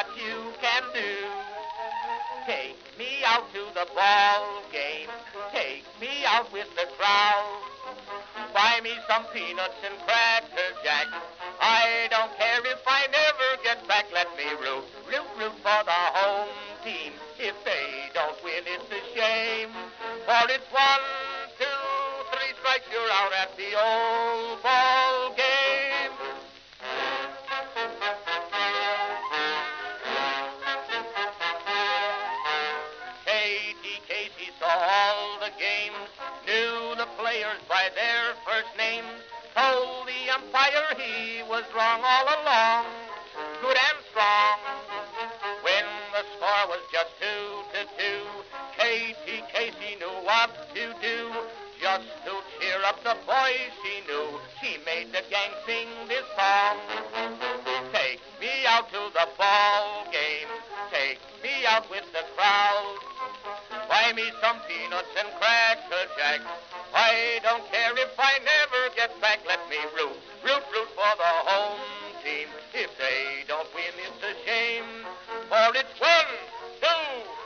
what you can do. Take me out to the ball game. Take me out with the crowd. Buy me some peanuts and cracker jack. I don't care if I never get back. Let me root for the home team. If they don't win, it's a shame. For it's 1, 2, 3 strikes, you're out at the old ball game. Casey saw all the games, knew the players by their first names, told the umpire he was wrong all along, good and strong. When the score was just 2-2, Casey knew what to do. Just to cheer up the boys she knew, she made the gang sing this song. Take me out to the ball game, take me out with the crowd. Buy me some peanuts and cracker jack. I don't care if I never get back. Let me root for the home team. If they don't win, it's a shame. For it's 1, 2,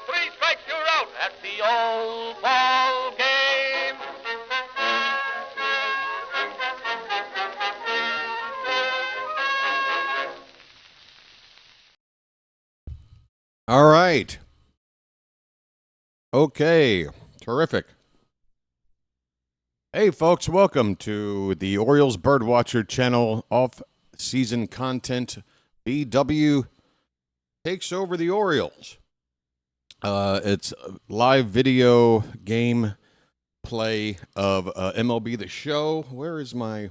3 strikes, you're out at the old ball game. All right. Okay, terrific. Hey, folks, welcome to the Orioles Birdwatcher channel. Off-season content. BW takes over the Orioles. It's a live video game play of MLB The Show. Where is my...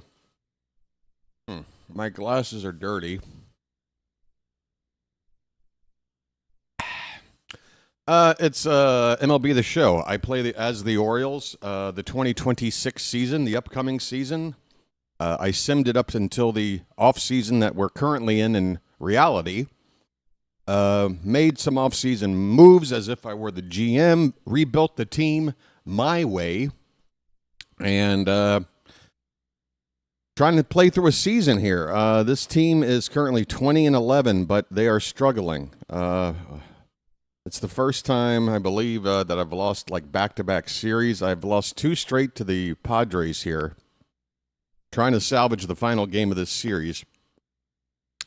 My glasses are dirty. It's MLB The Show. I play as the Orioles, the 2026 season, the upcoming season. I simmed it up until the off-season that we're currently in reality. Made some off-season moves as if I were the GM, rebuilt the team my way, and trying to play through a season here. This team is currently 20-11, but they are struggling. It's the first time, I believe, that I've lost like back-to-back series. I've lost 2 straight to the Padres here, trying to salvage the final game of this series.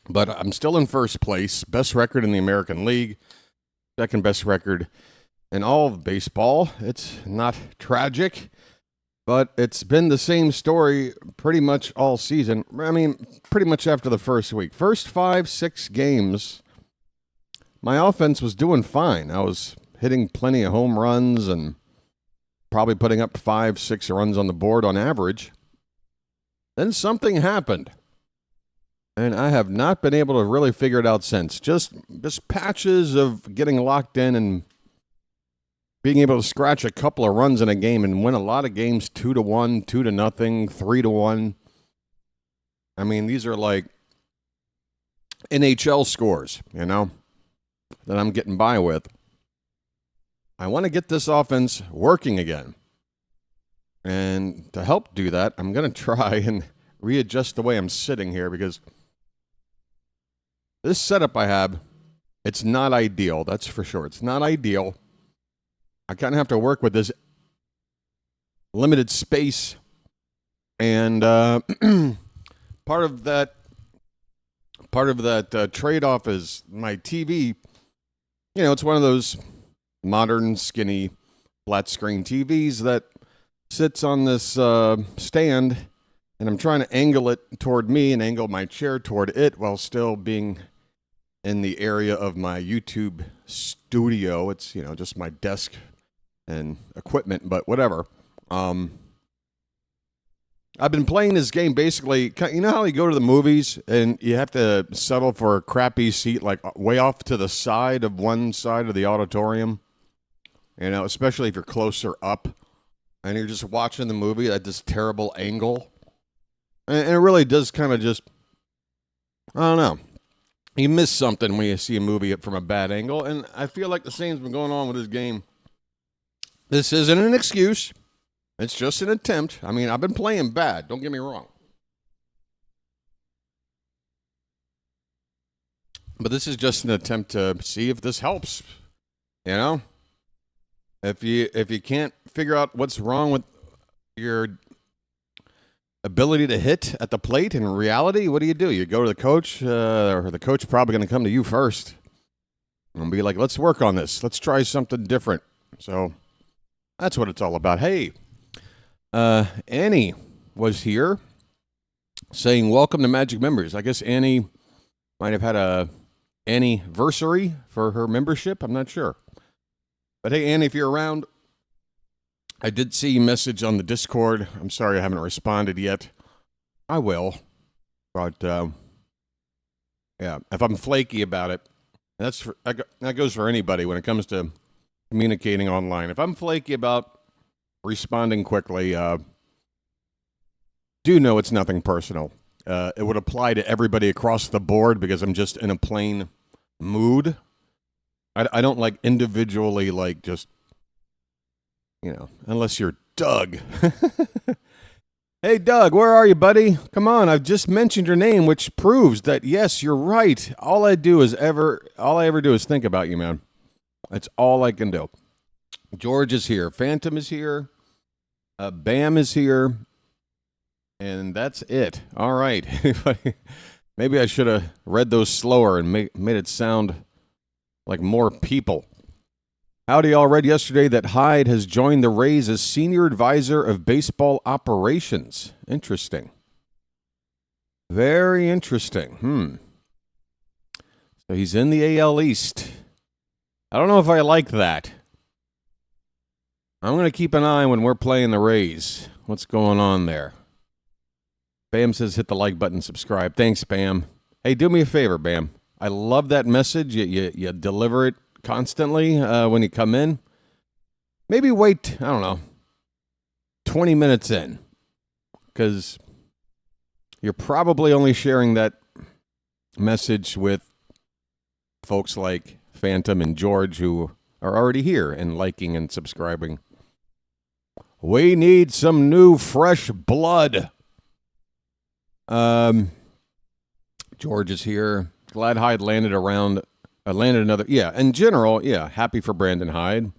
But I'm still in first place, best record in the American League, second best record in all of baseball. It's not tragic, but it's been the same story pretty much all season. I mean, pretty much after the first week. First 5-6 games, my offense was doing fine. I was hitting plenty of home runs and probably putting up 5-6 runs on the board on average. Then something happened, and I have not been able to really figure it out since. Just patches of getting locked in and being able to scratch a couple of runs in a game and win a lot of games 2-1, 2-0, 3-1. I mean, these are like NHL scores, you know, that I'm getting by with. I want to get this offense working again. And to help do that, I'm going to try and readjust the way I'm sitting here, because this setup I have, it's not ideal. That's for sure. It's not ideal. I kind of have to work with this limited space. And part of that trade-off is my TV. You know, it's one of those modern, skinny, flat-screen TVs that sits on this stand, and I'm trying to angle it toward me and angle my chair toward it while still being in the area of my YouTube studio. It's, you know, just my desk and equipment, but whatever. I've been playing this game basically, you know how you go to the movies and you have to settle for a crappy seat like way off to the side of one side of the auditorium? You know, especially if you're closer up and you're just watching the movie at this terrible angle. And it really does kind of just, I don't know. You miss something when you see a movie from a bad angle, and I feel like the same's been going on with this game. This isn't an excuse. It's just an attempt. I mean, I've been playing bad. Don't get me wrong. But this is just an attempt to see if this helps. You know, if you can't figure out what's wrong with your ability to hit at the plate in reality, what do? You go to the coach, or the coach probably going to come to you first and be like, let's work on this. Let's try something different. So that's what it's all about. Hey, Annie was here saying, welcome to Magic Members. I guess Annie might have had a anniversary for her membership. I'm not sure. But hey, Annie, if you're around, I did see a message on the Discord. I'm sorry I haven't responded yet. I will. But, yeah, if I'm flaky about it, that goes for anybody when it comes to communicating online. If I'm flaky about responding quickly, do know it's nothing personal. It would apply to everybody across the board because I'm just in a plain mood. I don't like individually, like, just, you know, unless you're Doug. Hey, Doug, where are you, buddy? Come on, I've just mentioned your name, which proves that, yes, you're right. All I ever do is think about you, man. That's all I can do. George is here. Phantom is here. Bam is here. And that's it. All right. Maybe I should have read those slower and made it sound like more people. Howdy, all read yesterday that Hyde has joined the Rays as senior advisor of baseball operations. Interesting. Very interesting. So he's in the AL East. I don't know if I like that. I'm going to keep an eye when we're playing the Rays. What's going on there? Bam says hit the like button, subscribe. Thanks, Bam. Hey, do me a favor, Bam. I love that message. You deliver it constantly when you come in. Maybe wait, I don't know, 20 minutes in. Because you're probably only sharing that message with folks like Phantom and George who are already here and liking and subscribing. We need some new, fresh blood. George is here. Glad Hyde landed another. Yeah, in general, yeah, happy for Brandon Hyde.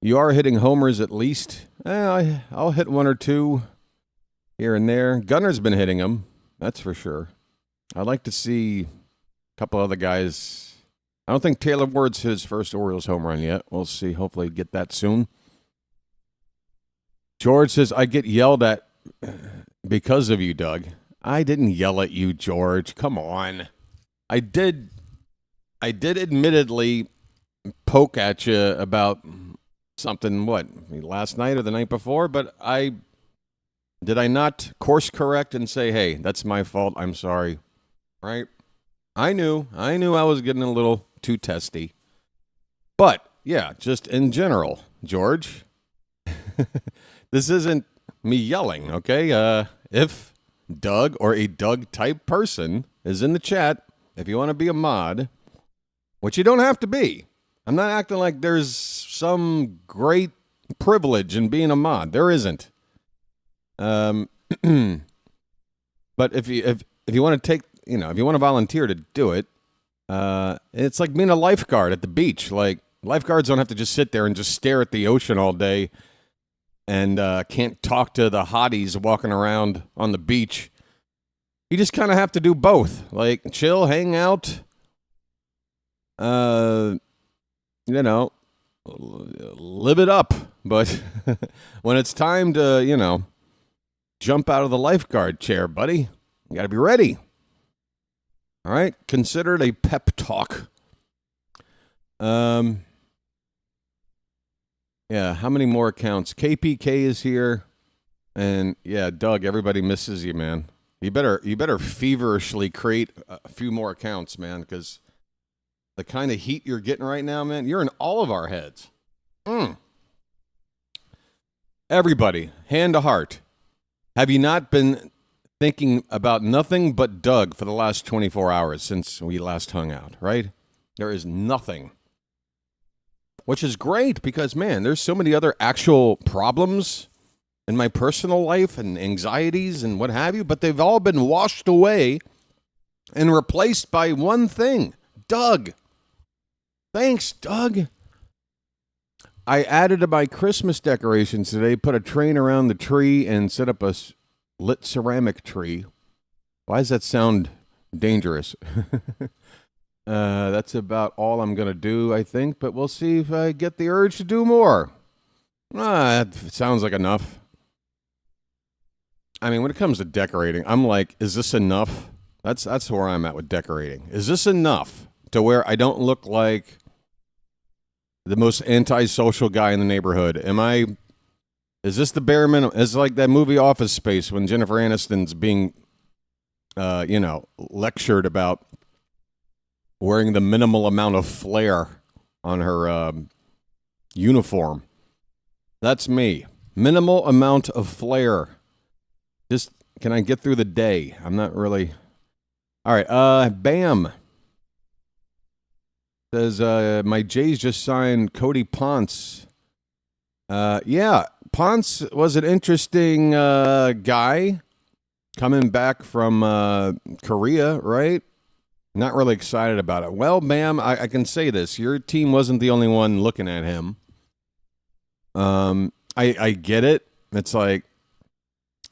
You are hitting homers at least. I'll hit one or two here and there. Gunner's been hitting them, that's for sure. I'd like to see a couple other guys. I don't think Taylor Ward's hit his first Orioles home run yet. We'll see. Hopefully get that soon. George says, I get yelled at because of you, Doug. I didn't yell at you, George. Come on. I did admittedly poke at you about something, last night or the night before, but did I not course correct and say, hey, that's my fault, I'm sorry, right? I knew I was getting a little too testy. But, yeah, just in general, George, this isn't me yelling, okay? If Doug or a Doug-type person is in the chat, if you want to be a mod, which you don't have to be. I'm not acting like there's some great privilege in being a mod. There isn't. But if you want to if you want to volunteer to do it, it's like being a lifeguard at the beach. Like, lifeguards don't have to just sit there and just stare at the ocean all day and can't talk to the hotties walking around on the beach. You just kind of have to do both. Like, chill, hang out, live it up. But when it's time to, jump out of the lifeguard chair, buddy, you got to be ready. All right? Consider it a pep talk. Yeah, how many more accounts? KPK is here. And, yeah, Doug, everybody misses you, man. You better feverishly create a few more accounts, man, because the kind of heat you're getting right now, man, you're in all of our heads. Everybody, hand to heart. Have you not been thinking about nothing but Doug for the last 24 hours since we last hung out, right? There is nothing. Which is great because, man, there's so many other actual problems in my personal life and anxieties and what have you, but they've all been washed away and replaced by one thing. Doug. Thanks, Doug. I added to my Christmas decorations today, put a train around the tree and set up a lit ceramic tree. Why does that sound dangerous? That's about all I'm going to do, I think, but we'll see if I get the urge to do more. That sounds like enough. I mean, when it comes to decorating, I'm like, is this enough? That's where I'm at with decorating. Is this enough to where I don't look like the most antisocial guy in the neighborhood? Is this the bare minimum? It's like that movie Office Space when Jennifer Aniston's being, lectured about wearing the minimal amount of flair on her uniform. That's me. Minimal amount of flair. Just, can I get through the day? I'm not really. All right. Bam. Says, my Jays just signed Cody Ponce. Yeah, Ponce was an interesting guy coming back from Korea, right? Not really excited about it. Well, Bam, I can say this. Your team wasn't the only one looking at him. I get it. It's like,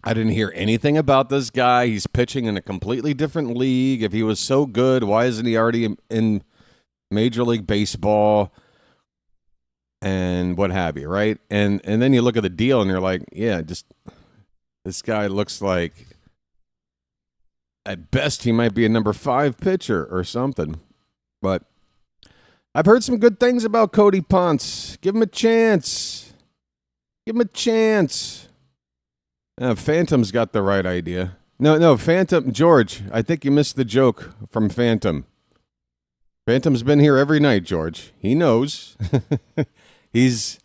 I didn't hear anything about this guy. He's pitching in a completely different league. If he was so good, why isn't he already in Major League Baseball and what have you, right? And then you look at the deal and you're like, yeah, just this guy looks like at best he might be a number 5 pitcher or something. But I've heard some good things about Cody Ponce. Give him a chance. Give him a chance. Phantom's got the right idea. No, Phantom, George, I think you missed the joke from Phantom. Phantom's been here every night, George. He knows. He's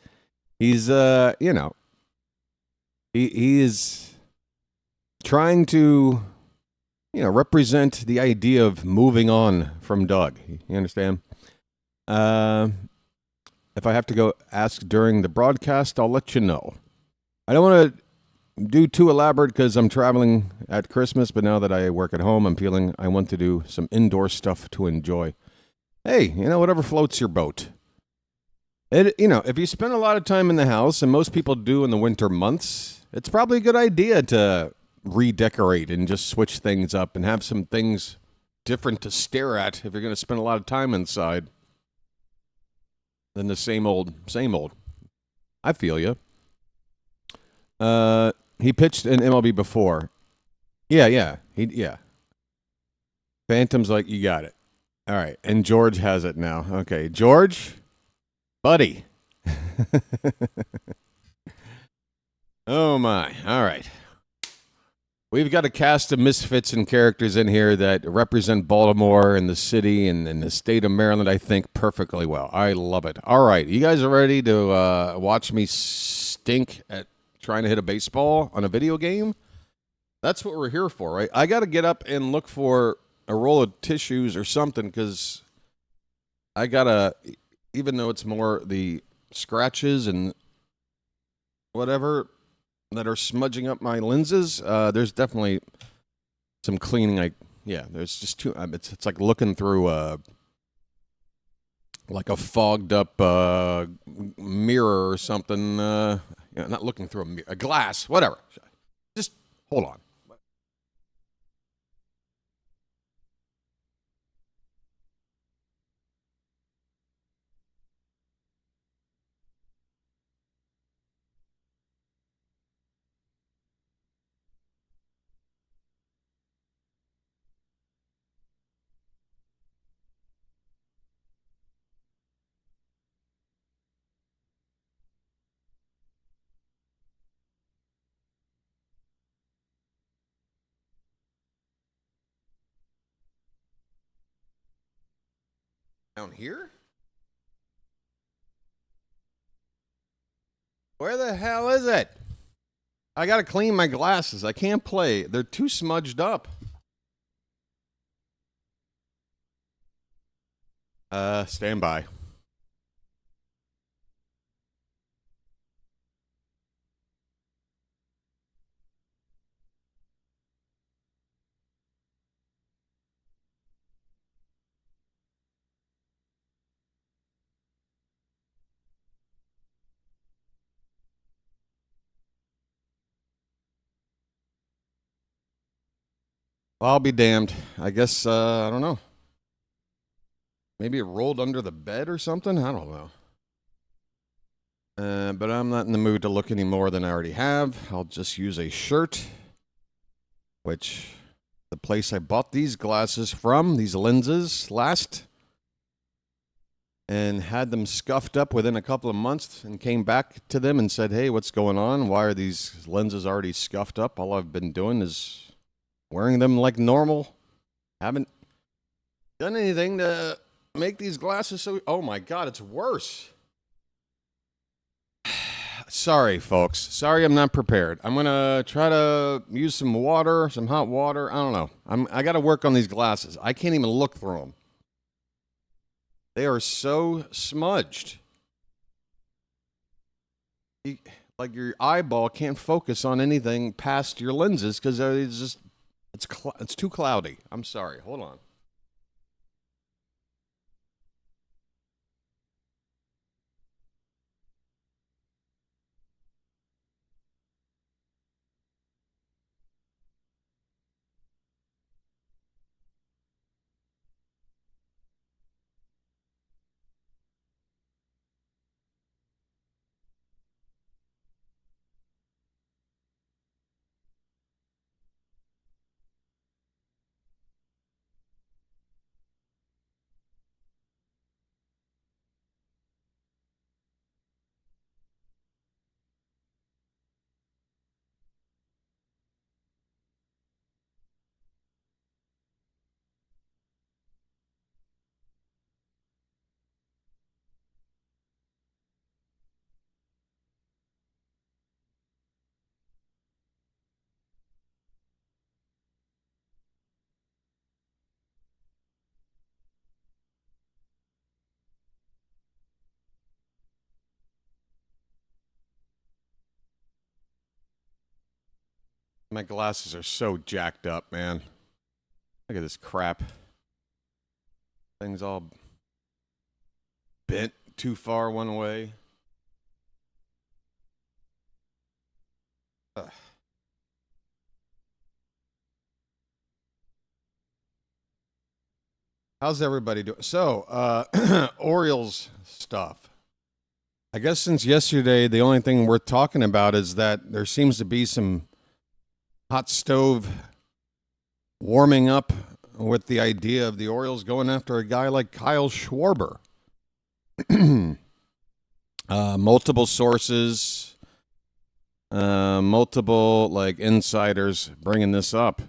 he is trying to, represent the idea of moving on from Doug. You understand? If I have to go ask during the broadcast, I'll let you know. I don't want to do too elaborate because I'm traveling at Christmas, but now that I work at home, I'm feeling I want to do some indoor stuff to enjoy. Hey, whatever floats your boat. If you spend a lot of time in the house, and most people do in the winter months, it's probably a good idea to redecorate and just switch things up and have some things different to stare at if you're going to spend a lot of time inside than the same old, same old. I feel you. He pitched in MLB before. Yeah. Phantom's like, you got it. All right, and George has it now. Okay, George, buddy. Oh, my. All right. We've got a cast of misfits and characters in here that represent Baltimore and the city and the state of Maryland, I think, perfectly well. I love it. All right, you guys are ready to watch me stink at trying to hit a baseball on a video game? That's what we're here for, right? I got to get up and look for a roll of tissues or something because I got to, even though it's more the scratches and whatever that are smudging up my lenses, there's definitely some cleaning. There's just too, it's like looking through like a fogged up mirror or something. Not looking through a mirror, a glass, whatever. Just hold on. Down here? Where the hell is it? I got to clean my glasses. I can't play. They're too smudged up. Stand by. Well, I'll be damned. I guess, I don't know. Maybe it rolled under the bed or something? I don't know. But I'm not in the mood to look any more than I already have. I'll just use a shirt, which the place I bought these glasses from, these lenses, last, and had them scuffed up within a couple of months and came back to them and said, hey, what's going on? Why are these lenses already scuffed up? All I've been doing is wearing them like normal. Haven't done anything to make these glasses so... Oh, my God, it's worse. Sorry, folks. Sorry I'm not prepared. I'm going to try to use some water, some hot water. I don't know. I got to work on these glasses. I can't even look through them. They are so smudged. Like your eyeball can't focus on anything past your lenses because it's too cloudy. I'm sorry. Hold on. My glasses are so jacked up, man. Look at this crap. Things all bent too far one way. Ugh. How's everybody doing? So, Orioles stuff. I guess since yesterday, the only thing worth talking about is that there seems to be some hot stove warming up with the idea of the Orioles going after a guy like Kyle Schwarber. Multiple sources, multiple like insiders bringing this up.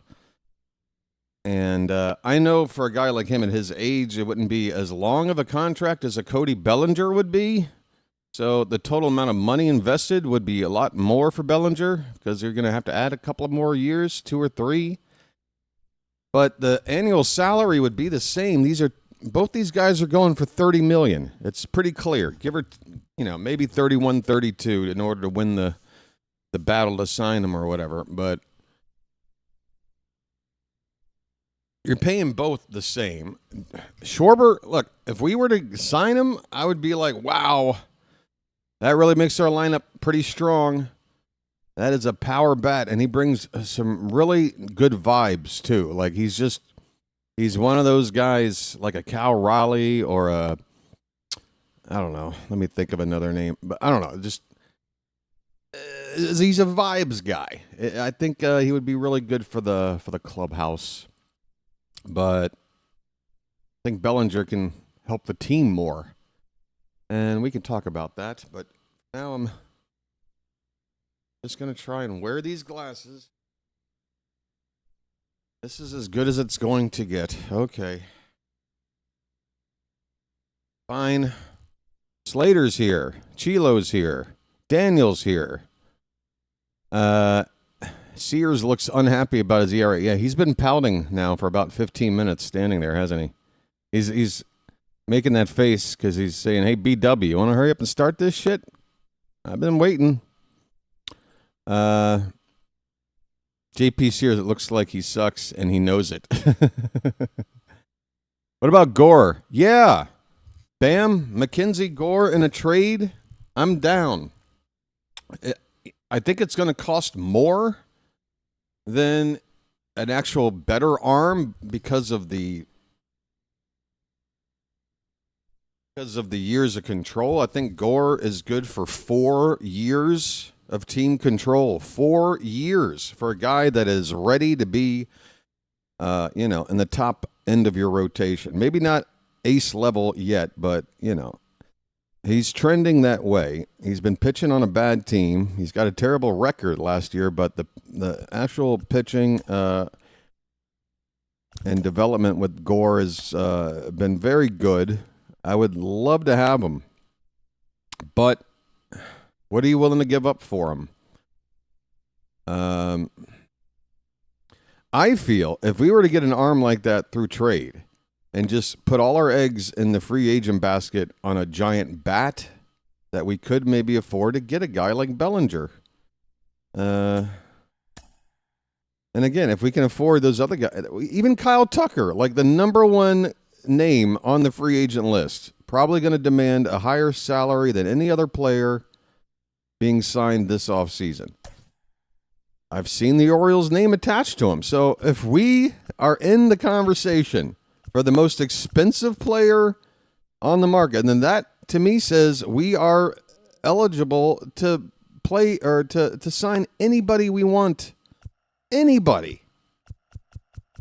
And I know for a guy like him at his age, it wouldn't be as long of a contract as a Cody Bellinger would be. So the total amount of money invested would be a lot more for Bellinger because you're going to have to add a couple of more years, 2 or 3. But the annual salary would be the same. Both these guys are going for $30 million. It's pretty clear. Give her, maybe 31, 32 in order to win the battle to sign them or whatever. But you're paying both the same. Schwarber, look, if we were to sign him, I would be like, wow. That really makes our lineup pretty strong. That is a power bat, and he brings some really good vibes, too. Like, he's one of those guys, like a Cal Raleigh or I don't know. Let me think of another name. But I don't know. He's a vibes guy. I think he would be really good for the clubhouse. But I think Bellinger can help the team more. And we can talk about that, but now I'm just going to try and wear these glasses. This is as good as it's going to get. Okay. Fine. Slater's here. Chilo's here. Daniel's here. Sears looks unhappy about his ERA. Yeah, he's been pouting now for about 15 minutes standing there, hasn't he? He's making that face because he's saying, hey, BW, you want to hurry up and start this shit? I've been waiting. JP Sears, it looks like he sucks, and he knows it. What about Gore? Yeah. Bam, McKenzie Gore in a trade? I'm down. I think it's going to cost more than an actual better arm because of the years of control. I think Gore is good for 4 years of team control. 4 years for a guy that is ready to be, in the top end of your rotation. Maybe not ace level yet, but, he's trending that way. He's been pitching on a bad team. He's got a terrible record last year, but the actual pitching and development with Gore has been very good. I would love to have him, but what are you willing to give up for him? I feel if we were to get an arm like that through trade and just put all our eggs in the free agent basket on a giant bat, that we could maybe afford to get a guy like Bellinger. And again, if we can afford those other guys, even Kyle Tucker, like the number one name on the free agent list, probably going to demand a higher salary than any other player being signed this offseason. I've seen the Orioles name attached to him. So if we are in the conversation for the most expensive player on the market, then that to me says we are eligible to play or to sign anybody we want. Anybody.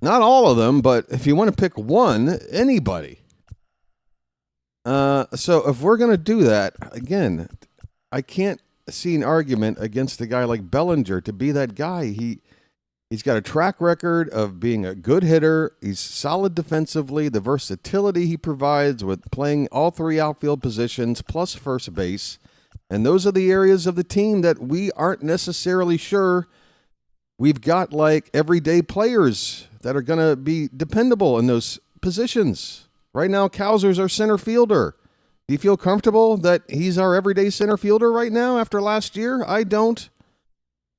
Not all of them, but if you want to pick one, anybody. So if we're going to do that, again, I can't see an argument against a guy like Bellinger to be that guy. He's got a track record of being a good hitter. He's solid defensively. The versatility he provides with playing all 3 outfield positions plus first base. And those are the areas of the team that we aren't necessarily sure we've got like everyday players that are going to be dependable in those positions. Right now, Kowser's our center fielder. Do you feel comfortable that he's our everyday center fielder right now after last year? I don't.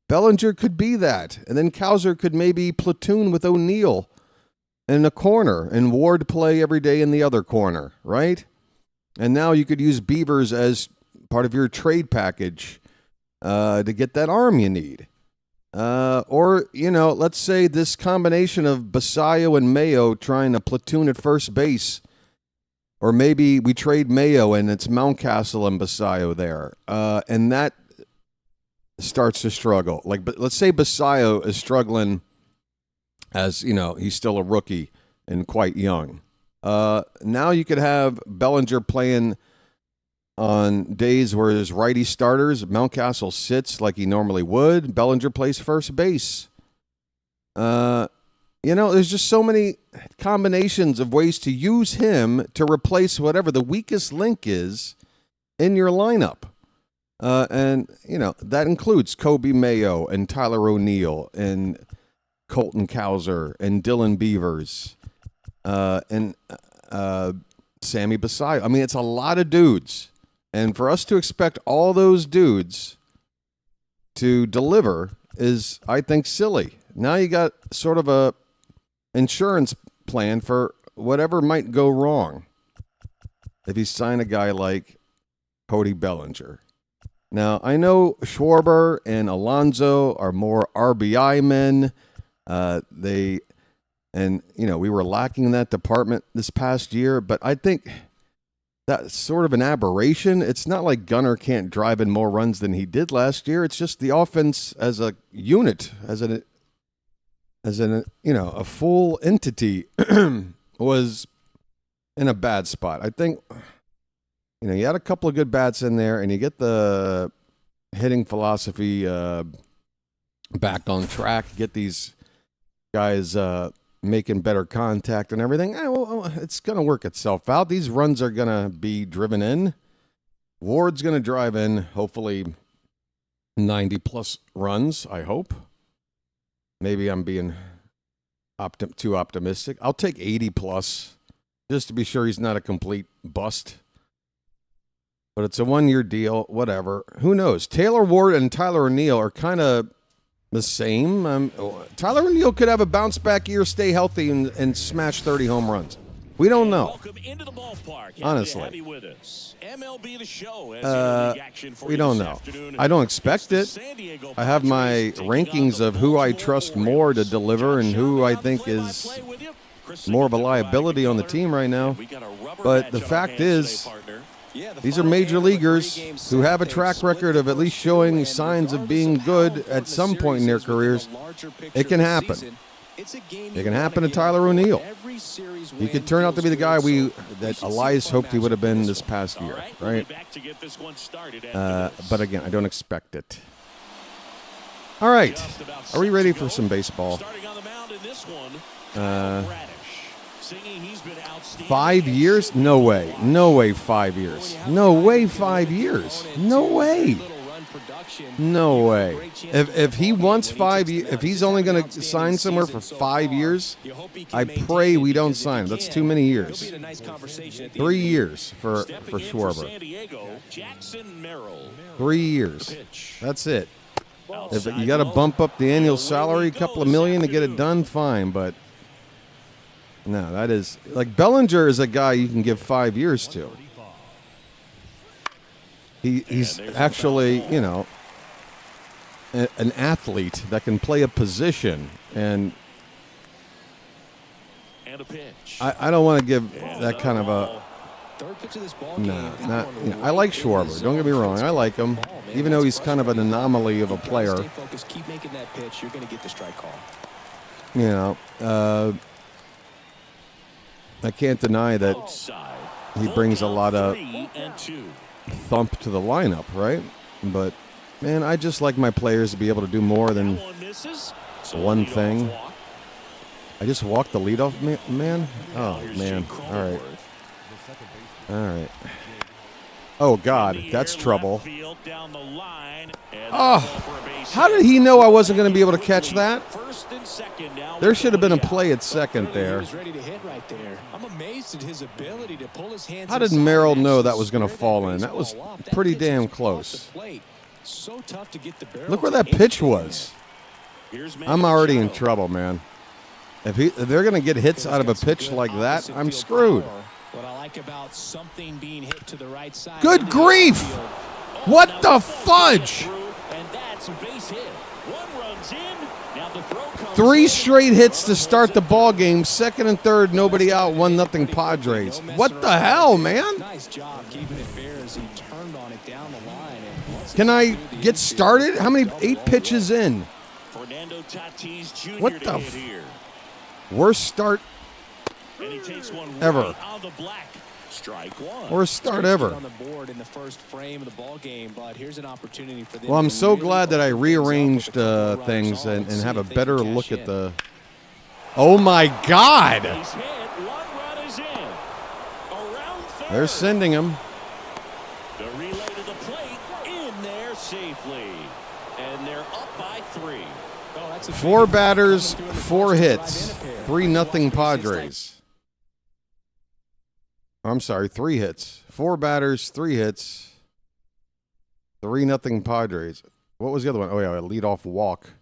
Bellinger could be that. And then Kowser could maybe platoon with O'Neill in a corner and Ward play every day in the other corner, right? And now you could use Beavers as part of your trade package to get that arm you need. Or, let's say this combination of Basayo and Mayo trying to platoon at first base. Or maybe we trade Mayo and it's Mountcastle and Basayo there. And that starts to struggle. But let's say Basayo is struggling as, he's still a rookie and quite young. Now you could have Bellinger playing on days where there's righty starters. Mountcastle sits like he normally would. Bellinger plays first base. There's just so many combinations of ways to use him to replace whatever the weakest link is in your lineup. And that includes Kobe Mayo and Tyler O'Neill and Colton Kowser and Dylan Beavers and Sammy Basayo. I mean, it's a lot of dudes. And for us to expect all those dudes to deliver is, I think, silly. Now you got sort of a insurance plan for whatever might go wrong if you sign a guy like Cody Bellinger. Now, I know Schwarber and Alonso are more RBI men. We were lacking in that department this past year, but I think that's sort of an aberration. It's not like Gunnar can't drive in more runs than he did last year. It's just the offense as a unit, as a full entity was in a bad spot. I think, you had a couple of good bats in there and you get the hitting philosophy back on track, get these guys making better contact and everything. It's going to work itself out. These runs are going to be driven in. Ward's going to drive in, hopefully, 90-plus runs, I hope. Maybe I'm being too optimistic. I'll take 80-plus just to be sure he's not a complete bust. But it's a one-year deal, whatever. Who knows? Taylor Ward and Tyler O'Neill are kind of the same. Tyler O'Neill could have a bounce-back year, stay healthy, and smash 30 home runs. We don't know. Welcome into the ballpark. Honestly. Happy with us. MLB The Show We don't know. I don't expect it. I have my rankings of who I trust more to deliver and who I think is more of a liability on the team right now. But the fact is, these are major leaguers who have a track record of at least showing signs of being good at some point in their careers. It can happen. It can happen to Tyler O'Neill. He could turn out to be the guy that Elias hoped he would have been this past year, right? But again, I don't expect it. All right. Are we ready for some baseball? 5 years? No way. No way 5 years. No way 5 years. No way. No way. If he wants 5 years, if he's only going to sign somewhere for 5 years, I pray we don't sign him. That's too many years. 3 years for Schwarber. 3 years. That's it. If you got to bump up the annual salary a couple of million to get it done, fine. But no, that is like Bellinger is a guy you can give 5 years to. He's actually, you know, an athlete that can play a position, and I don't want to give that kind of a I like Schwarber. Don't get me wrong, I like him, even though he's kind of an anomaly of a player. Keep making that pitch. You're going to get the strike call. You know, I can't deny that he brings a lot of thump to the lineup, right? But man, I just like my players to be able to do more than one thing. I just walked the leadoff man. Oh man! All right. Oh God, that's trouble. Oh, how did he know I wasn't going to be able to catch that? There should have been a play at second there. How did Merrill know that was going to fall in? That was pretty damn close. Look where that pitch was. I'm already in trouble, man. If they're going to get hits out of a pitch like that, I'm screwed. Good grief! What the fudge? 3 straight hits to start the ball game. Second and third, nobody out. 1-0 Padres. What the hell, man? Nice job keeping it fair as he turned on it down the line. Can I get started? How many? 8 pitches in. What the worst start ever. Worst start ever. Well, I'm so glad that I rearranged things and have a better look at the. Oh my God! They're sending him. The relay to the plate in there safely, and they're up by 3. 4 batters, 4 hits, 3-0 Padres. I'm sorry, 3 hits. 4 batters, 3 hits, 3-0 Padres. What was the other one? Oh, yeah, a leadoff walk.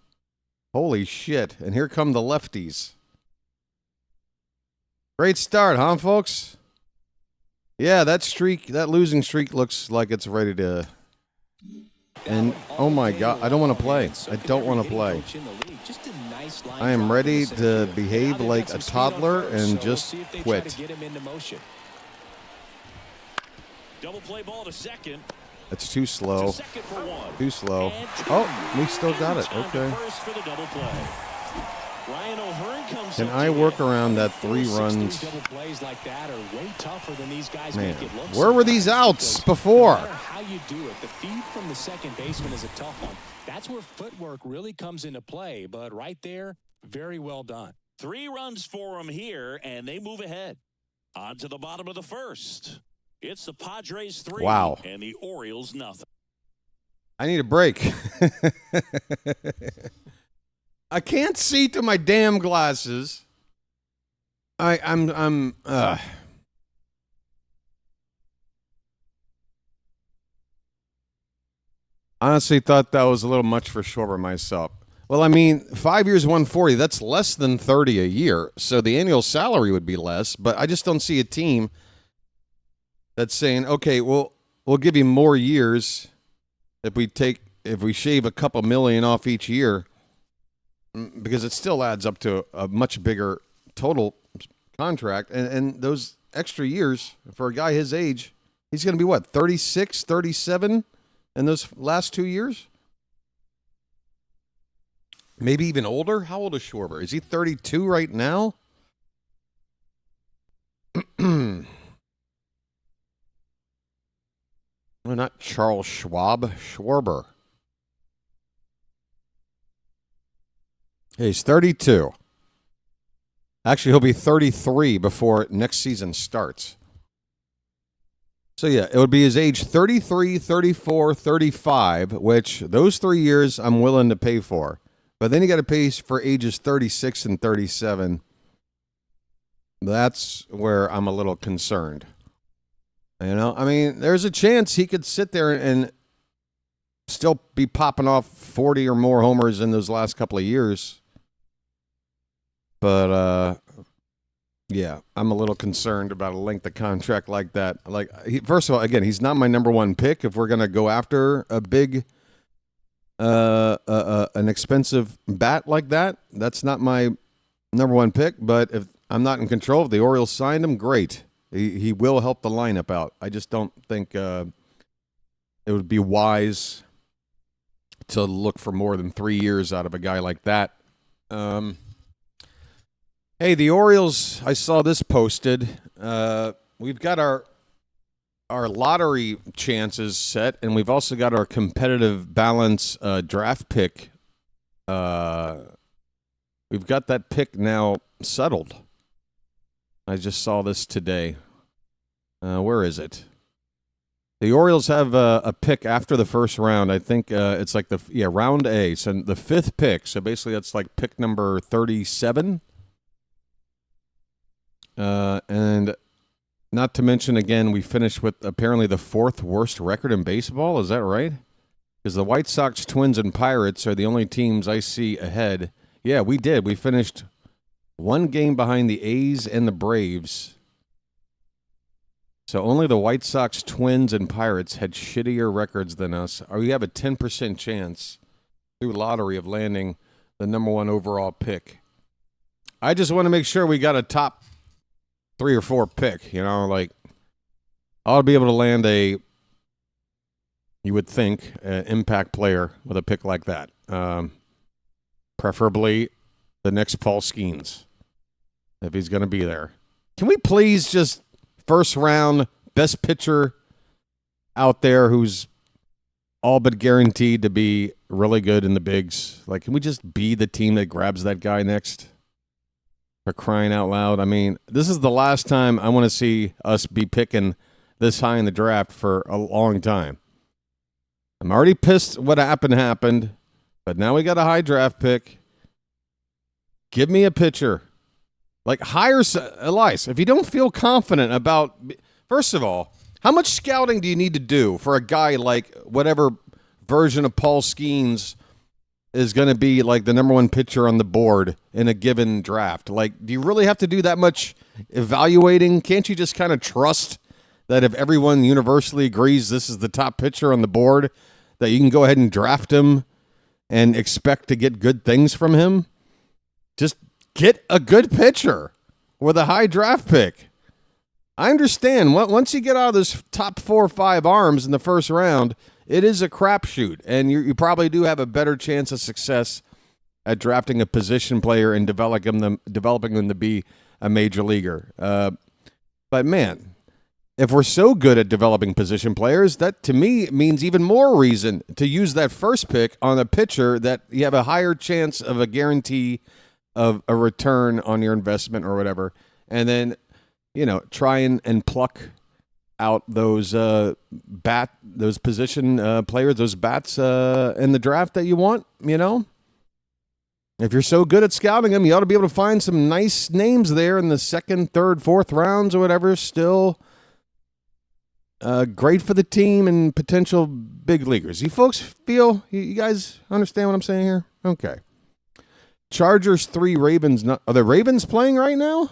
Holy shit. And here come the lefties. Great start, huh, folks? Yeah, that losing streak looks like it's ready to. And, oh, my God, I don't want to play. I don't want to play. I am ready to behave like a toddler and just quit. Double play ball to second. It's too slow. Too slow. Oh, we still got it. Okay. Can I work around that 3 runs? Man, where were these outs before? How you do it, the feed from the second baseman is a tough one. That's where footwork really comes into play. But right there, very well done. 3 runs for them here, and they move ahead. On to the bottom of the first. It's the Padres 3 and the Orioles nothing. I need a break. I can't see through my damn glasses. I'm honestly thought that was a little much for Schwarber myself. Well, I mean, 5 years, 140, that's less than 30 a year. So the annual salary would be less, but I just don't see a team that's saying, okay, we'll give you more years if we shave a couple million off each year, because it still adds up to a much bigger total contract. And those extra years for a guy his age, he's going to be what, 36, 37 in those last 2 years? Maybe even older? How old is Schwarber? Is he 32 right now? No, not Charles Schwab. Schwarber. He's 32. Actually, he'll be 33 before next season starts. So, yeah, it would be his age 33, 34, 35, which those 3 years I'm willing to pay for. But then you got to pay for ages 36 and 37. That's where I'm a little concerned. You know, I mean, there's a chance he could sit there and still be popping off 40 or more homers in those last couple of years. But, yeah, I'm a little concerned about a length of contract like that. Like, first of all, again, he's not my number one pick. If we're going to go after a big an expensive bat like that, that's not my number one pick. But if I'm not in control, if the Orioles signed him, great. He will help the lineup out. I just don't think it would be wise to look for more than 3 years out of a guy like that. Hey, the Orioles, I saw this posted. We've got our lottery chances set, and we've also got our competitive balance draft pick. We've got that pick now settled. I just saw this today. Where is it? The Orioles have a pick after the first round. I think it's like round A. So the fifth pick. So basically that's like pick number 37. And not to mention, again, we finished with apparently the fourth worst record in baseball. Is that right? Because the White Sox, Twins, and Pirates are the only teams I see ahead. Yeah, we did. We finished one game behind the A's and the Braves. So only the White Sox, Twins, and Pirates had shittier records than us. We have a 10% chance through lottery of landing the number one overall pick. I just want to make sure we got a top 3 or 4 pick, you know, like I'll be able to land you would think, an impact player with a pick like that. Preferably the next Paul Skeens, if he's going to be there. Can we please just first round best pitcher out there who's all but guaranteed to be really good in the bigs? Like, can we just be the team that grabs that guy next? For crying out loud. I mean, this is the last time I want to see us be picking this high in the draft for a long time. I'm already pissed what happened, but now we got a high draft pick. Give me a pitcher. Like, hire Elias. If you don't feel confident about, first of all, how much scouting do you need to do for a guy like whatever version of Paul Skeens is going to be like the number one pitcher on the board in a given draft? Like, do you really have to do that much evaluating? Can't you just kind of trust that if everyone universally agrees this is the top pitcher on the board, that you can go ahead and draft him and expect to get good things from him? Just get a good pitcher with a high draft pick. I understand. Once you get out of those top 4 or 5 arms in the first round, it is a crapshoot, and you probably do have a better chance of success at drafting a position player and developing them to be a major leaguer. But, man, if we're so good at developing position players, that to me means even more reason to use that first pick on a pitcher that you have a higher chance of a guarantee of a return on your investment or whatever, and then, you know, try and pluck out those position players, those bats in the draft that you want. You know, if you're so good at scouting them, you ought to be able to find some nice names there in the 2nd, 3rd, 4th rounds or whatever. Still great for the team and potential big leaguers. You folks feel, you guys understand what I'm saying here? Okay. Chargers 3, Ravens not. Are the Ravens playing right now?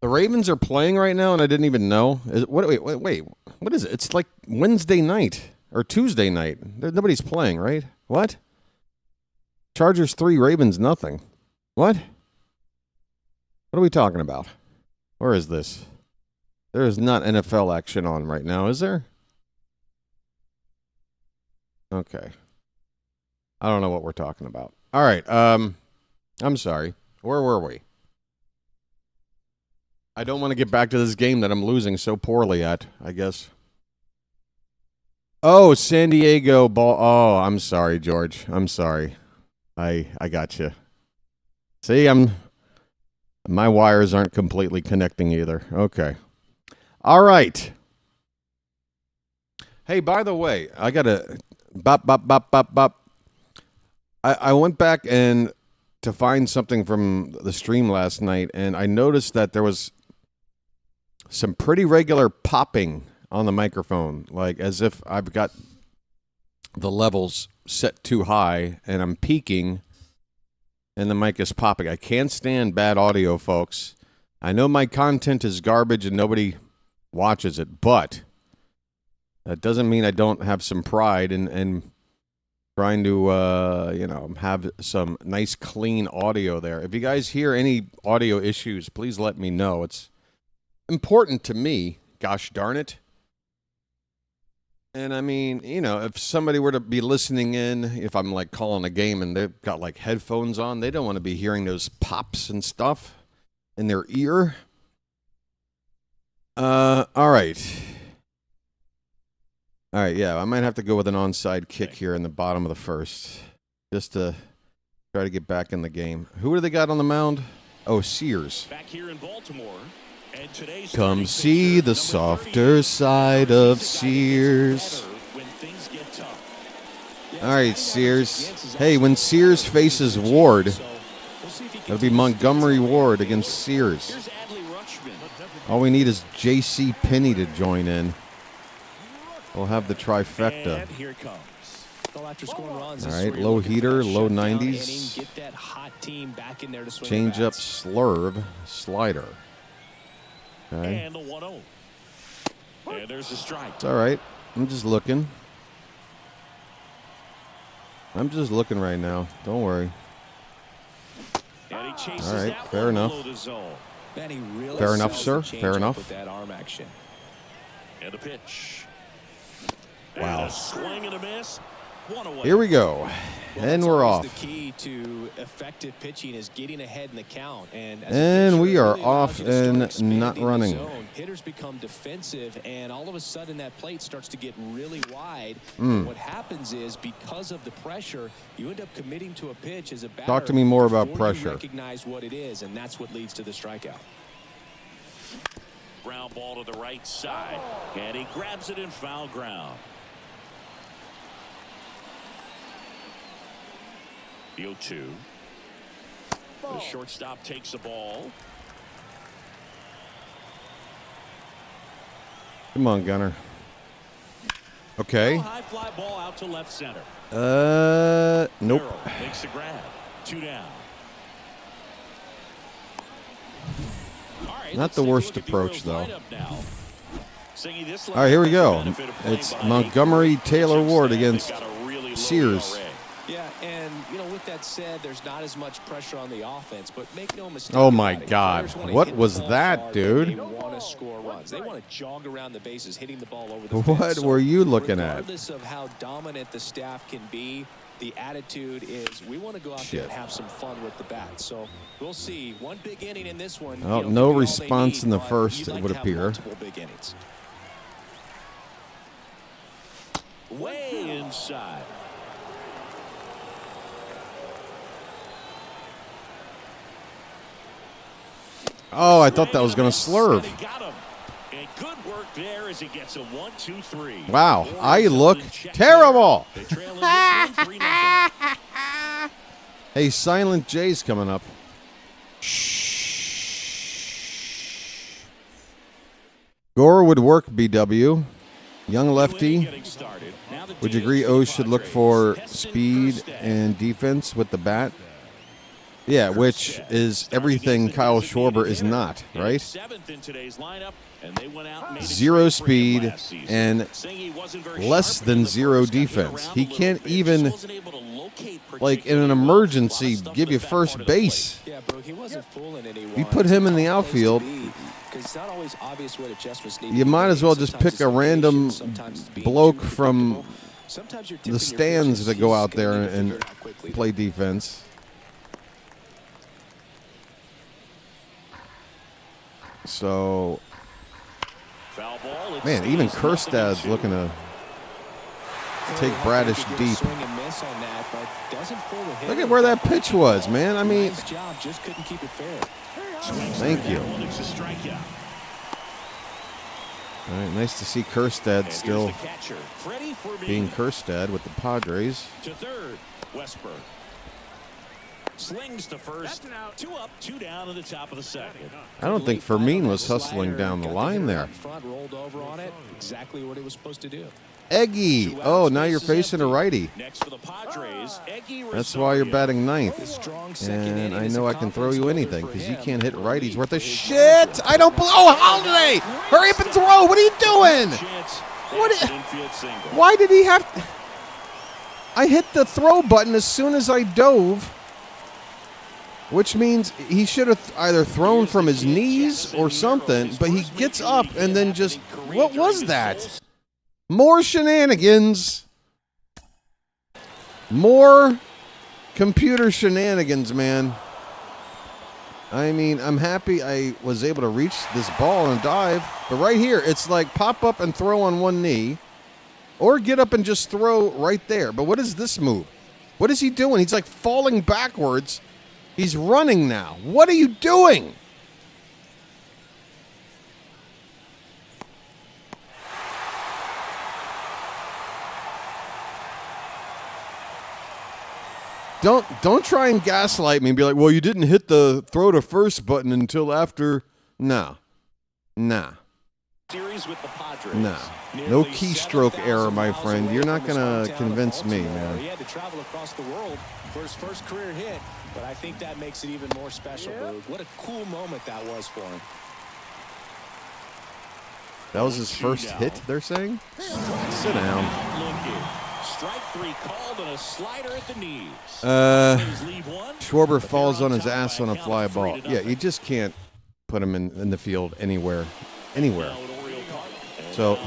The Ravens are playing right now, and I didn't even know. Wait. What is it? It's like Wednesday night or Tuesday night. Nobody's playing, right? What? Chargers 3, Ravens nothing. What? What are we talking about? Where is this? There is not NFL action on right now, is there? Okay. I don't know what we're talking about. All right. I'm sorry. Where were we? I don't want to get back to this game that I'm losing so poorly at, I guess. Oh, San Diego ball. Oh, I'm sorry, George. I'm sorry. I got you. See, my wires aren't completely connecting either. Okay. All right. Hey, by the way, I got to bop. I went back and to find something from the stream last night, and I noticed that there was some pretty regular popping on the microphone, like as if I've got the levels set too high and I'm peaking and the mic is popping. I can't stand bad audio, folks. I know my content is garbage and nobody watches it, but that doesn't mean I don't have some pride in trying to, have some nice, clean audio there. If you guys hear any audio issues, please let me know. It's important to me, gosh darn it. And I mean, if somebody were to be listening in, if I'm like calling a game and they've got like headphones on, they don't want to be hearing those pops and stuff in their ear. All right. All right, yeah, I might have to go with an onside kick here in the bottom of the first just to try to get back in the game. Who do they got on the mound? Oh, Sears. Back here in Baltimore. And today's come see the softer side of Sears. All right, Sears. Hey, when Sears faces Ward, it'll be Montgomery Ward against Sears. All we need is J.C. Penney to join in. We'll have the trifecta. All right, low heater, low 90s. Change up, slurve, slider. Okay. And the 1-0. And there's a strike. It's all right. I'm just looking. Right now. Don't worry. And he all right. Fair enough. Really fair enough, sir. Fair enough. With that arm action. And a pitch. Wow. And a swing and a miss. One away. Here we go. And we're off. The key to effective pitching is getting ahead in the count. And we are off and not running. Hitters become defensive, and all of a sudden that plate starts to get really wide. What happens is, because of the pressure, you end up committing to a pitch as a batter. Talk to me more about pressure. You recognize what it is, and that's what leads to the strikeout. Ground ball to the right side, and he grabs it in foul ground. The 0-2. The shortstop takes the ball. Come on, Gunner. Okay. High fly ball out to left center. Nope. Makes the grab. 2 down. All right, not the worst approach, though. All right, here we go. It's Montgomery Taylor Ward against Sears. Yeah, and with that said, there's not as much pressure on the offense, but make no mistake. Oh my God! What was that, dude? They want to score runs. They want to jog around the bases, hitting the ball over the What fence. were you looking at? Regardless of how dominant the staff can be, the attitude is we want to go out there and have some fun with the bat. So we'll see. One big inning in this one. Oh, no response in the first, it would appear. Big innings. Way inside. Oh, I thought that was going to slurve. And good work there as he gets a 1-2-3. Wow, I look terrible. Hey, Silent J's coming up. Shh. Gore would work, BW. Young lefty. Would you agree O's should look for speed and defense with the bat? Yeah, which is everything Kyle Schwarber is not, right? 0 speed and less than 0 defense. He can't even, like in an emergency, give you first base. You put him in the outfield, you might as well just pick a random bloke from the stands to go out there and play defense. So, man, even Kjerstad's looking to take Bradish deep. Look at where that pitch was, man. I mean, thank you. All right, nice to see Kjerstad still being Kjerstad with the Padres. To third, Westberg. Slings to first. 2 up, 2 down in the top of the second. I don't think Fermin was hustling down the line there. Front rolled over on it. Exactly what he was supposed to do. Eggy. Oh, now you're facing a righty. Next for the Padres, That's why you're batting ninth. And I know I can throw you anything because you can't hit righties worth of shit. I don't. Oh, Holiday! Hurry up and throw. What are you doing? Why did he have to? I hit the throw button as soon as I dove, which means he should have either thrown from his knees or something, but he gets up and then just, what was that? More shenanigans. More computer shenanigans, man. I mean, I'm happy I was able to reach this ball and dive, but right here, it's like pop up and throw on one knee, or get up and just throw right there. But what is this move? What is he doing? He's like falling backwards. He's running now. What are you doing? Don't try and gaslight me and be like, well, you didn't hit the throw to first button until after. Nah. Series with the Padres. Nah. No keystroke error, my friend. You're not going to convince me, man. He had to travel across the world for his first career hit, but I think that makes it even more special, Boog. What a cool moment that was for him. That was his first hit, they're saying? Sit down. Strike 3 called and a slider at the knees. Schwarber falls on his ass on a fly ball. Yeah, you just can't put him in the field anywhere. So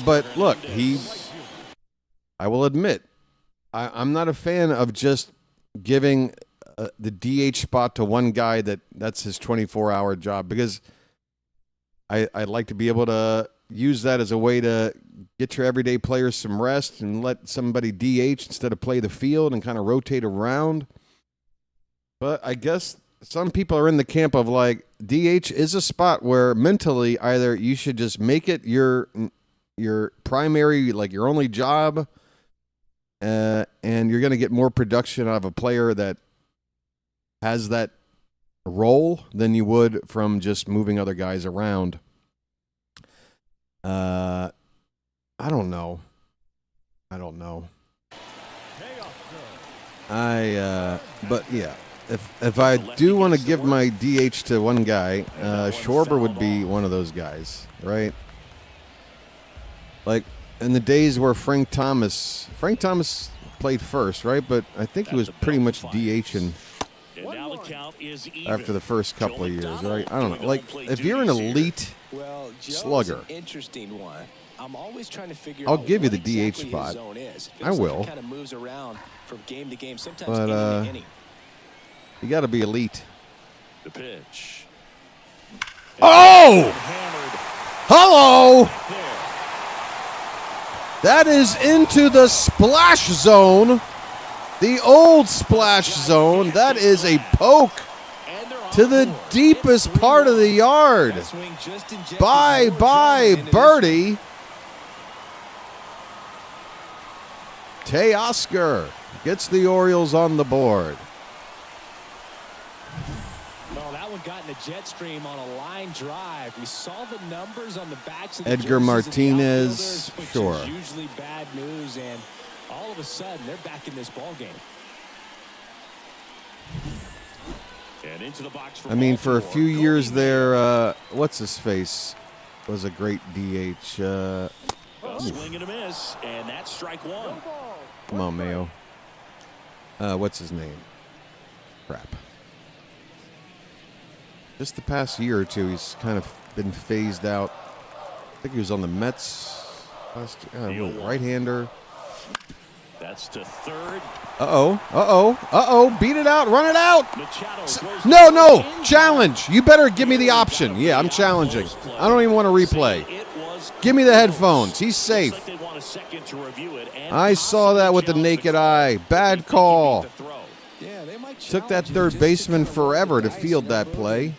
but look, I will admit, I'm not a fan of just giving the DH spot to one guy that's his 24-hour job, because I'd like to be able to use that as a way to get your everyday players some rest and let somebody DH instead of play the field and kind of rotate around. But I guess some people are in the camp of like, DH is a spot where mentally either you should just make it your primary, like your only job, and you're going to get more production out of a player that has that role than you would from just moving other guys around. I don't know. But yeah, if I do want to give my DH to one guy, Schwarber would be one of those guys, right? Like in the days where Frank Thomas played first, right? But I think he was pretty much DHing after the first couple of years, right? I don't know. Like if you're an elite slugger, interesting one. I'm always trying to figure I'll give you the DH spot. I will. Kind of moves around from game to game, sometimes but inning to inning. You got to be elite. The pitch. Oh! Hello! That is into the splash zone. The old splash zone. That is a poke to the deepest part of the yard. Bye, birdie. Teoscar gets the Orioles on the board. Well, that one gotten a jet stream on a line drive. We saw the numbers on the backs of the Edgar Martinez, which sure. is usually bad news, and all of a sudden they're back in this ball game. And into the box for I mean, for a Baltimore. few years there, what's his face was a great DH. A swing and a miss, and that's strike one. Come on, Mayo. What's his name? Crap. Just the past year or two, he's kind of been phased out. I think he was on the Mets last year. Right-hander. That's to third. Beat it out. Run it out. No. Challenge. You better give me the option. Yeah, I'm challenging. I don't even want to replay. Give me the headphones. He's safe. I saw that with the naked eye. Bad call. Took that third baseman forever to field that play.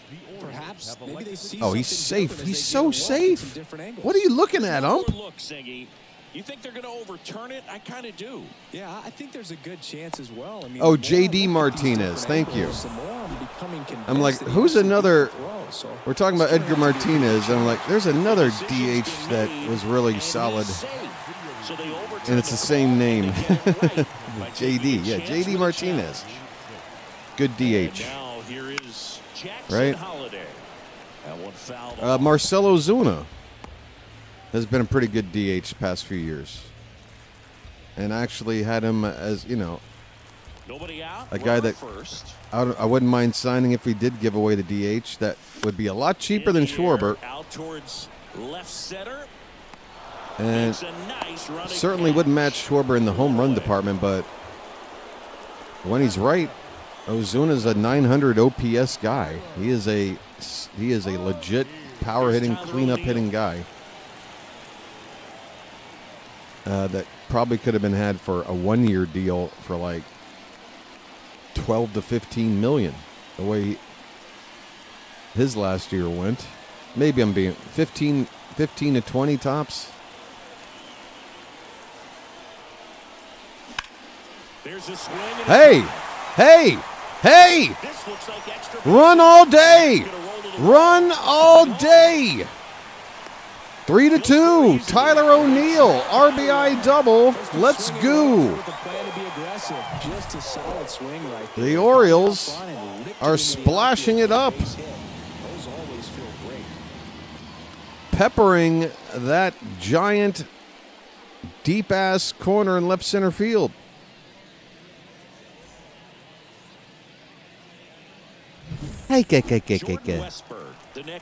Oh, he's safe. He's so safe. What are you looking at, ump? You think they're going to overturn it? I kind of do. Yeah, I think there's a good chance as well. I mean, oh, J.D. Martinez. Thank you. I'm like, who's another? We're talking about Edgar Martinez. And I'm like, there's another DH that was really solid. And it's the same name. J.D. Yeah, J.D. Martinez. Good DH. Right? Marcelo Zuna has been a pretty good DH past few years. And actually had him as, a guy that I wouldn't mind signing if we did give away the DH. That would be a lot cheaper than Schwarber. Out towards left center. And certainly wouldn't match Schwarber in the home run department, but when he's right, Ozuna's a 900 OPS guy. He is a legit power hitting, cleanup hitting guy. That probably could have been had for a 1-year deal for like 12 to 15 million. The way his last year went, maybe I'm being 15 to 20 tops. There's a swing. Hey! This looks like extra. Run all day! Run all day! 3-2. Tyler O'Neill, RBI double. Let's go. The Orioles are splashing it up, peppering that giant deep-ass corner in left center field. Hey.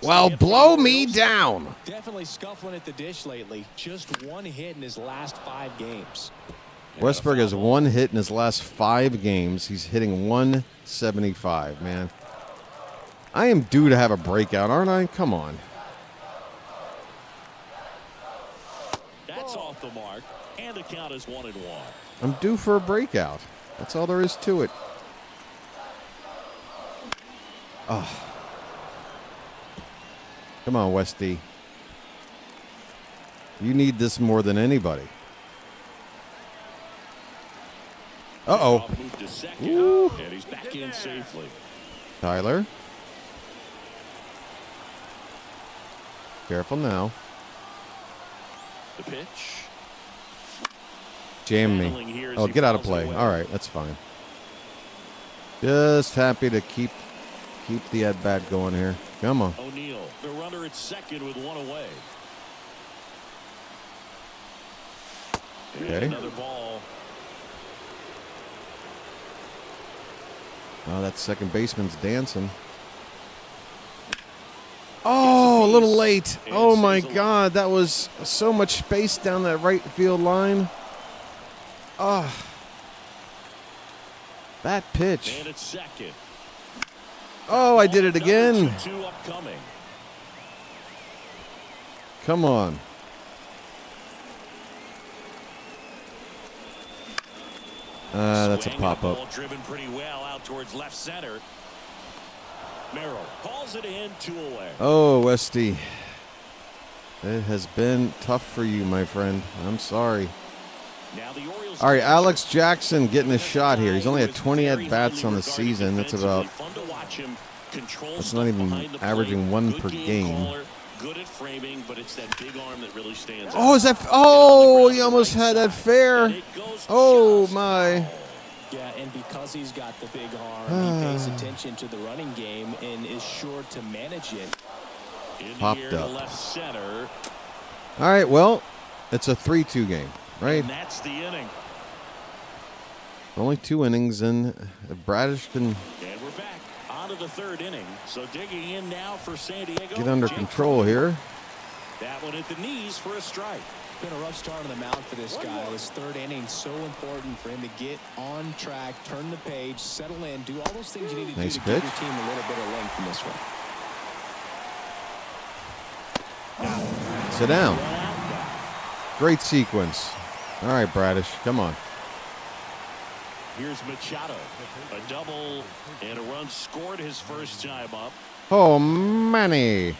Well, blow me down. Definitely scuffling at the dish lately. Just one hit in his last 5 games. Westberg has 1 hit in his last 5 games. He's hitting 175, man. I am due to have a breakout, aren't I? Come on. That's off the mark, and the count is 1-1. I'm due for a breakout. That's all there is to it. Oh. Come on, Westy. You need this more than anybody. Uh-oh. Ooh. And he's back in safely. Tyler. Careful now. The pitch. Jam me. Oh, get out of play. All right, that's fine. Just happy to keep the at-bat going here. Come on. O'Neill, the runner at second with 1 away. Okay. Another ball. Oh, that second baseman's dancing. Oh, a little late. Oh, my God. That was so much space down that right field line. Oh. That pitch. And it's second. Oh, I did it again. 2 upcoming. Come on. That's a pop-up. Driven pretty well out towards left center. Merrill calls it in, 2 away. Oh, Westy. It has been tough for you, my friend. I'm sorry. Now the Orioles. All right, Alex Jackson getting a shot here. He's only had 20 at-bats on the season. That's about control. It's not even averaging one per game. Good at framing, but it's that big arm that really stands out. Oh, is that? Oh, he almost had that fair. Oh my. Yeah, and because he's got the big arm, he pays attention to the running game and is sure to manage it. Popped up. Left center. All right, well, it's a 3-2 game, right? And that's the inning. Only 2 innings, and Bradish can And we're back on to the 3rd inning. So digging in now for San Diego. get under control here. That one at the knees for a strike. Been a rough start on the mound for this guy. His 3rd inning so important for him to get on track, turn the page, settle in, do all those things you need to Nice do to pitch. give your team a little bit of length in this one. Sit down. Great sequence. All right, Bradish, come on. Here's Machado. A double and a run scored his first time up. Oh, Manny.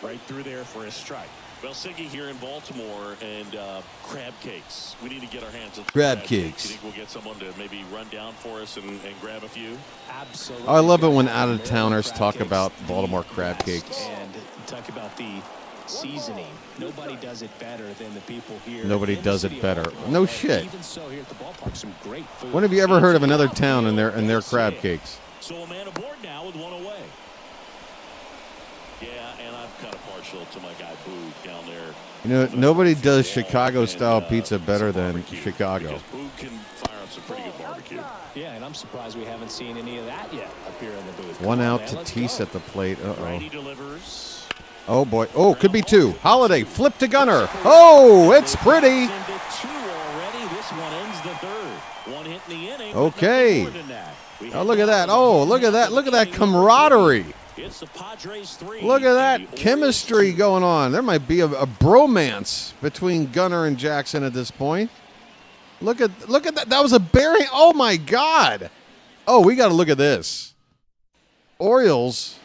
Right through there for a strike. Well, Siggy here in Baltimore and crab cakes. We need to get our hands on Crab cakes. You think we'll get someone to maybe run down for us and grab a few? Absolutely. Oh, I love it when out-of-towners talk about Baltimore crab cakes. And talk about the seasoning. Nobody does it better than the people here. Nobody does it better. No shit. Even so, here at the ballpark, some great food. When have you ever heard of another town and their crab cakes? So a man aboard now with one away. Yeah, and I'm kind of partial to my guy Boog down there. You know, nobody does Chicago-style pizza better than Chicago. Boog can fire up some pretty good barbecue. Yeah, and I'm surprised we haven't seen any of that yet up here in the booth. One Come on, out man, to let's Tease go. at the plate. Uh-oh. Righty delivers. Oh, boy. Oh, could be 2. Holiday, flip to Gunner. Oh, it's pretty. Into 2 already. This one ends the 3rd. One hit in the inning. Okay. But nothing more than that. Oh, look at that. Oh, look at that. Look at that camaraderie. It's the Padres 3. Look at and that the Orioles chemistry 2. going on. There might be a bromance between Gunner and Jackson at this point. Look at that. That was a bearing. Oh, my God. Oh, we got to look at this. Orioles.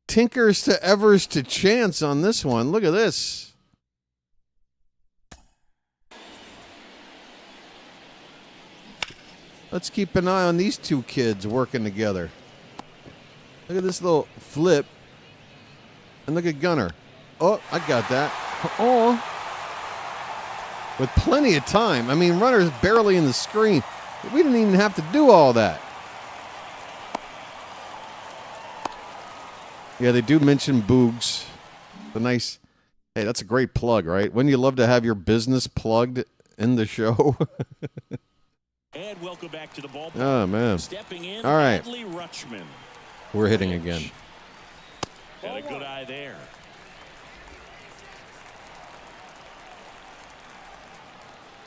Tinkers to Evers to Chance on this one. Look at this. Let's keep an eye on these 2 kids working together. Look at this little flip. And look at Gunner. Oh, I got that. Oh. With plenty of time. I mean, runner's barely in the screen. We didn't even have to do all that. Yeah, they do mention Boogs. The nice, hey, that's a great plug, right? Wouldn't you love to have your business plugged in the show? And welcome back to the ballpark. Oh, man. Stepping in, all right. Adley Rutschman. We're hitting again. And a good eye there.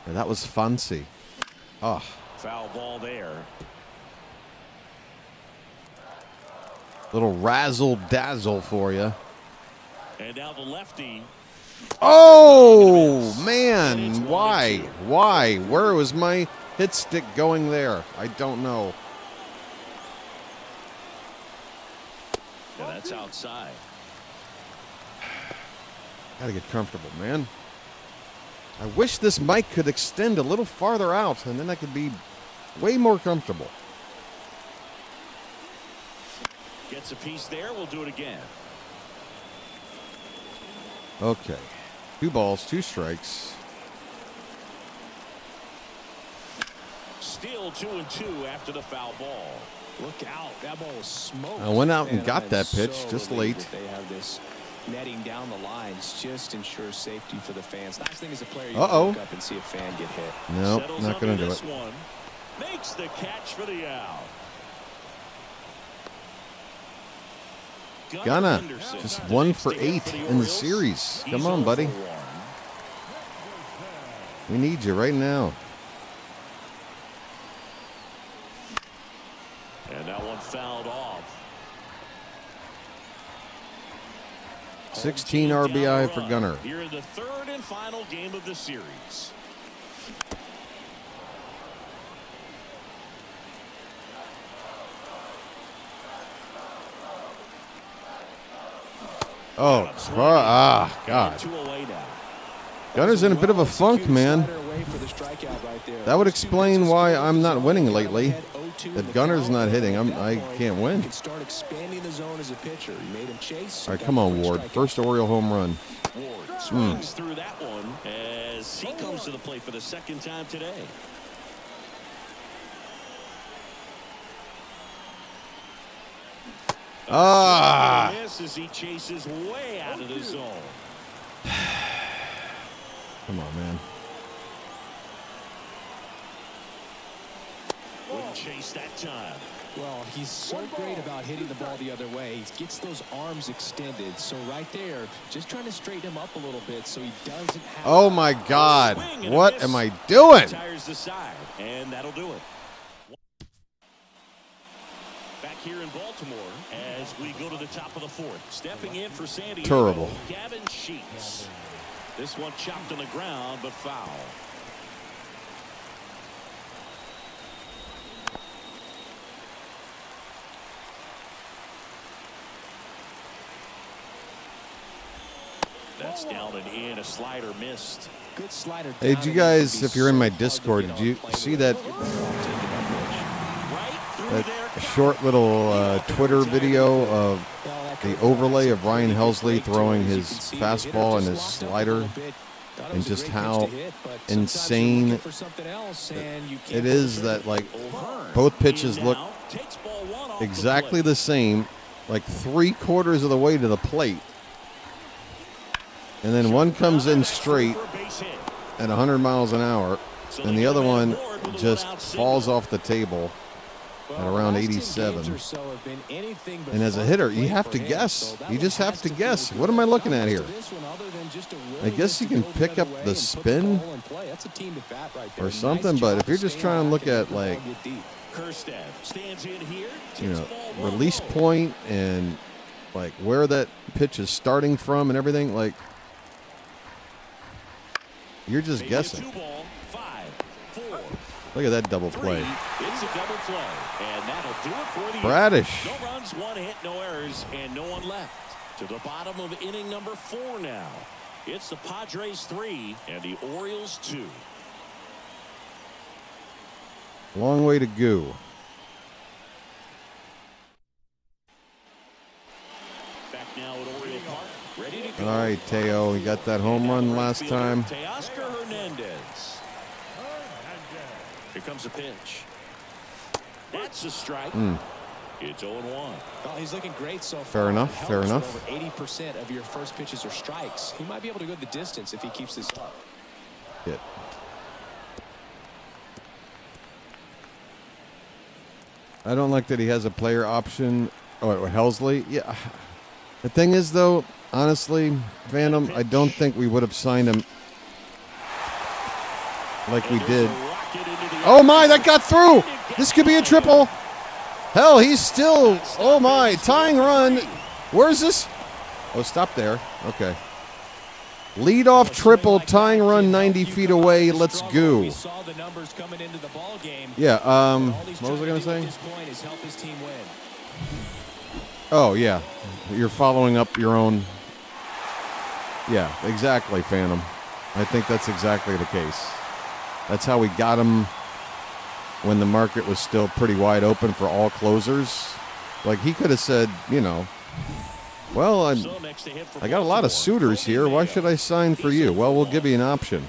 Yeah, that was fancy. Oh. Foul ball there. Little razzle-dazzle for you. And now the lefty. Oh, man. Why? Why? Where was my hit stick going there? I don't know. Yeah, that's outside. Gotta get comfortable, man. I wish this mic could extend a little farther out, and then I could be way more comfortable. Gets a piece there. We'll do it again. Okay. 2 balls, 2 strikes. Still 2-2 after the foul ball. Look out. That ball was smoked. I went out and got I'm that pitch so just relieved late. that they have this netting down the lines, just ensures safety for the fans. Nice thing as a player, you can look up and see a fan get hit. No, Settles not going to under do this it. one. Makes the catch for the out. Gunna, just 1 for 8 in the series. Come on, buddy. We need you right now. And that one fouled off. 16 RBI for Gunner. Here in the 3rd and final game of the series. Oh, God. Gunner's in a bit of a funk, man. That would explain why I'm not winning lately. If Gunner's not hitting, I can't win. All right, come on, Ward. First Oriole home run. Ward swings through that one as he comes to the plate for the second time today. Misses, he chases way out of the zone. Come on, man. Wouldn't chase that time. Well, he's so great about hitting the ball the other way. He gets those arms extended. So right there, just trying to straighten him up a little bit so he doesn't have. Oh my God! What am I doing? Tires the side, and that'll do it. Back here in Baltimore as we go to the top of the fourth. Stepping in for San Diego. Terrible. Gavin Sheets. This one chopped on the ground, but foul. That's down and in. A slider missed. Good slider. Hey, did you guys, if you're in my Discord, did you see that short little Twitter video of the overlay of Ryan Helsley throwing his fastball and his slider, and just how insane it is that, like, both pitches look exactly the same, like 3/4 of the way to the plate, and then one comes in straight at 100 miles an hour, and the other one just falls off the table at around 87. And as a hitter, you have to guess. You just have to guess. What am I looking at here? I guess you can pick up the spin or something, but if you're just trying to look at, like, you know, release point and, like, where that pitch is starting from and everything, like, you're just guessing. Look at that double play. It's a double play, and that'll do it for the Bradish. No runs, one hit, no errors, and no one left. To the bottom of inning number 4 now. It's the Padres 3 and the Orioles 2. Long way to go. Back now at Oriole Park, ready to go. All right, Teo, he got that home run last time. Teoscar Hernandez. Here comes a pitch. That's a strike. It's 0-1. Well, he's looking great so far. Fair enough. Fair enough. Over 80% of your first pitches are strikes. He might be able to go the distance if he keeps this up. Hit. I don't like that he has a player option. Oh, Helsley. Yeah. The thing is, though, honestly, Phantom, I don't think we would have signed him like we did. Oh, my, that got through. This could be a triple. Hell, he's still, oh, my, tying run. Where's this? Oh, stop there. Okay. Leadoff triple, tying run 90 feet away. Let's go. Yeah, what was I going to say? Oh, yeah. You're following up your own. Yeah, exactly, Phantom. I think that's exactly the case. That's how we got him when the market was still pretty wide open for all closers. Like, he could have said, you know, well, I got a lot of suitors here. Why should I sign for you? Well, we'll give you an option.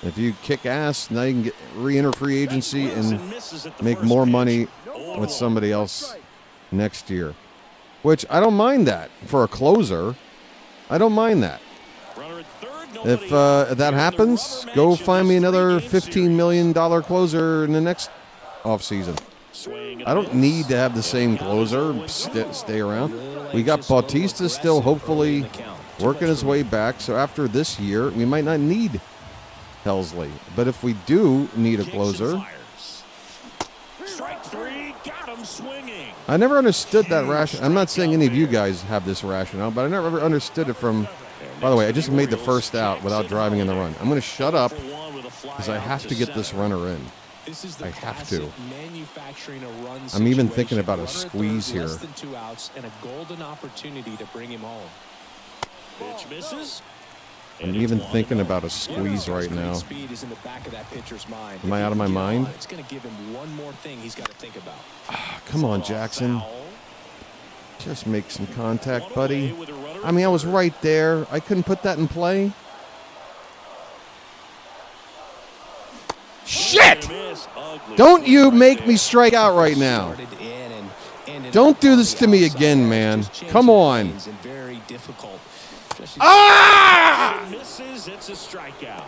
If you kick ass, now you can get re-enter free agency and make more money with somebody else next year. Which, I don't mind that for a closer. I don't mind that. If that happens, go find me another $15 million closer in the next offseason. I don't need to have the same closer stay around. We got Bautista still hopefully working his way back. So after this year, we might not need Helsley. But if we do need a closer, I never understood that rationale. I'm not saying any of you guys have this rationale, but I never understood it from. By the way, I just made the first out without driving in the run. I'm going to shut up because I have to get this runner in. I have to. I'm even thinking about a squeeze here. Less than 2 outs and a golden opportunity to bring him home. Pitch misses. I'm even thinking about a squeeze right now. Speed is in the back of that pitcher's mind. Am I out of my mind? It's going to give him one more thing he's got to think about. Come on, Jackson. Just make some contact, buddy. I mean, I was right there. I couldn't put that in play. Shit! Don't you make me strike out right now. Don't do this to me again, man. Come on. Ah! Misses, it's a strikeout.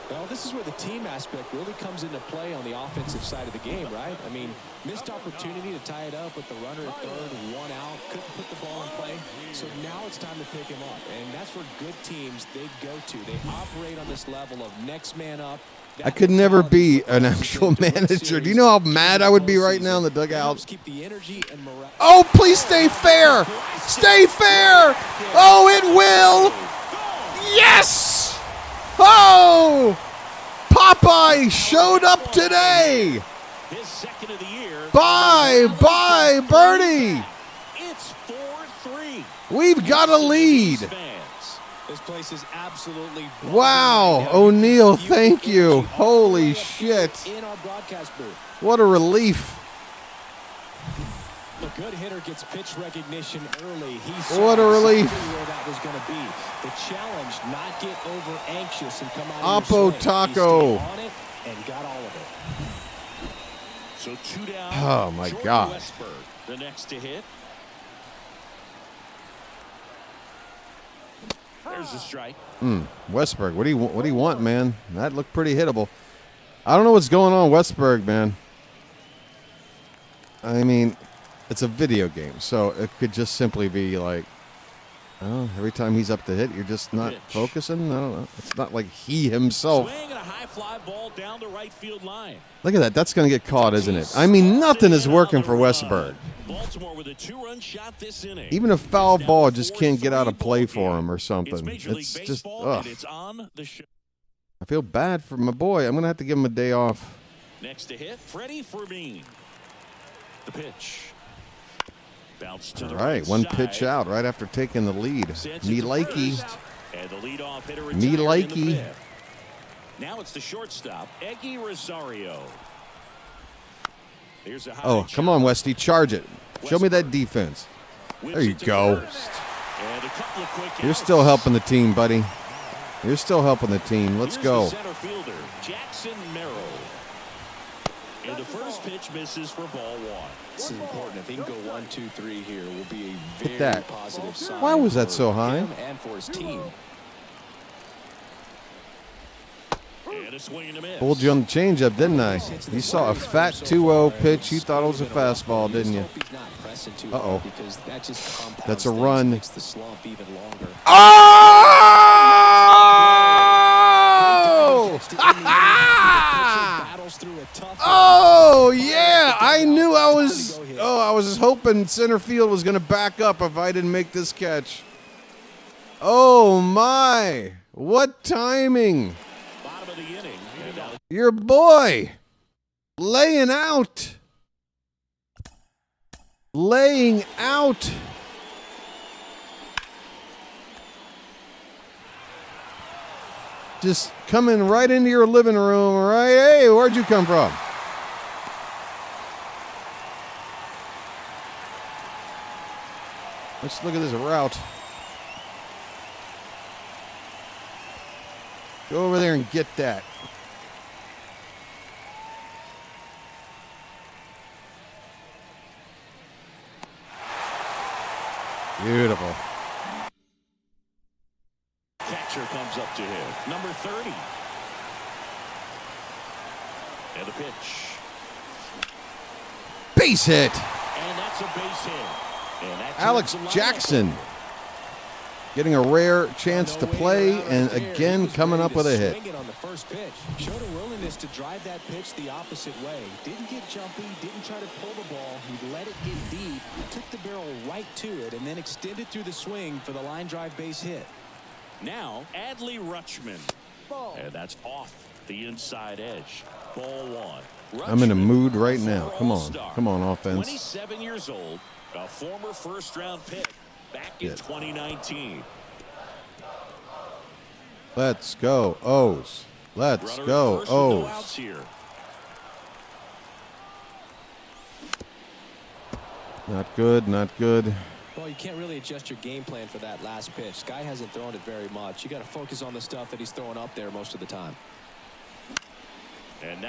Well, this is where the team aspect really comes into play on the offensive side of the game, right? I mean, missed opportunity to tie it up with the runner at third, one out, couldn't put the ball in play. So now it's time to pick him up, and that's where good teams, they go to. They operate on this level of next man up. I could never be an actual manager. Do you know how mad I would be right now in the dugout? Oh, please stay fair. Stay fair. Oh, it will. Yes. Oh, Popeye showed up today. His second of the year. Bye, Birdie. It's 4-3. We've got a lead. This place is absolutely wow, O'Neal, thank you. Holy shit. In our broadcast booth. What a relief. A good hitter gets pitch recognition early. What a relief. Where that was going to be. The challenge, not get over anxious and come out of your Oppo Taco. on it and got all of it. So 2 down. Oh my Jordan God. Westberg, the next to hit. There's a strike. Westberg, what do you want, man? That looked pretty hittable. I don't know what's going on, Westberg, man. I mean, it's a video game, so it could just simply be like, oh, every time he's up to hit, you're just not focusing. I don't know. It's not like he himself. Swing and a high fly ball down the right field line. Look at that. That's going to get caught, isn't it? I mean, nothing is working for Westberg. Baltimore with a 2-run shot this inning. Even a foul ball just can't get out of play for him or something. It's just, ugh. I feel bad for my boy. I'm going to have to give him a day off. Next to hit, Freddie Fermin. The pitch. Bounce to the right, one pitch out right after taking the lead. Me likey. And the leadoff hitter me likey. Now it's the shortstop, Eggy Rosario. Here's a oh, come on, Westy, charge it. Show me that defense. There you go. You're still helping the team, buddy. You're still helping the team. Let's go. Center fielder, Jackson Merrill. And the first pitch misses for ball one. This is important. If he can go 1, 2, 3 here, will be a very positive sign. Why was that so high? For him and for his team. Pulled you on the changeup, didn't I? You saw a fat 2-0 pitch. You thought it was a fastball, didn't you? Uh-oh. That's a run. Oh! Oh, yeah. I knew I was hoping center field was going to back up if I didn't make this catch. Oh, my. What timing. Your boy laying out. Laying out. Just coming right into your living room, right? Hey, where'd you come from? Let's look at this route. Go over there and get that. Beautiful. Catcher comes up to him. Number 30. And the pitch. Base hit. And that's a base hit. And that Alex Jackson getting a rare chance to play and again coming up with a hit. On the first pitch. Showed a willingness to drive that pitch the opposite way. Didn't get jumpy, didn't try to pull the ball. He let it get deep, took the barrel right to it, and then extended through the swing for the line drive base hit. Now, Adley Rutschman. And that's off the inside edge. Ball one. Rutschman, I'm in a mood right now. Come on. Come on, offense. 27 years old, a former first-round pick back in 2019. Let's go, O's. Let's go, O's. Not good, not good. Well, you can't really adjust your game plan for that last pitch. Guy hasn't thrown it very much. You got to focus on the stuff that he's throwing up there most of the time.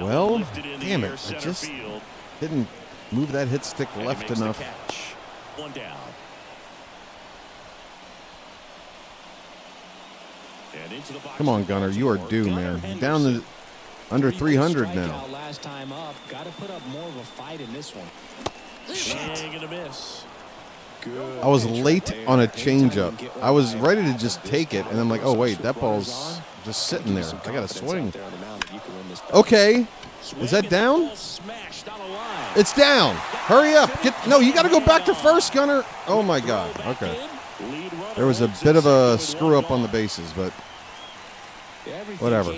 Well, damn it. I just didn't move that hit stick left enough. One down. Come on, Gunner. You are due, man. Down to under 300 now. Last time up. Got to put up more of a fight in this one. I was late on a changeup. I was ready to just take it, and I'm like, oh, wait, that ball's just sitting there. I got to swing. Okay. Is that down? It's down. Hurry up. No, you got to go back to first, Gunner. Oh, my God. Okay. There was a bit of a screw-up on the bases, but whatever.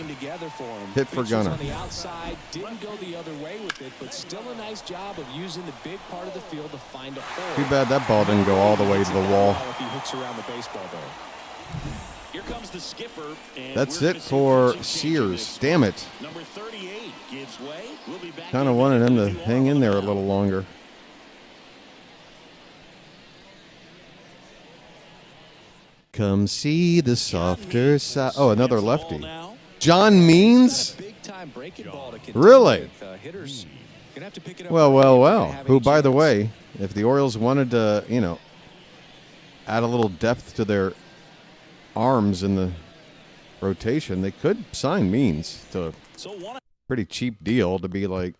Hit for Gunner. On the outside, didn't go the other way with it, but still a nice job of using the big part of the field to find a hole. Too bad that ball didn't go all the way to the wall. If he hooks around the baseball, though. Here comes the skipper. That's it for Sears. Damn it. Number 38 gives way. We'll be back. Kind of wanted him to hang in there a little longer. Come see the softer side. Oh, another lefty. John Means? Really? Well. Who, by the way, if the Orioles wanted to, add a little depth to their arms in the rotation, they could sign Means to a pretty cheap deal to be like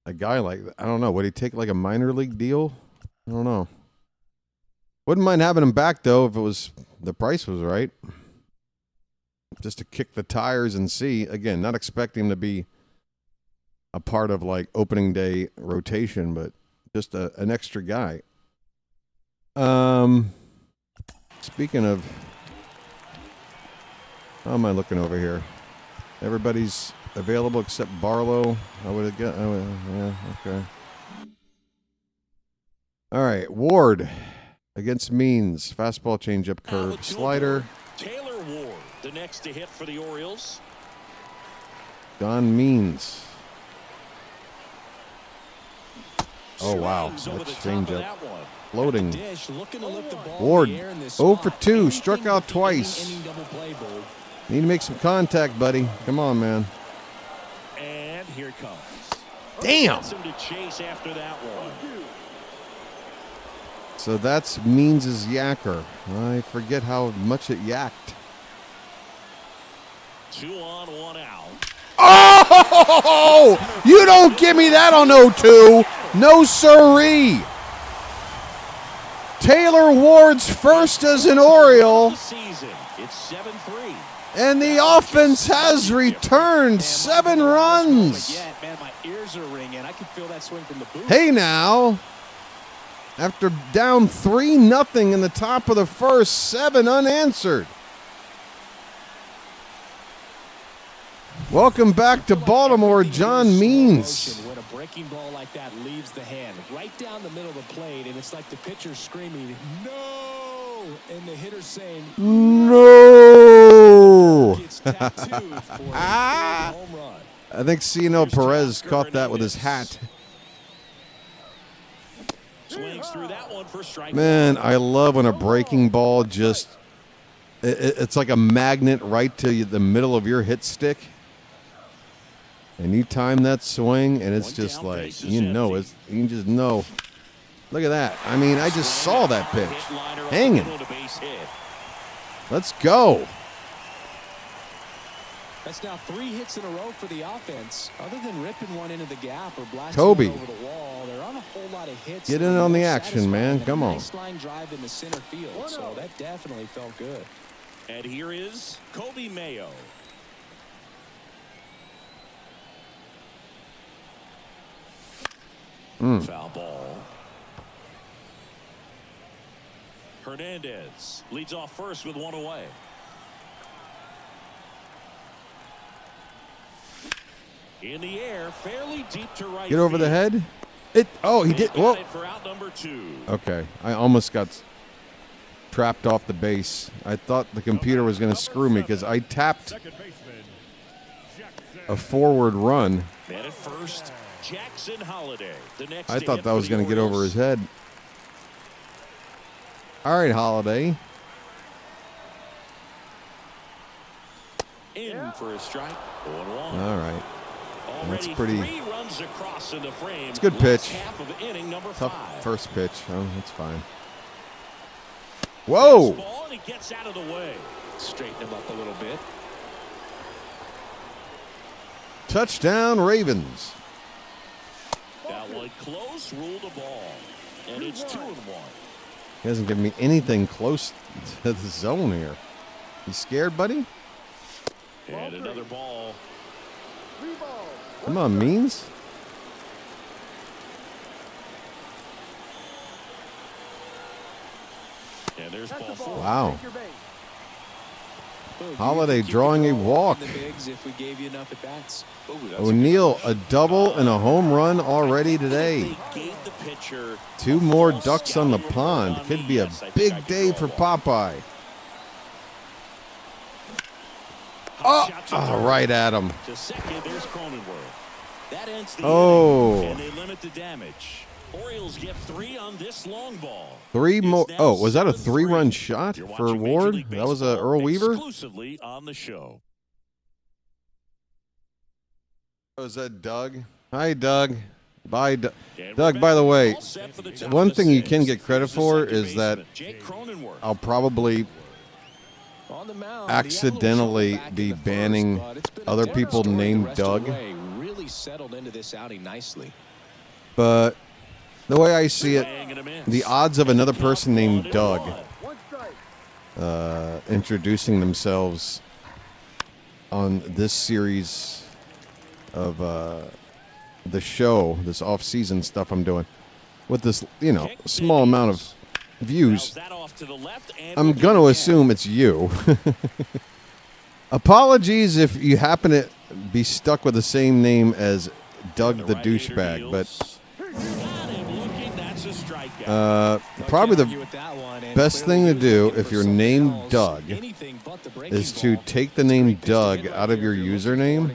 a guy like, I don't know, would he take like a minor league deal? I don't know. Wouldn't mind having him back, though, if the price was right. Just to kick the tires and see. Again, not expecting him to be a part of, like, opening day rotation, but just an extra guy. Speaking of... How am I looking over here? Everybody's available except Barlow. Yeah, okay. All right, Ward. Against Means, fastball, changeup, curve, slider. Taylor Ward, the next to hit for the Orioles. Don Means. Oh, wow. That's changeup. Floating. Ward, 0 for 2, struck out twice. Need to make some contact, buddy. Come on, man. And here it comes. Damn. To chase after that one. So that's Means' yacker. I forget how much it yacked. 2 on, 1 out. Oh! You don't give me that on 0-2. No siree. Taylor Ward's first as an Oriole. It's 7-3. And the offense has returned 7 runs. Man, my ears are ringing. I can feel that swing from the booth. Hey now. After down 3-0 in the top of the first, 7 unanswered. Welcome back to Baltimore, John Means. When a breaking ball like that leaves the hand, right down the middle of the plate, and it's like the pitcher screaming, "No!" and the hitter saying, "No!" Gets tattooed for a home run. I think Cino Perez caught that with his hat. Swings through that one for strike. Man, I love when a breaking ball just it's like a magnet right to the middle of your hit stick. And you time that swing, and it's just like, you can just know. Look at that. I mean, I just saw that pitch. Hanging. Let's go. That's now 3 hits in a row for the offense. Other than ripping one into the gap or blasting Kobe. one over the wall, there aren't a whole lot of hits. Get in on the action, man. Come on. Nice line drive in the center field, so that definitely felt good. And here is Kobe Mayo. Foul ball. Hernandez leads off first with 1 away. In the air, fairly deep to right. Get over the head. He did. Whoa. For out number 2. Okay. I almost got trapped off the base. I thought the computer was going to screw me because I tapped a forward run. And at first, Jackson Holiday. The next I thought that was going to get over his head. All right, Holiday. In for a strike. 0-1. All right. That's Already pretty. 3 runs across in the frame. It's a good pitch. Half of inning number Tough 5. first pitch. Oh, that's fine. Whoa! Ball, and he gets out of the way. Straighten him up a little bit. Touchdown, Ravens. That one close, ruled the ball. And it's 2-1. He hasn't given me anything close to the zone here. You scared, buddy? And another ball. Come on, Means. And there's ball 4. Wow. Holiday drawing a walk. O'Neal, a double and a home run already today. 2 more ducks on the pond. Could be a big day for Popeye. Oh, right at him. Oh. And they limit the damage. Orioles get 3 on this long ball. 3 more. Oh, was that a 3-run shot for Ward? That was a Earl Weaver? Exclusively on the show. Oh, is that Doug? Hi, Doug. Bye, Doug. Doug, by the way, one thing you can get credit for is that I'll probably accidentally be banning other people named Doug. But the way I see it, the odds of another person named Doug introducing themselves on this series of the show, this off-season stuff I'm doing, with this, small amount of views, I'm going to assume it's you. Apologies if you happen to be stuck with the same name as Doug the douchebag, but probably the best thing to do if you're named Doug is to take the name Doug out of your username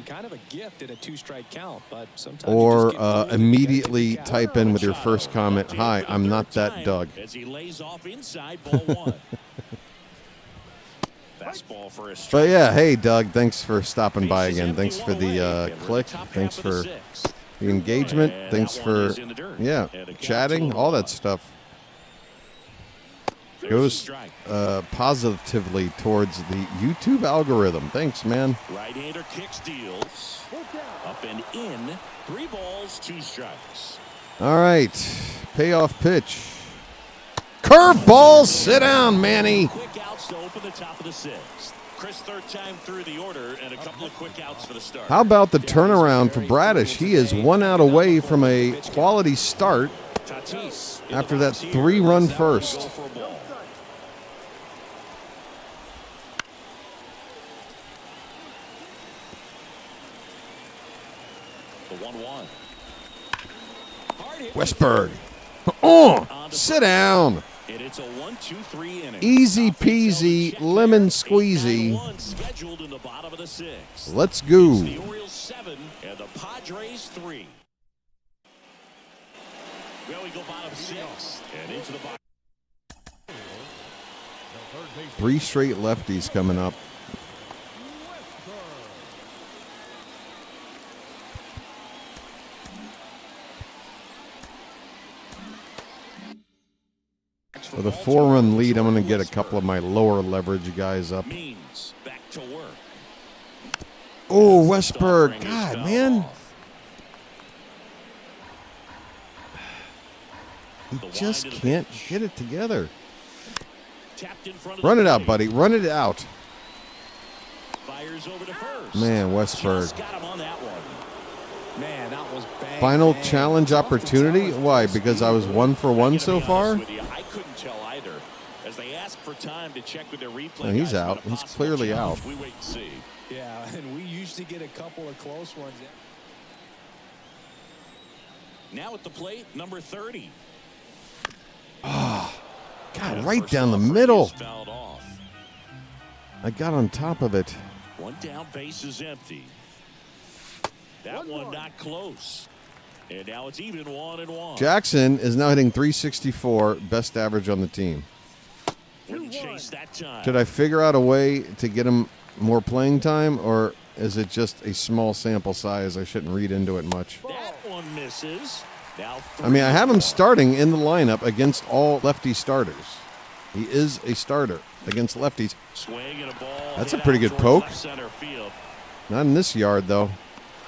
or immediately type in with your first comment, "Hi, I'm not that Doug." But yeah, hey Doug, thanks for stopping by again. Thanks for the click. Thanks for the engagement. Thanks for chatting, all that stuff. Goes positively towards the YouTube algorithm. Thanks, man. Right-hander kicks, deals. Up and in. 3 balls, 2 strikes. All right. Payoff pitch. Curveball. Sit down, Manny. Quick outs to open the top of the 6th. Chris, 3rd time through the order, and a couple of quick outs for the start. How about the turnaround for Bradish? He is 1 out away from a quality start after that 3-run first. The 1-1. Westberg. Sit down. And it's a 1-2-3 inning. Easy peasy, lemon squeezy. Scheduled in the bottom of the 6th. Let's go. It's the Orioles 7 and the Padres 3. Well, we go bottom 6 and into the bottom. 3 straight lefties coming up. With a 4-run lead, I'm going to get a couple of my lower leverage guys up. Back to work. Oh, Westberg. God, man. He just can't get it together. Run it out, buddy. Run it out. Man, Westberg. Final challenge opportunity? Why? Because I was 1 for 1 so far? I couldn't tell either. As they ask for time to check with their replay. No, he's out. He's clearly out. We wait and see. Yeah, and we usually get a couple of close ones. Now at the plate, number 30. God, God, right down the middle. I got on top of it. One down, base is empty. That one not close. And now it's even 1-1. Jackson is now hitting .364, best average on the team. Chase that time. Should I figure out a way to get him more playing time, or is it just a small sample size? I shouldn't read into it much. That one misses. Now I mean, I have him starting in the lineup against all lefty starters. He is a starter against lefties. Swing and a ball. That's a pretty good poke. Center field. Not in this yard, though.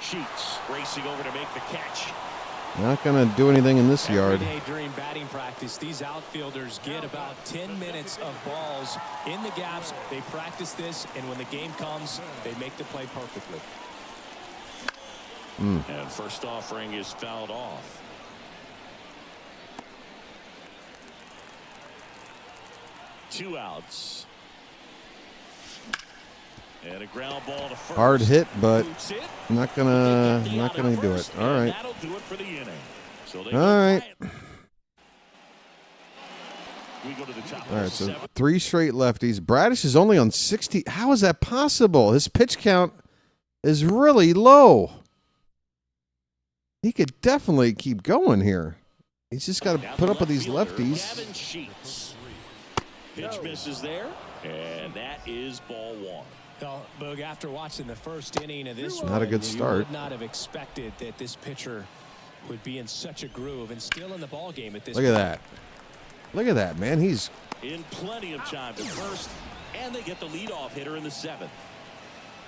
Sheets racing over to make the catch. Not going to do anything in this yard. Every day during batting practice, these outfielders get about 10 minutes of balls in the gaps. They practice this, and when the game comes, they make the play perfectly. And first offering is fouled off. Two outs. And a ground ball to first. Hard hit, but not gonna do it. All right. That'll do it for the inning. So All right. We go to the top. All right. So 3 straight lefties. Bradish is only on 60. How is that possible? His pitch count is really low. He could definitely keep going here. He's just got to put up with these lefties. Pitch misses there, and that is ball 1. Well, Boog, after watching the first inning of this Not a good start. You would not have expected that this pitcher would be in such a groove and still in the ball game at this Look point. at that. Look at that, man. He's in plenty of time to first, and they get the leadoff hitter in the 7th.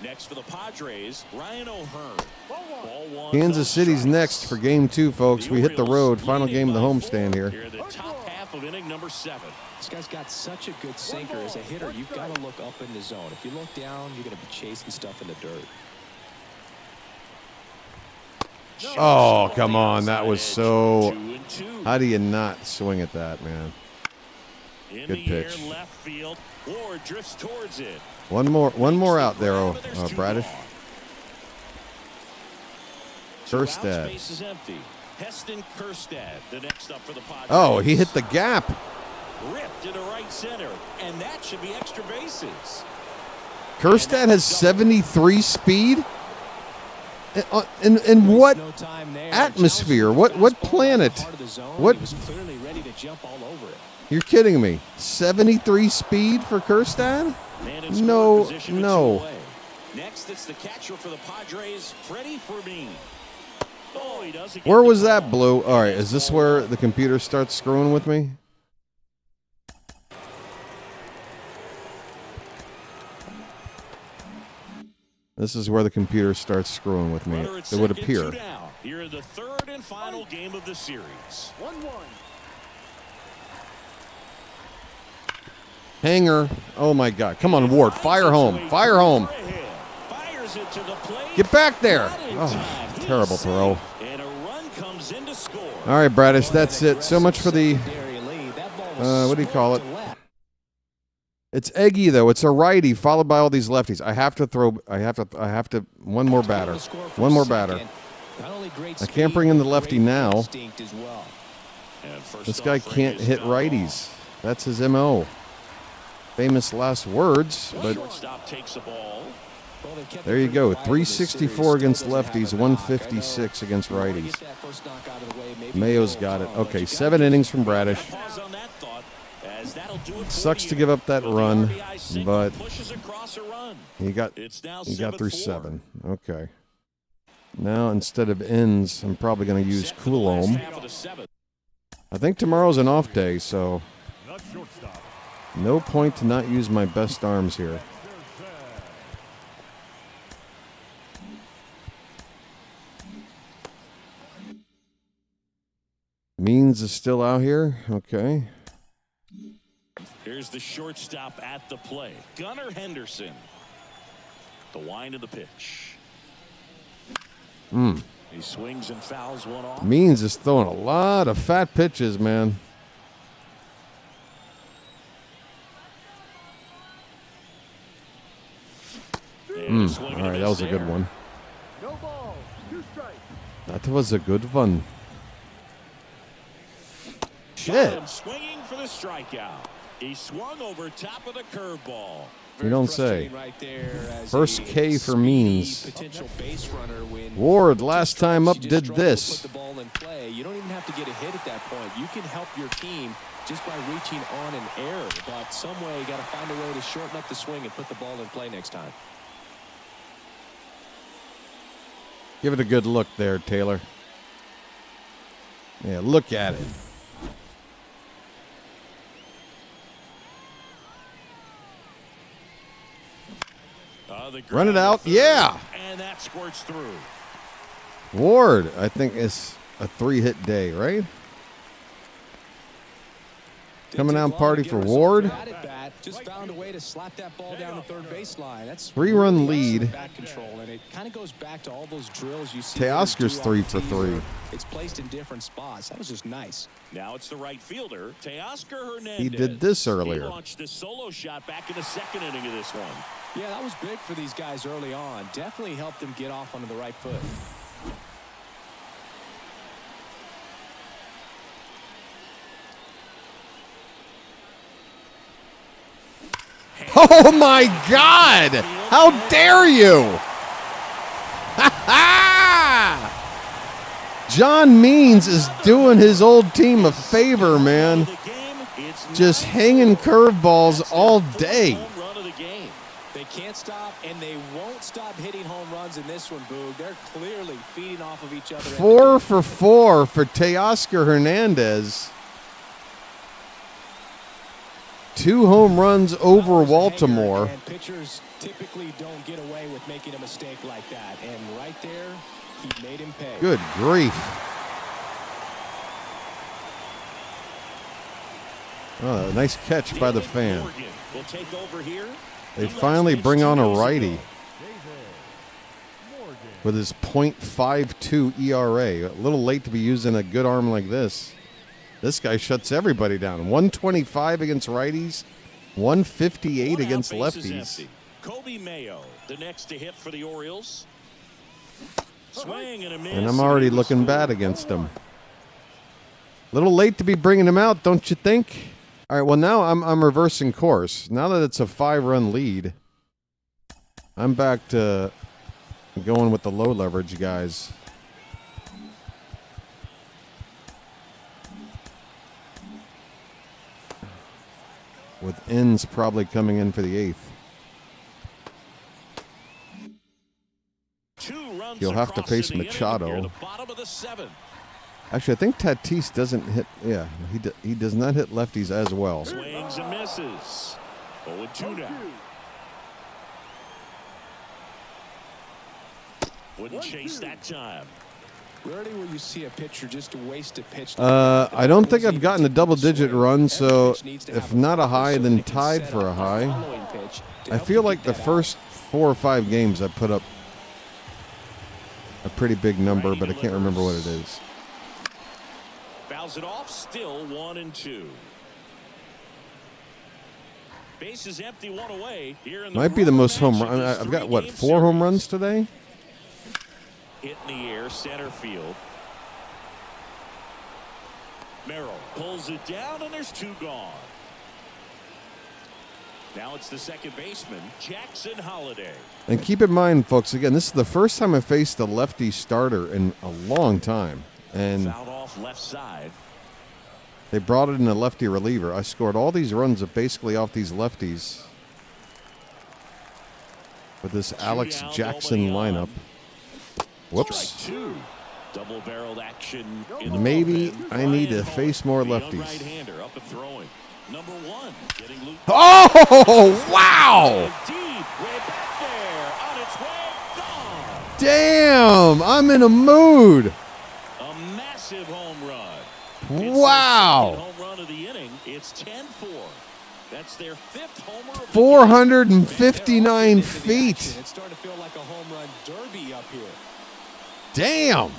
Next for the Padres, Ryan O'Hearn. Ball 1. Kansas City's next for game 2, folks. We hit the road. Final game of the homestand here. Here in the top half of inning number 7. This guy's got such a good sinker. As a hitter, you've got to look up in the zone. If you look down, you're going to be chasing stuff in the dirt. Oh, come on. That was so... How do you not swing at that, man? Good pitch. Left field. Ward drifts towards it. One more out there, Bradish. Kerstad. Base is empty. Heston Kerstad, the next up for the Padres. Oh, he hit the gap. Ripped into right center, and that should be extra bases. Kerstad has 73 speed? In what atmosphere? What planet? What? You're kidding me. 73 speed for Kerstad? No. Next, it's the catcher for the Padres, Freddie Fermin. Oh, he doesn't. Where was that, Blue? All right, is this where the computer starts screwing with me? This is where the computer starts screwing with me. It would appear. Here in the 3rd and final game of the series. 1-1. Hanger. Oh, my God. Come on, Ward. Fire home. Fire home. Get back there. Oh, terrible throw. All right, Bradish, that's it. So much for the, what do you call it? It's eggy, though. It's a righty followed by all these lefties. I have to, one more batter. One more batter. I can't bring in the lefty now. This guy can't hit righties. That's his MO. Famous last words, but there you go. 364 against lefties, 156 against righties. Mayo's got it. Okay, 7 innings from Bradish. Sucks to give up that run, but he got through 7. Okay. Now instead of ends, I'm probably going to use Coulomb. I think tomorrow's an off day, so no point to not use my best arms here. Means is still out here. Okay. Here's the shortstop at the plate, Gunnar Henderson. The wind of the pitch. He swings and fouls one off. Means is throwing a lot of fat pitches, man. All right, that was a good one. No ball, 2 strikes. That was a good one. Shit. Swinging for the strikeout. He swung over top of the curveball. You don't say. Right there. First K for Means. Potential base runner when Ward last time up did this. put the ball in play. You don't even have to get a hit at that point. You can help your team just by reaching on an error. But some way you got to find a way to shorten up the swing and put the ball in play next time. Give it a good look there, Taylor. Yeah, look at it. Run it out. Yeah. And that squirts through. Ward, I think, is a 3-hit day, right? Coming out party for Ward. Just found a way to slap that ball down the third baseline. That's 3-run lead. Back control, and it kind of goes back to all those drills you see. Teoscar's 3 for 3. It's placed in different spots. That was just nice. Now it's the right fielder, Teoscar Hernandez. He did this earlier. He launched a solo shot back in the second inning of this one. Yeah, that was big for these guys early on. Definitely helped them get off onto the right foot. Oh, my God. How dare you? John Means is doing his old team a favor, man. Just hanging curveballs all day. They can't stop, and they won't stop hitting home runs in this one, Boog. They're clearly feeding off of each other. 4 for 4 for Teoscar Hernandez. 2 home runs over Baltimore. And pitchers typically don't get away with making a mistake like that. And right there, he made him pay. Good grief. Oh, nice catch by the fan. Will take over here. They finally bring on a righty with his .52 ERA. A little late to be using a good arm like this. This guy shuts everybody down. 125 against righties, 158 against lefties. Kobe Mayo, the next to hit for the Orioles. Swing and a miss. And I'm already looking bad against him. A little late to be bringing him out, don't you think? All right, well, now I'm reversing course. Now that it's a 5-run lead, I'm back to going with the low leverage guys. With ends probably coming in for the 8th. He'll have to face Machado. Actually, I think Tatis doesn't hit. Yeah, he does not hit lefties as well. Swings and misses. 0-2 now. Wouldn't chase that time. Rarely will you see a pitcher just waste a pitch. I don't think I've gotten a double-digit run, so if not a high, then tied for a high. I feel like the first 4 or 5 games I put up a pretty big number, but I can't remember what it is. Fouls it off, still 1-2. Base is empty, 1 away. Here in the might be the most home run. I've got, what, 4 home runs today? Hit in the air, center field. Merrill pulls it down, and there's 2 gone. Now it's the second baseman, Jackson Holliday. And keep in mind, folks, again, this is the first time I faced a lefty starter in a long time. And fouled off left side. They brought in a lefty reliever. I scored all these runs basically off these lefties with this Alex Jackson lineup. Whoops. Double-barreled action. Maybe I need to face more lefties. Right-hander up and throwing. Number 1 getting loose. Oh, wow! Deep, way back there, on its way, gone. Damn, I'm in a mood. A massive home run. Wow. Home run of the inning. It's 10-4. That's their 5th homer. 459 feet. It's starting to feel like a home run derby up here. Damn.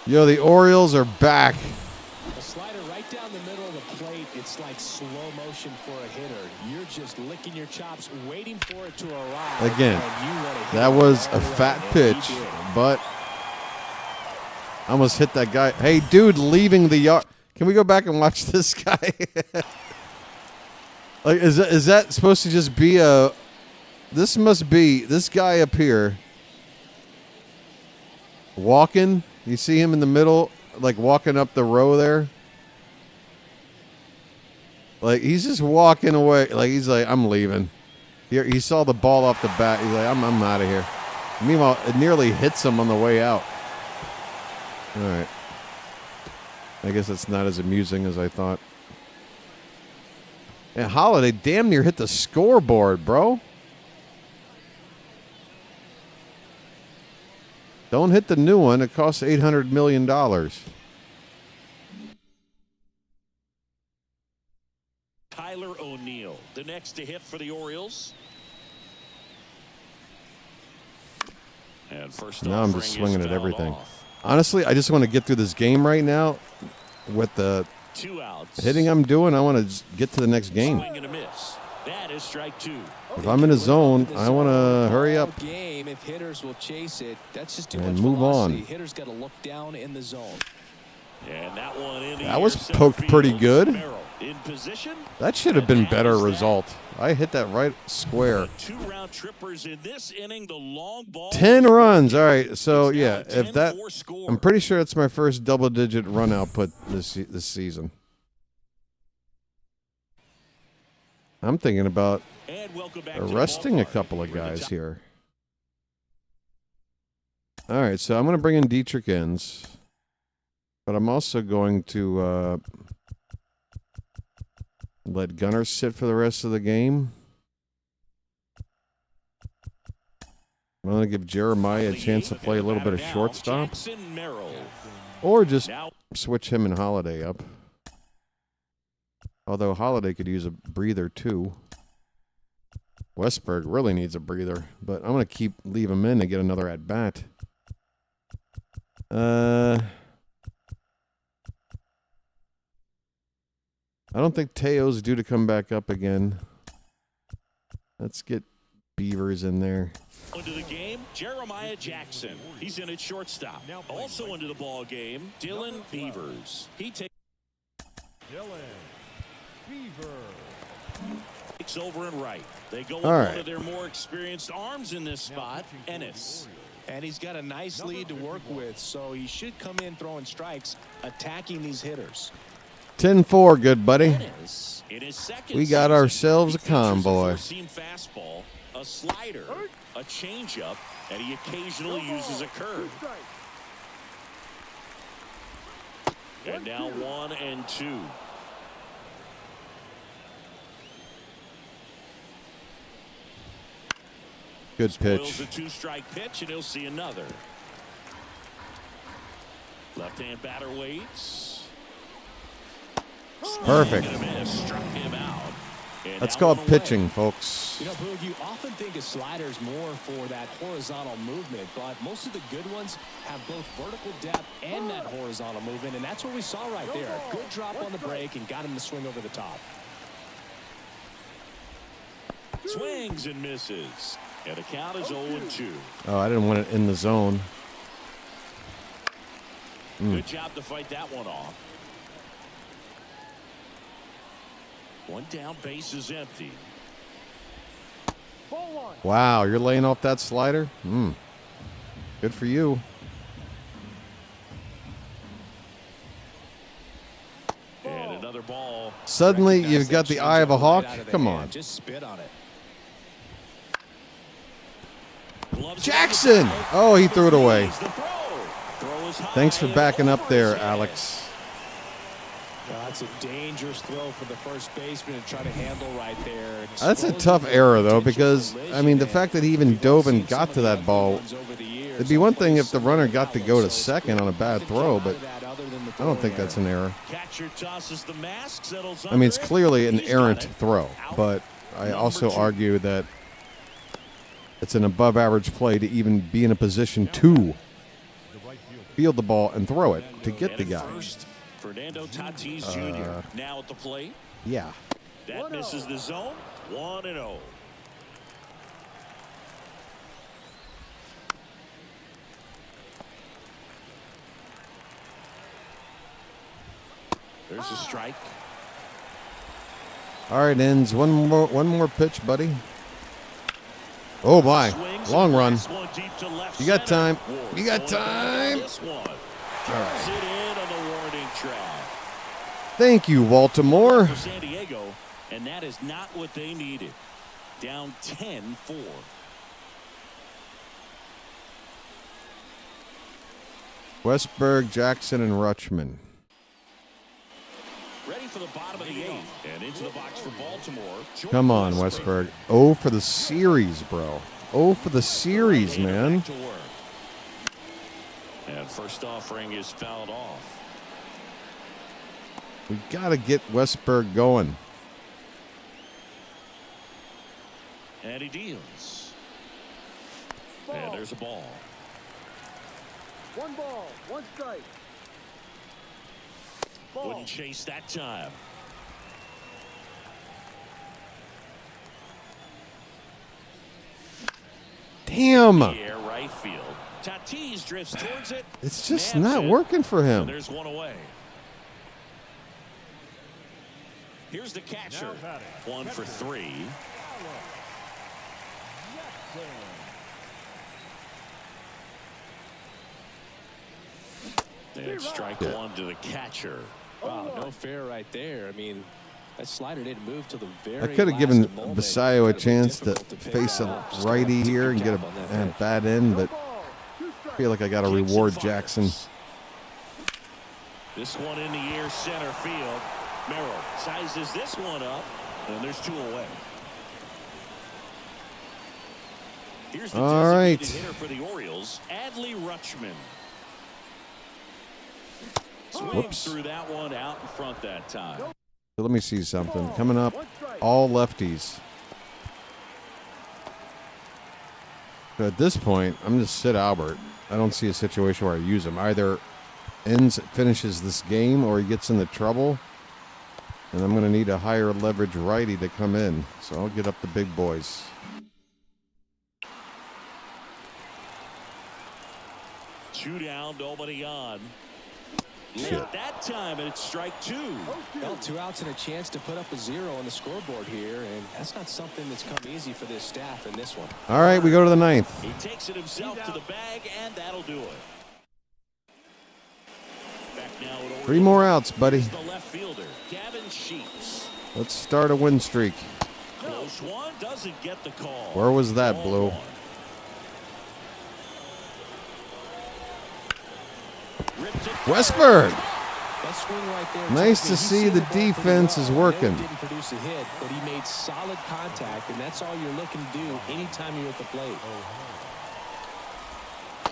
Yo, the Orioles are back. A slider right down the middle of the plate. It's like slow motion for a hitter. You're just licking your chops, waiting for it to arrive. Again, that was a fat pitch, but I almost hit that guy. Hey, dude, leaving the yard. Can we go back and watch this guy? Like, is that supposed to just be a? This must be this guy up here. Walking. You see him in the middle, like walking up the row there. Like he's just walking away. Like he's like, I'm leaving. He saw the ball off the bat. He's like, I'm out of here. Meanwhile, it nearly hits him on the way out. All right. I guess it's not as amusing as I thought. And Holiday damn near hit the scoreboard, bro. Don't hit the new one. It costs $800 million. Tyler O'Neill, the next to hit for the Orioles. And first now I'm just swinging at everything. Honestly, I just want to get through this game right now with the 2 outs. hitting I'm doing. I want to get to the next game. Swing and a miss. That is strike 2. If I'm in a zone, I want to hurry up game, if hitters will chase it, that's just too and much move velocity. on. Hitters got to look down in the zone. And that one in the That was poked pretty good. In position. That should have been better result. I hit that right square. 2 round trippers in this inning. The long ball. 10 runs. All right. So yeah, if that, I'm pretty sure it's my first double-digit run output this season. I'm thinking about arresting a couple of guys here. All right, so I'm going to bring in Dietrich Enns, but I'm also going to let Gunnar sit for the rest of the game. I'm going to give Jeremiah a chance to play a little bit of shortstop, or just switch him and Holiday up. Although Holiday could use a breather too. Westberg really needs a breather, but I'm going to leave him in to get another at bat. I don't think Teo's due to come back up again. Let's get Beavers in there. Into the game, Jeremiah Jackson. He's in at shortstop. Also into the ball game, Dylan Beavers. He takes over and right. They go with one of their more experienced arms in this spot, Ennis. And he's got a nice lead to work with, so he should come in throwing strikes, attacking these hitters. 10-4, good buddy. Ennis, in his second We got ourselves a convoy. Fastball, a slider, a changeup, and he occasionally uses a curve. And now 1-2. Good pitch. Spoils a 2-strike pitch, and he'll see another. Left-hand batter waits. Perfect. Struck him out. That's called pitching, folks. You know, Boog, you often think of sliders more for that horizontal movement, but most of the good ones have both vertical depth and that horizontal movement, and that's what we saw right there. Good drop on the break and got him to swing over the top. Swings and misses. And the count is 0-2. Oh, I didn't want it in the zone. Good job to fight that one off. One down, base is empty. Wow, you're laying off that slider? Good for you. And another ball. Suddenly, you've got the eye of a hawk? Come on. Just spit on it. Jackson! Oh, he threw it away. Thanks for backing up there, Alex. That's a dangerous throw for the first baseman to try to handle right there. That's a tough error, though, because, I mean, the fact that he even dove and got to that ball, it'd be one thing if the runner got to go to second on a bad throw, but I don't think that's an error. I mean, it's clearly an errant throw, but I also argue that it's an above-average play to even be in a position to field the ball and throw it to get the guy. Fernando Tatis Jr. now at the plate. Yeah. That misses the zone. 1-0. There's a strike. All right, Ends. One more pitch, buddy. Oh, my. Long run. You got time. You got time. All right. Thank you, Baltimore. For San Diego, and that is not what they needed. Down 10-4. Westberg, Jackson, and Rutschman. Ready for the bottom of the eighth, and into the box for Baltimore. Come on, Westberg. Oh, for the series, bro. Oh, for the series, man. And first offering is fouled off. We got to get Westberg going. And he deals. And there's a ball. 1 ball, 1 strike. Wouldn't chase that time. Damn. Right field. Tatis drifts towards it. It's just not working for him. There's one away. Here's the catcher. 1 for 3. And strike 1 to the catcher. Wow, no fair right there. I mean, that slider didn't move till the very I could have given moment. Basayo a chance to face a righty here and get a bat in, but I feel like I got to reward Jackson. This one in the air, center field. Merrill sizes this one up, and there's 2 away. Here's the all right hitter for the Orioles, Adley Rutschman. Swings through that one out in front that time. So let me see something. Coming up, all lefties. So at this point, I'm just sit Albert. I don't see a situation where I use him. Either Ends finishes this game or he gets into trouble. And I'm going to need a higher leverage righty to come in. So I'll get up the big boys. 2 down, nobody on. Shit. That time, and it's strike 2. Well, 2 outs and a chance to put up a 0 on the scoreboard here, and that's not something that's come easy for this staff in this one. All right, we go to the 9th. He takes it himself to the bag, and that'll do it. Back now at 3 more outs, buddy. the left fielder, Gavin Sheets. Let's start a win streak. Close one, doesn't get the call. Where was that, Blue? Westberg. Nice to see the defense is working. Didn't produce a hit, but he made solid contact, and that's all you're looking to do anytime you're at the plate.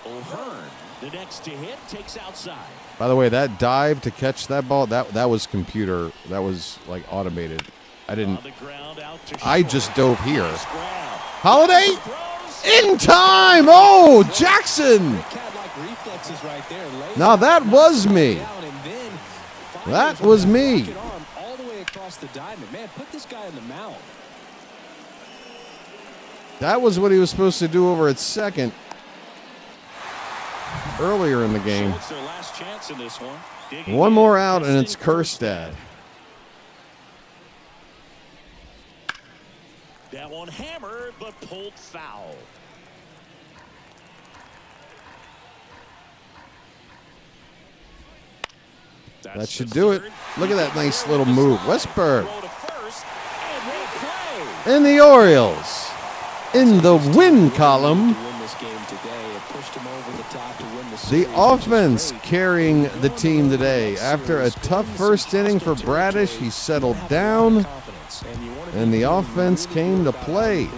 O'Hearn, the next to hit, takes outside. By the way, that dive to catch that ball, that was computer. That was like automated. I didn't. I just dove here. Holiday in time. Oh, Jackson. Now that was me. That was me. All the way across the diamond. Man, put this guy in the mound. That was what he was supposed to do over at second earlier in the game. One more out, and it's Kerstad. That one hammered, but pulled foul. That should do it. Look at that nice little move. Westberg. And the Orioles in the win column. The offense carrying the team today. After a tough first inning for Bradish, he settled down, and the offense came to play.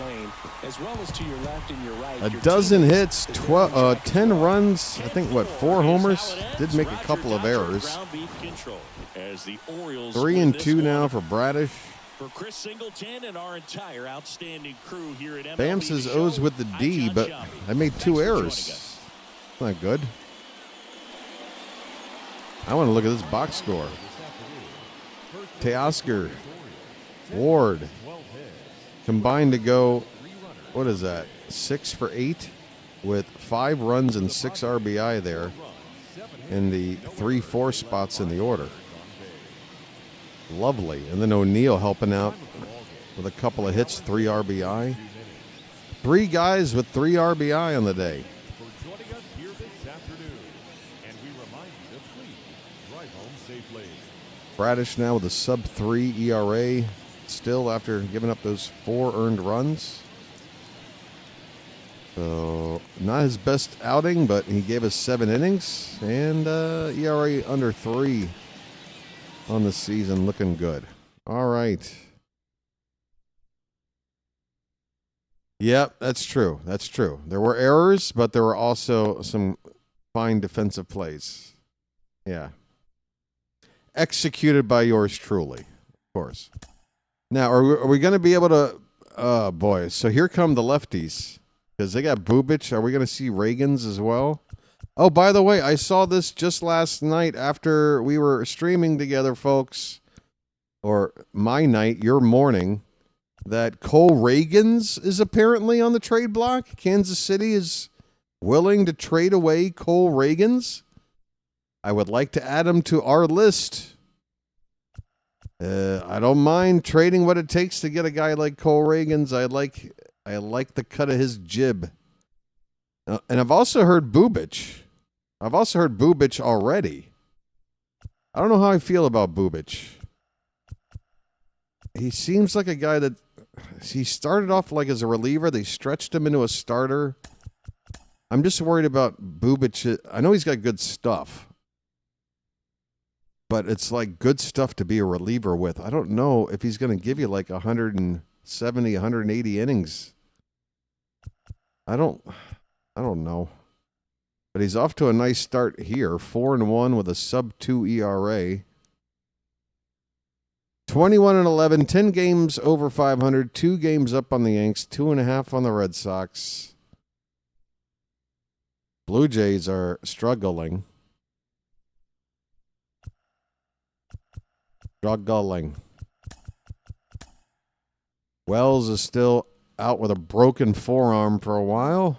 A dozen hits, 10 runs, I think, 4 homers? Did make a couple of errors. 3 and 2 now for Bradish. For Chris Singleton and our entire outstanding crew here at MLB. Bam says O's with the D, but I made 2 errors. Not good. I want to look at this box score. Teoscar, Ward, combined to go, what is that, 6 for 8 with 5 runs and 6 RBI there in the 3-4 spots in the order. Lovely. And then O'Neill helping out with a couple of hits, 3 RBI. 3 guys with 3 RBI on the day. For joining us here this afternoon. And we remind you to please drive home safely. Bradish now with a sub-3 ERA, still after giving up those 4 earned runs. So not his best outing, but he gave us 7 innings and ERA under 3 on the season, looking good. All right. Yep, that's true. That's true. There were errors, but there were also some fine defensive plays. Yeah. Executed by yours truly, of course. Now, are we going to be able to... Oh, boy. So here come the lefties. Because they got Bubic. Are we going to see Reagans as well? Oh, by the way, I saw this just last night after we were streaming together, folks. Or my night, your morning. That Cole Reagans is apparently on the trade block. Kansas City is willing to trade away Cole Reagans. I would like to add him to our list. I don't mind trading what it takes to get a guy like Cole Reagans. I like the cut of his jib. And I've also heard Bubic. Already. I don't know how I feel about Bubic. He seems like a guy that he started off like as a reliever. They stretched him into a starter. I'm just worried about Bubic. I know he's got good stuff. But it's like good stuff to be a reliever with. I don't know if he's going to give you like 170, 180 innings. I don't know. But he's off to a nice start here. 4-1 with a sub-2 ERA. 21-11, 10 games over 500, 2 games up on the Yanks, 2.5 on the Red Sox. Blue Jays are struggling. Wells is still out with a broken forearm for a while.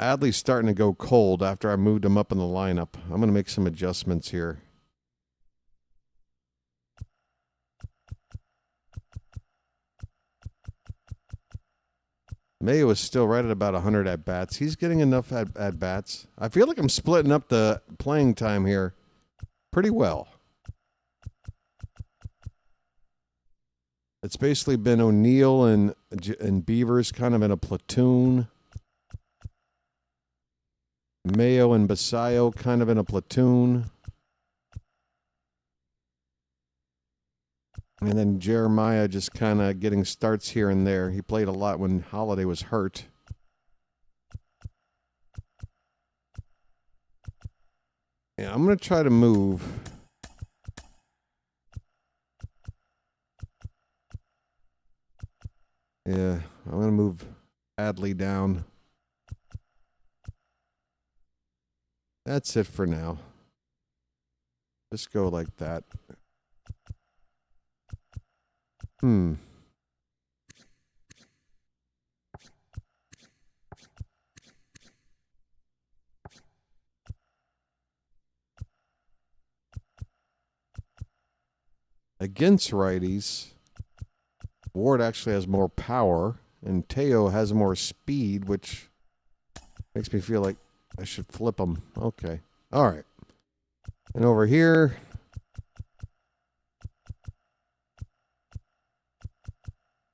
Adley's starting to go cold after I moved him up in the lineup. I'm going to make some adjustments here. Mayo is still right at about 100 at-bats. He's getting enough at-bats. I feel like I'm splitting up the playing time here pretty well. It's basically been O'Neill and Beavers kind of in a platoon. Mayo and Basayo kind of in a platoon. And then Jeremiah just kind of getting starts here and there. He played a lot when Holiday was hurt. Yeah, I'm going to try to move. Yeah, I'm going to move Adley down. That's it for now. Just go like that. Against righties, Ward actually has more power, and Teo has more speed, which makes me feel like I should flip him. Okay. All right. And over here,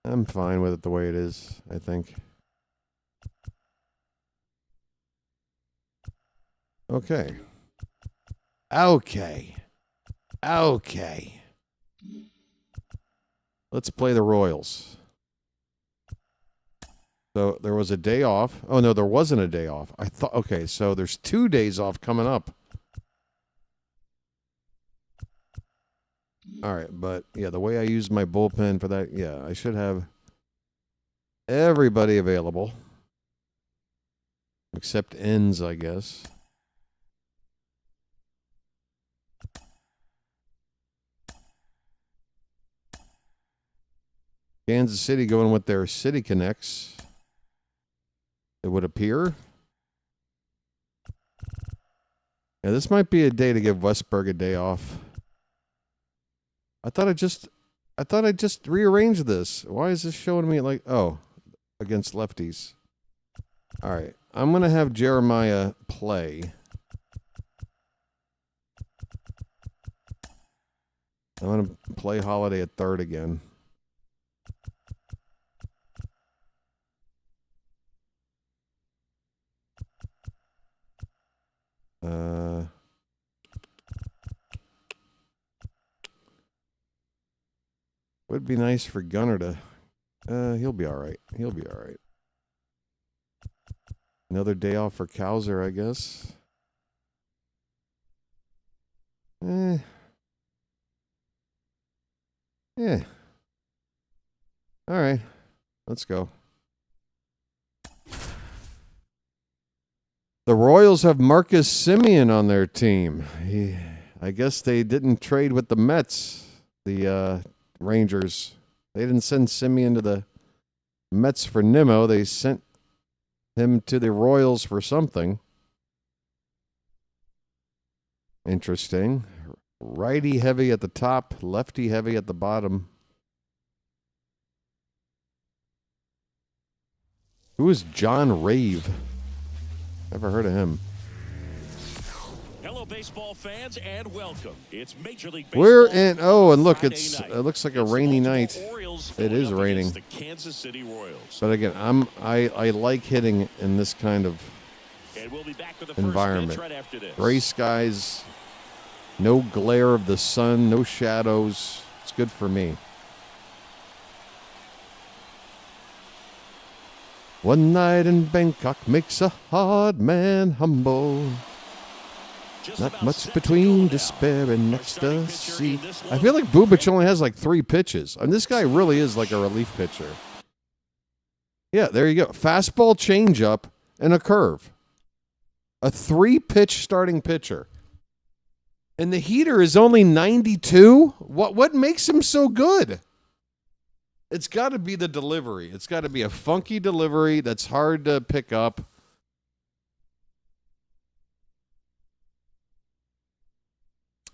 I'm fine with it the way it is, I think. Okay. Let's play the Royals. So there was a day off. Oh, no, there wasn't a day off. I thought, okay, so there's 2 days off coming up. All right, but yeah, the way I used my bullpen for that, yeah, I should have everybody available. Except ends, I guess. Kansas City going with their City Connects. It would appear. Yeah, this might be a day to give Westberg a day off. I thought I just rearranged this. Why is this showing me like, oh, against lefties? All right, I'm going to have Jeremiah play. I'm going to play Holiday at third again. Would be nice for Gunnar to. He'll be all right. He'll be all right. Another day off for Cowser, I guess. Yeah. All right. Let's go. The Royals have Marcus Semien on their team. I guess they didn't trade with the Mets, the Rangers. They didn't send Semien to the Mets for Nimmo. They sent him to the Royals for something. Interesting. Righty heavy at the top, lefty heavy at the bottom. Who is John Rave? Never heard of him. Hello, baseball fans, and welcome. It's Major League Baseball. We're in. Oh, and look, it looks like a rainy night. It is raining. The Kansas City Royals. But again, I like hitting in this kind of environment. Right after this. Gray skies, no glare of the sun, no shadows. It's good for me. One night in Bangkok makes a hard man humble. Not much between despair and ecstasy. I feel like Bubic only has like 3 pitches. And this guy really is like a relief pitcher. Yeah, there you go. Fastball, changeup, and a curve. A 3-pitch starting pitcher. And the heater is only 92? What makes him so good? It's got to be the delivery. It's got to be a funky delivery that's hard to pick up.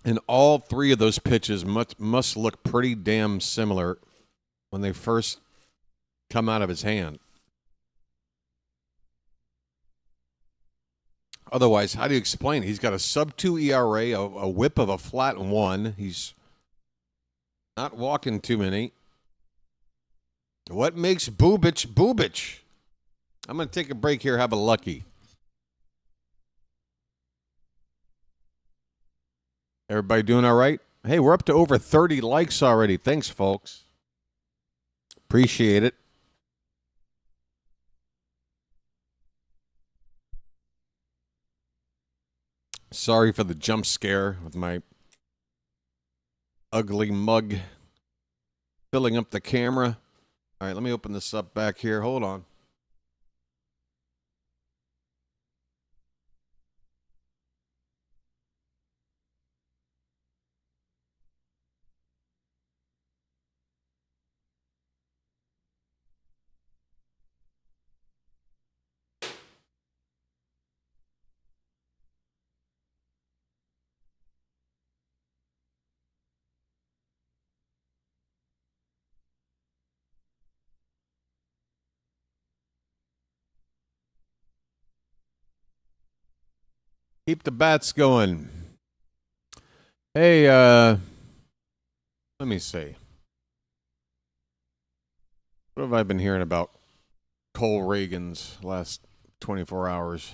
And all 3 of those pitches must look pretty damn similar when they first come out of his hand. Otherwise, how do you explain it? He's got a sub-2 ERA, a whip of a flat 1. He's not walking too many. What makes Bubic Bubic? I'm going to take a break here. Have a lucky. Everybody doing all right? Hey, we're up to over 30 likes already. Thanks, folks. Appreciate it. Sorry for the jump scare with my ugly mug filling up the camera. All right, let me open this up back here. Hold on. Keep the bats going. Hey, let me see. What have I been hearing about Cole Reagan's last 24 hours?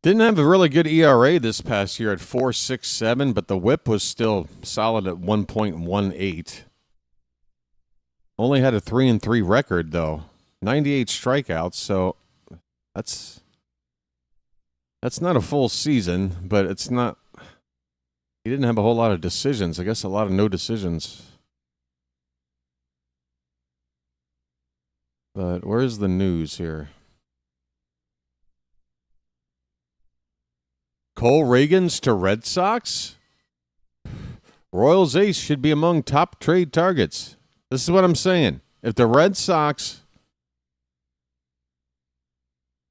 Didn't have a really good ERA this past year at 4.67, but the whip was still solid at 1.18. Only had a 3-3 record though, 98 strikeouts. So that's not a full season, but it's not. He didn't have a whole lot of decisions. I guess a lot of no decisions. But where's the news here? Cole Reagan's to Red Sox? Royals ace should be among top trade targets. This is what I'm saying. If the Red Sox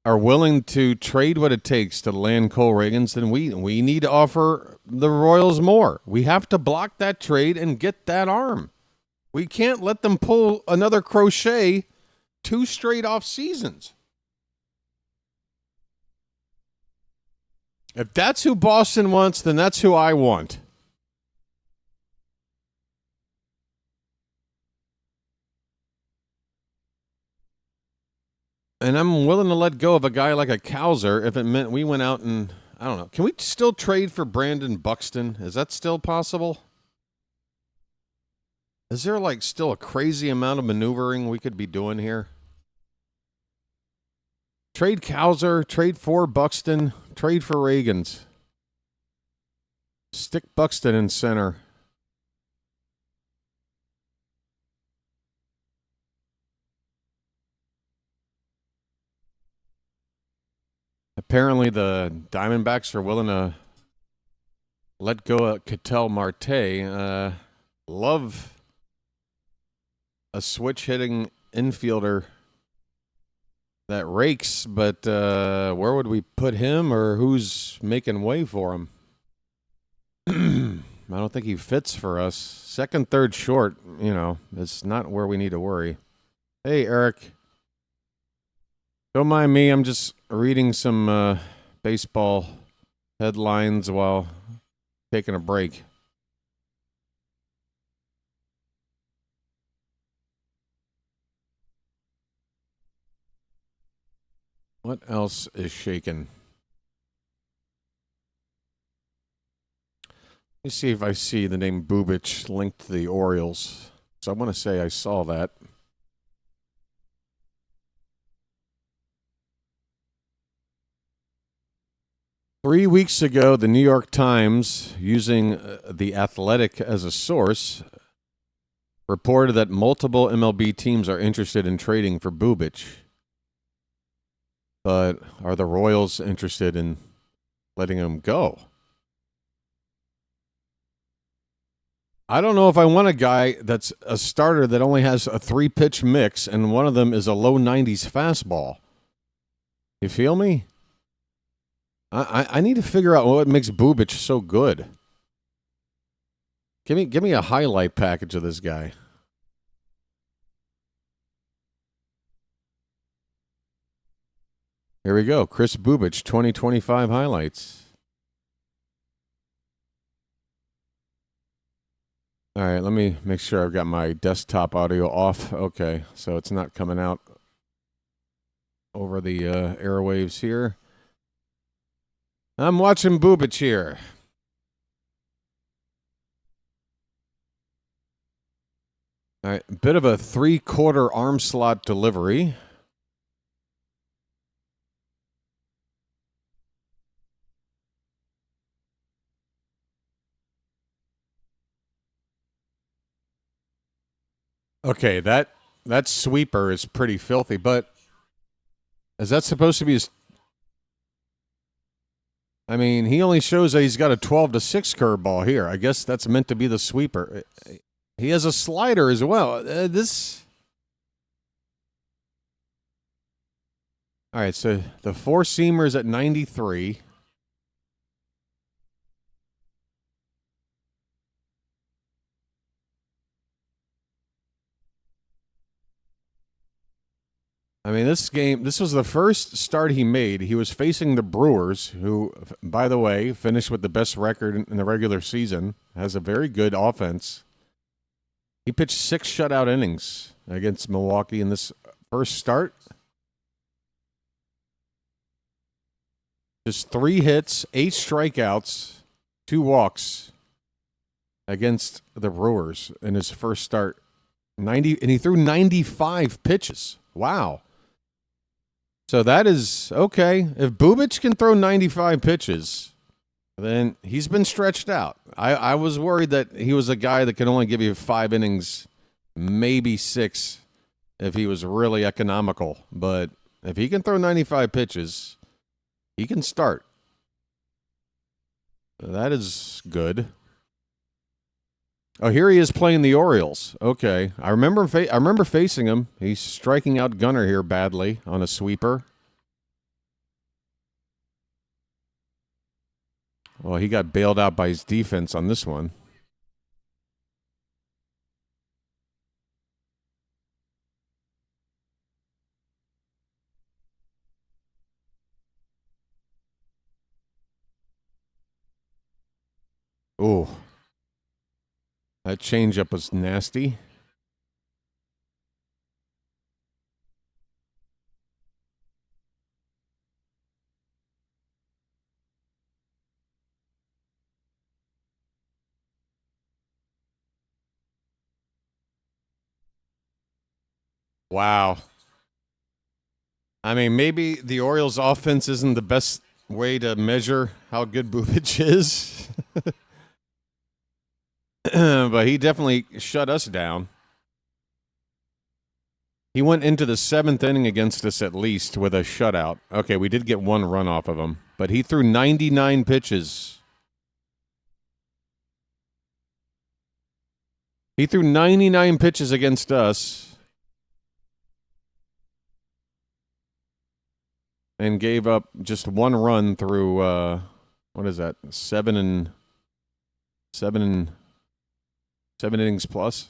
are willing to trade what it takes to land Cole Reagans, then we need to offer the Royals more. We have to block that trade and get that arm. We can't let them pull another Crochet 2 straight off seasons. If that's who Boston wants, then that's who I want. And I'm willing to let go of a guy like a Cowser if it meant we went out and, I don't know. Can we still trade for Brandon Buxton? Is that still possible? Is there like still a crazy amount of maneuvering we could be doing here? Trade Cowser, trade for Buxton, trade for Reagans. Stick Buxton in center. Apparently the Diamondbacks are willing to let go of Ketel Marte. Love a switch-hitting infielder that rakes, but where would we put him, or who's making way for him? I don't think he fits for us. Second, third, short, it's not where we need to worry. Hey, Eric. Don't mind me. I'm just reading some baseball headlines while taking a break. What else is shaking? Let me see if I see the name Bubic linked to the Orioles. So I want to say I saw that. Three weeks ago, the New York Times, using The Athletic as a source, reported that multiple MLB teams are interested in trading for Bubic. But are the Royals interested in letting him go? I don't know if I want a guy that's a starter that only has a 3-pitch mix and one of them is a low 90s fastball. You feel me? I need to figure out what makes Bubic so good. Give me a highlight package of this guy. Here we go. Chris Bubic, 2025 highlights. All right, let me make sure I've got my desktop audio off. Okay, so it's not coming out over the airwaves here. I'm watching Bubic here. All right, bit of a 3/4 arm slot delivery. Okay, that sweeper is pretty filthy, but is that supposed to be his? I mean, he only shows that he's got a 12-6 curveball here. I guess that's meant to be the sweeper. He has a slider as well. All right, so the 4-seamer is at 93. I mean, this was the first start he made. He was facing the Brewers, who, by the way, finished with the best record in the regular season, has a very good offense. He pitched 6 shutout innings against Milwaukee in this first start. Just 3 hits, 8 strikeouts, 2 walks against the Brewers in his first start. And he threw 95 pitches. Wow. So that is okay. If Bubic can throw 95 pitches, then he's been stretched out. I was worried that he was a guy that could only give you 5 innings, maybe 6, if he was really economical. But if he can throw 95 pitches, he can start. That is good. Oh, here he is playing the Orioles. Okay, I remember facing him. He's striking out Gunnar here badly on a sweeper. Well, he got bailed out by his defense on this one. Ooh. That changeup was nasty. Wow. I mean, maybe the Orioles offense isn't the best way to measure how good Bubic is. But he definitely shut us down. He went into the 7th inning against us at least with a shutout. Okay, we did get one run off of him, but he threw 99 pitches. He threw 99 pitches against us and gave up just one run through, what is that, 7 innings plus.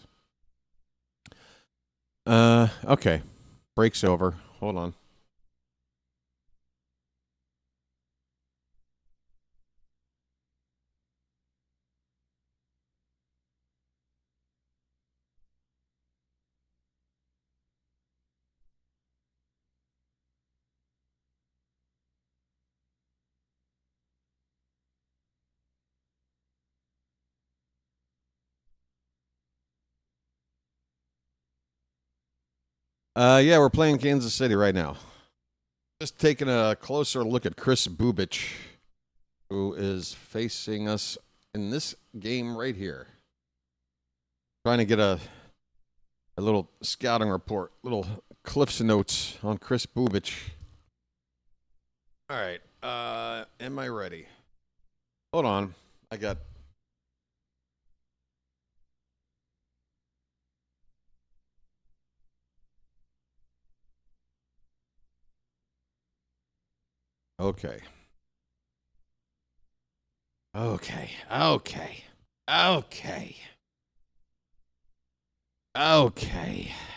Okay. Break's over. Hold on. Yeah, we're playing Kansas City right now. Just taking a closer look at Chris Bubic, who is facing us in this game right here. Trying to get a little scouting report, little Cliff's notes on Chris Bubic. All right, am I ready? Hold on, I got... Okay.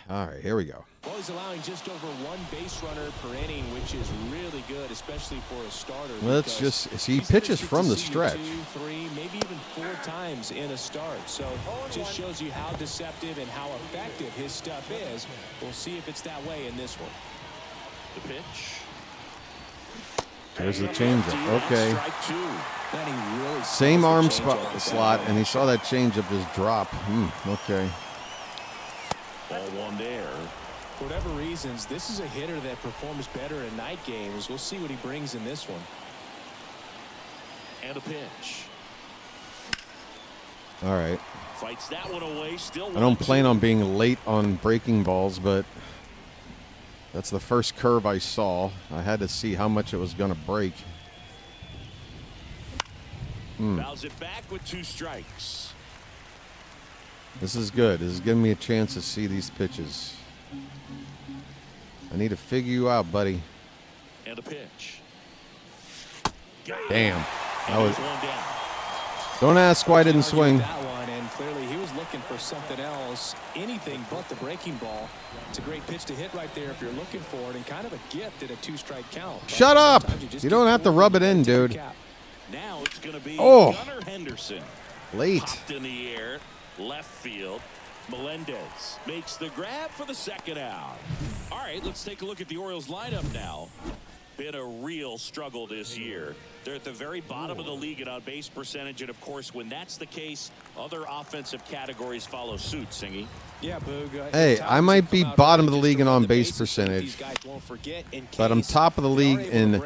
All right, here we go. Well, he's allowing just over one base runner per inning, which is really good, especially for a starter. Let's just see. He pitches from the stretch. 2, 3, maybe even 4 times in a start. So just shows you how deceptive and how effective his stuff is. We'll see if it's that way in this one. The pitch. There's the changeup. Okay. Same arm slot, and he saw that changeup just drop. Okay. Ball one there. For whatever reasons, this is a hitter that performs better in night games. We'll see what he brings in this one. And a pitch. All right. Fights that one away. Still. I don't plan on being late on breaking balls, but that's the first curve I saw. I had to see how much it was going to break. Fouls it back with 2 strikes. This is good. This is giving me a chance to see these pitches. I need to figure you out, buddy. And a pitch. Damn. That was... Don't ask why I didn't swing. And clearly he was looking for something else, anything but the breaking ball. It's a great pitch to hit right there if you're looking for it, and kind of a gift at a 2-strike count. Shut up! You don't have to rub it in, dude. Now it's going to be Gunnar Henderson. Late. Popped in the air, left field. Melendez makes the grab for the second out. All right, let's take a look at the Orioles lineup now. Been a real struggle this year. They're at the very bottom of the league in on-base percentage, and of course, when that's the case, other offensive categories follow suit, Singy. Yeah, Boog. Hey, I might be bottom of the league in on-base percentage, but I'm top of the league in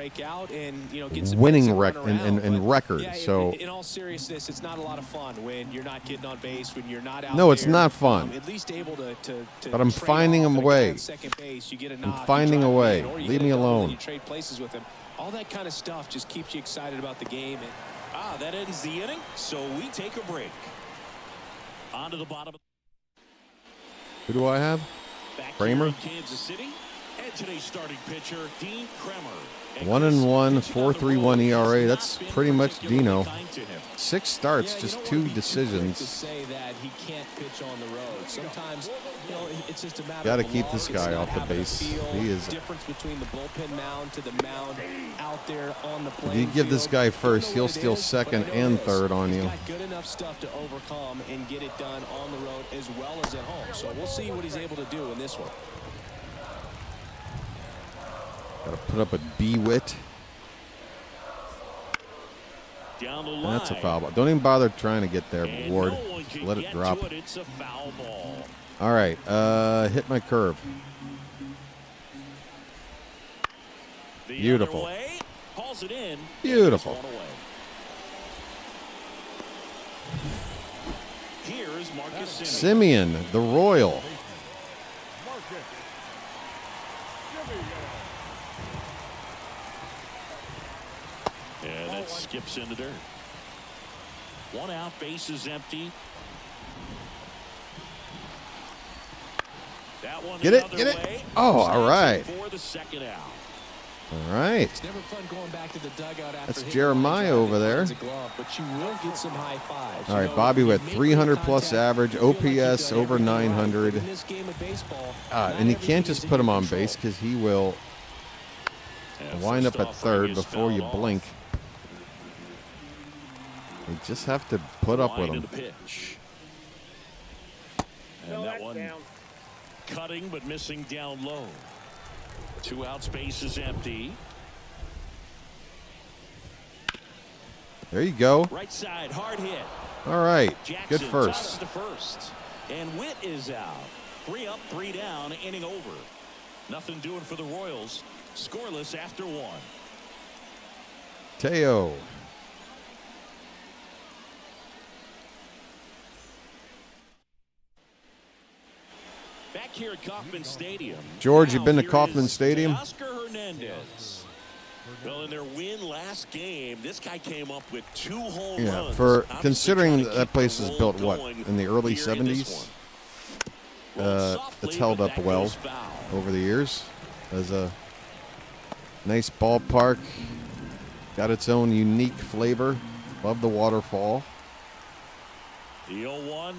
winning record. So in all seriousness, it's not a lot of fun when you're not getting on base, when you're not out. No, it's not fun. At least able to but I'm finding a way. I'm finding a way. Leave me alone. You trade places with him. All that kind of stuff just keeps you excited about the game. That ends the inning, so we take a break. On to the bottom. Who do I have? Kramer. Kansas City. And today's starting pitcher, Dean Kremer. 1-1, 4.31 ERA. That's pretty much Dino. 6 starts, just 2 decisions. To say that he can't pitch on the road. Sometimes, it's just a matter. Got to keep this guy off the base. He is. Difference between the bullpen mound to the mound out there on the plane. If you give this guy first, he'll steal second and third on you. He's got good enough stuff to overcome and get it done on the road as well as at home. So we'll see what he's able to do in this one. Got to put up a B-wit. Down the line. That's a foul ball. Don't even bother trying to get there, And Ward. no one can Let it get drop. to it. It's a foul ball. All right, hit my curve. The Beautiful. other way, hauls it in. Beautiful. And this one away. Here's Marcus Semien. Simeon, the Royal. Yeah, that skips into dirt. 1 out, base is empty. That one Get the it, other get it. way. Oh, all right. For the second out. All right. It's never fun going back to the dugout after That's hitting Jeremiah one over there. glove, but you will get some high fives. All right, Bobby with 300-plus average, OPS over 900. In this game of baseball, And you can't just put him on base because he will wind up at third before you blink. You just have to put up with him. The pitch. And that one cutting but missing down low. 2 outs, base is empty. There you go. Right side, hard hit. All right, Jackson good first. tosses to first. And Witt is out. 3 up, 3 down, inning over. Nothing doing for the Royals. Scoreless after 1. Teo. Back here at Kauffman Stadium. George, you Now, been to here Kauffman is Stadium? Teoscar Hernandez. Well, in their win last game, this guy came up with 2 home Yeah, runs. for Obviously considering trying to that keep place the was roll built, what, going in the early here in this 70s? one. Rolled It's softly, held but up that well goes foul. over the years as a nice ballpark. Got its own unique flavor. Love the waterfall. The 0-1.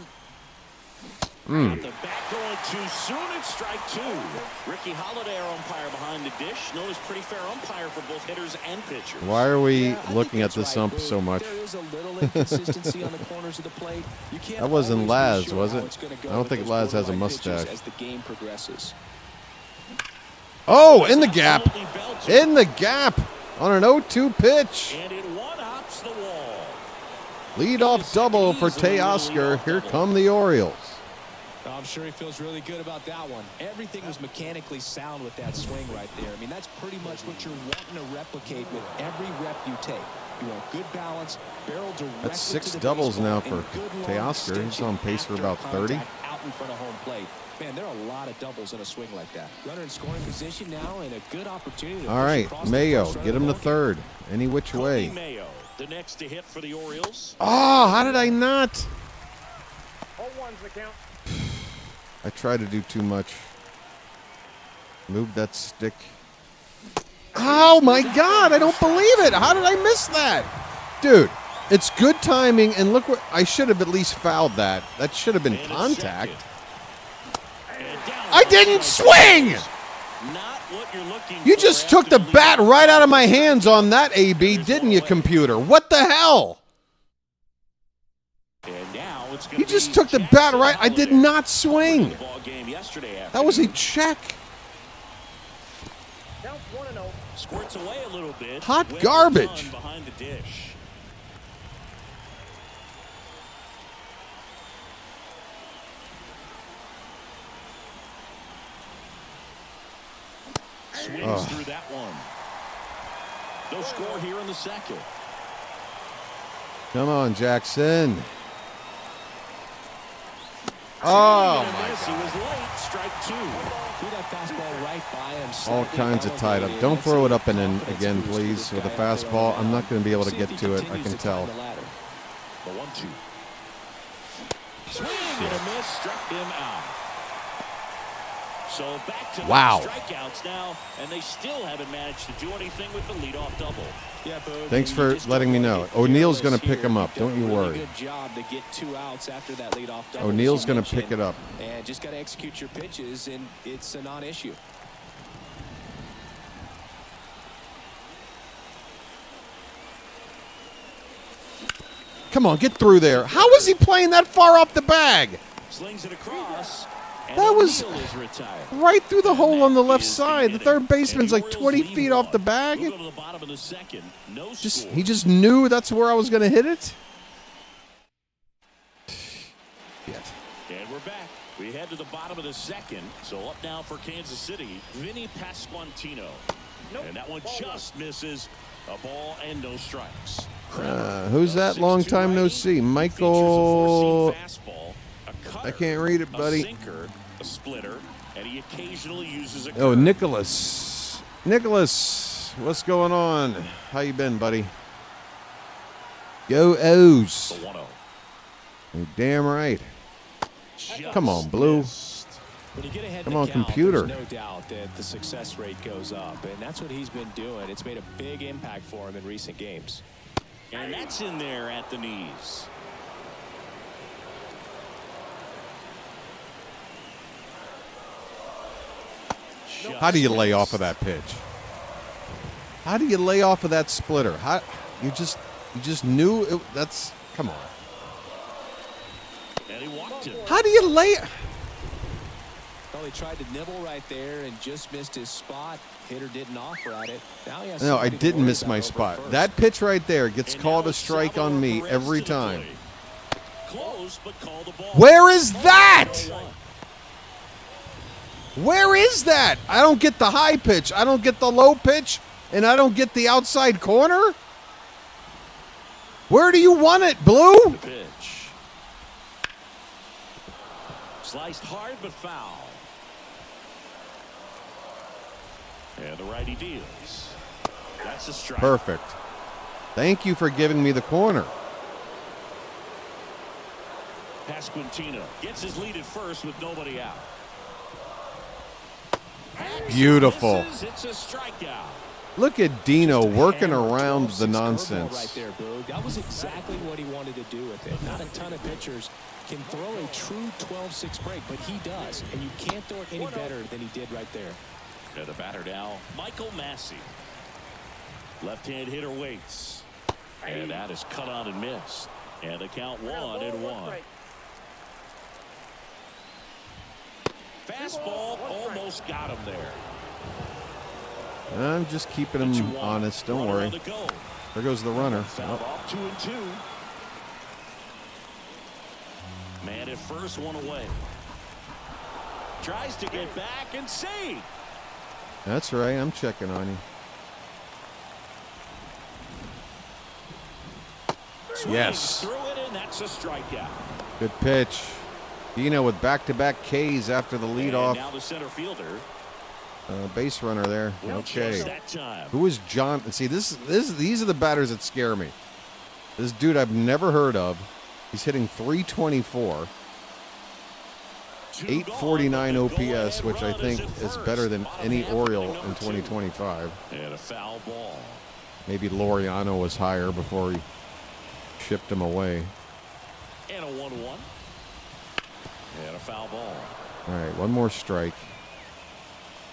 Got the bat going too soon and strike 2. Ricky Holiday, our umpire behind the dish, known as pretty fair umpire for both hitters and pitchers. Why are we I looking think at that's this right, ump Lou. so much? There is a little inconsistency on the corners of the plate. You can't That wasn't always Laz, be sure was how it? it's gonna go I don't with think those Laz has a borderline pitches mustache. as the game progresses. Oh, in the gap. Absolutely belted. In the gap on an 0-2 pitch. And it one-hops the wall. Leadoff double for Teoscar. Here come the Orioles. I'm sure he feels really good about that one. Everything was mechanically sound with that swing right there. I mean, that's pretty much what you're wanting to replicate with every rep you take. You want good balance, barrel directly. That's 6 to the doubles baseball, now and for good long Teoscar. He's extension on pace for after about 30. contact out in front of home plate. Man, there are a lot of doubles in a swing like that. Runner in scoring position now and a good opportunity to All push right, across the Mayo, first run get of him the to ballgame. third. Any which way. Cody Mayo, the next to hit for the Orioles. Oh, how did I not? 0-1's the count. I tried to do too much. Move that stick. Oh, my God. I don't believe it. How did I miss that? Dude, it's good timing, and look what I should have at least fouled that. That should have been And it's contact. second. And down I goes didn't strike swing! two. Not what you're looking You for just took after the bat lead. right out of my hands on that, AB, didn't you, computer? What the hell? And now it's gonna You just be took the Jackson bat right. I did Holiday. not swing. The ball game yesterday That was a afternoon. check. Counts 1-0. Squirts away a little bit. Hot Well garbage. done behind the dish. Swings through that one. No score here in the second. Come on, Jackson. Oh, And my this, he was late. Strike 2. Threw that fastball right by him. All slightly kinds of tied up. elevated. Don't Let's throw see it up and the in confidence again, boost for please, this with a guy out there fastball. on I'm the not going to be able to See get if he to it. I continues can to tell. climb the ladder. The 1-2. Swing and a miss, struck him out. So back to wow. strikeouts now, and they still haven't managed to do anything with the leadoff double. Yeah, thanks for letting me know. O'Neill's going to pick him up. Don't you worry. Good job to get 2 outs after that leadoff double. O'Neill's going to pick it up. And just got to execute your pitches, and it's a non-issue. Come on, get through there. How is he playing that far off the bag? Slings it across. That was right through the hole on the left side. The third baseman's like 20 feet off the bag. He just knew that's where I was going to hit it. And we're back. We head to the bottom of the second. So up now for Kansas City, Vinny Pasquantino. And that one just misses. A ball and no strikes. Who's that? Long time no see. Michael. I can't read it, buddy. A splitter, and he occasionally uses a oh, Nicholas. Nicholas, what's going on? How you been, buddy? Go O's. You're damn right. Come on, Blue. When you get ahead Come in on, the count, computer. there's no doubt that the success rate goes up, and that's what he's been doing. It's made a big impact for him in recent games. And that's in there at the knees. How do you lay off of that pitch? How do you lay off of that splitter? How you just knew it, that's come on. And he walked him. How do you lay? Well, he tried to nibble right there and just missed his spot. Hitter didn't offer at it. Now he has No, I didn't miss my spot. That pitch right there gets called a strike on me every time. Close, but call the ball. Where is that? Where is that? I don't get the high pitch. I don't get the low pitch. And I don't get the outside corner? Where do you want it, Blue? The pitch. Sliced hard but foul. And the righty deals. That's a strike. Perfect. Thank you for giving me the corner. Pasquantino gets his lead at first with nobody out. Beautiful. It's a strikeout. Look at Dino working around the nonsense. Right there, Boog. That was exactly what he wanted to do with it. Not a ton of pitchers can throw a true 12-6 break, but he does, and you can't throw it any better than he did right there. And the batter now, Michael Massey. Left-hand hitter waits. And that is cut on and missed. And the count 1-1. Fastball almost got him there. I'm just keeping him honest. Don't worry. There goes the runner. Fouled off 2-2. Man at first, one away. Tries to get back and save. That's right. I'm checking on you. Yes. Threw it, and that's a strikeout. Good pitch. Dino with back-to-back Ks after the leadoff. Now the center fielder. Base runner there. Well, okay. that time. Who is John? See, these are the batters that scare me. This dude I've never heard of. He's hitting 324. 849 OPS, which I think is better than any Oriole in 2025. And a foul ball. Maybe Laureano was higher before he shipped him away. And a 1-1. And a foul ball. All right, one more strike.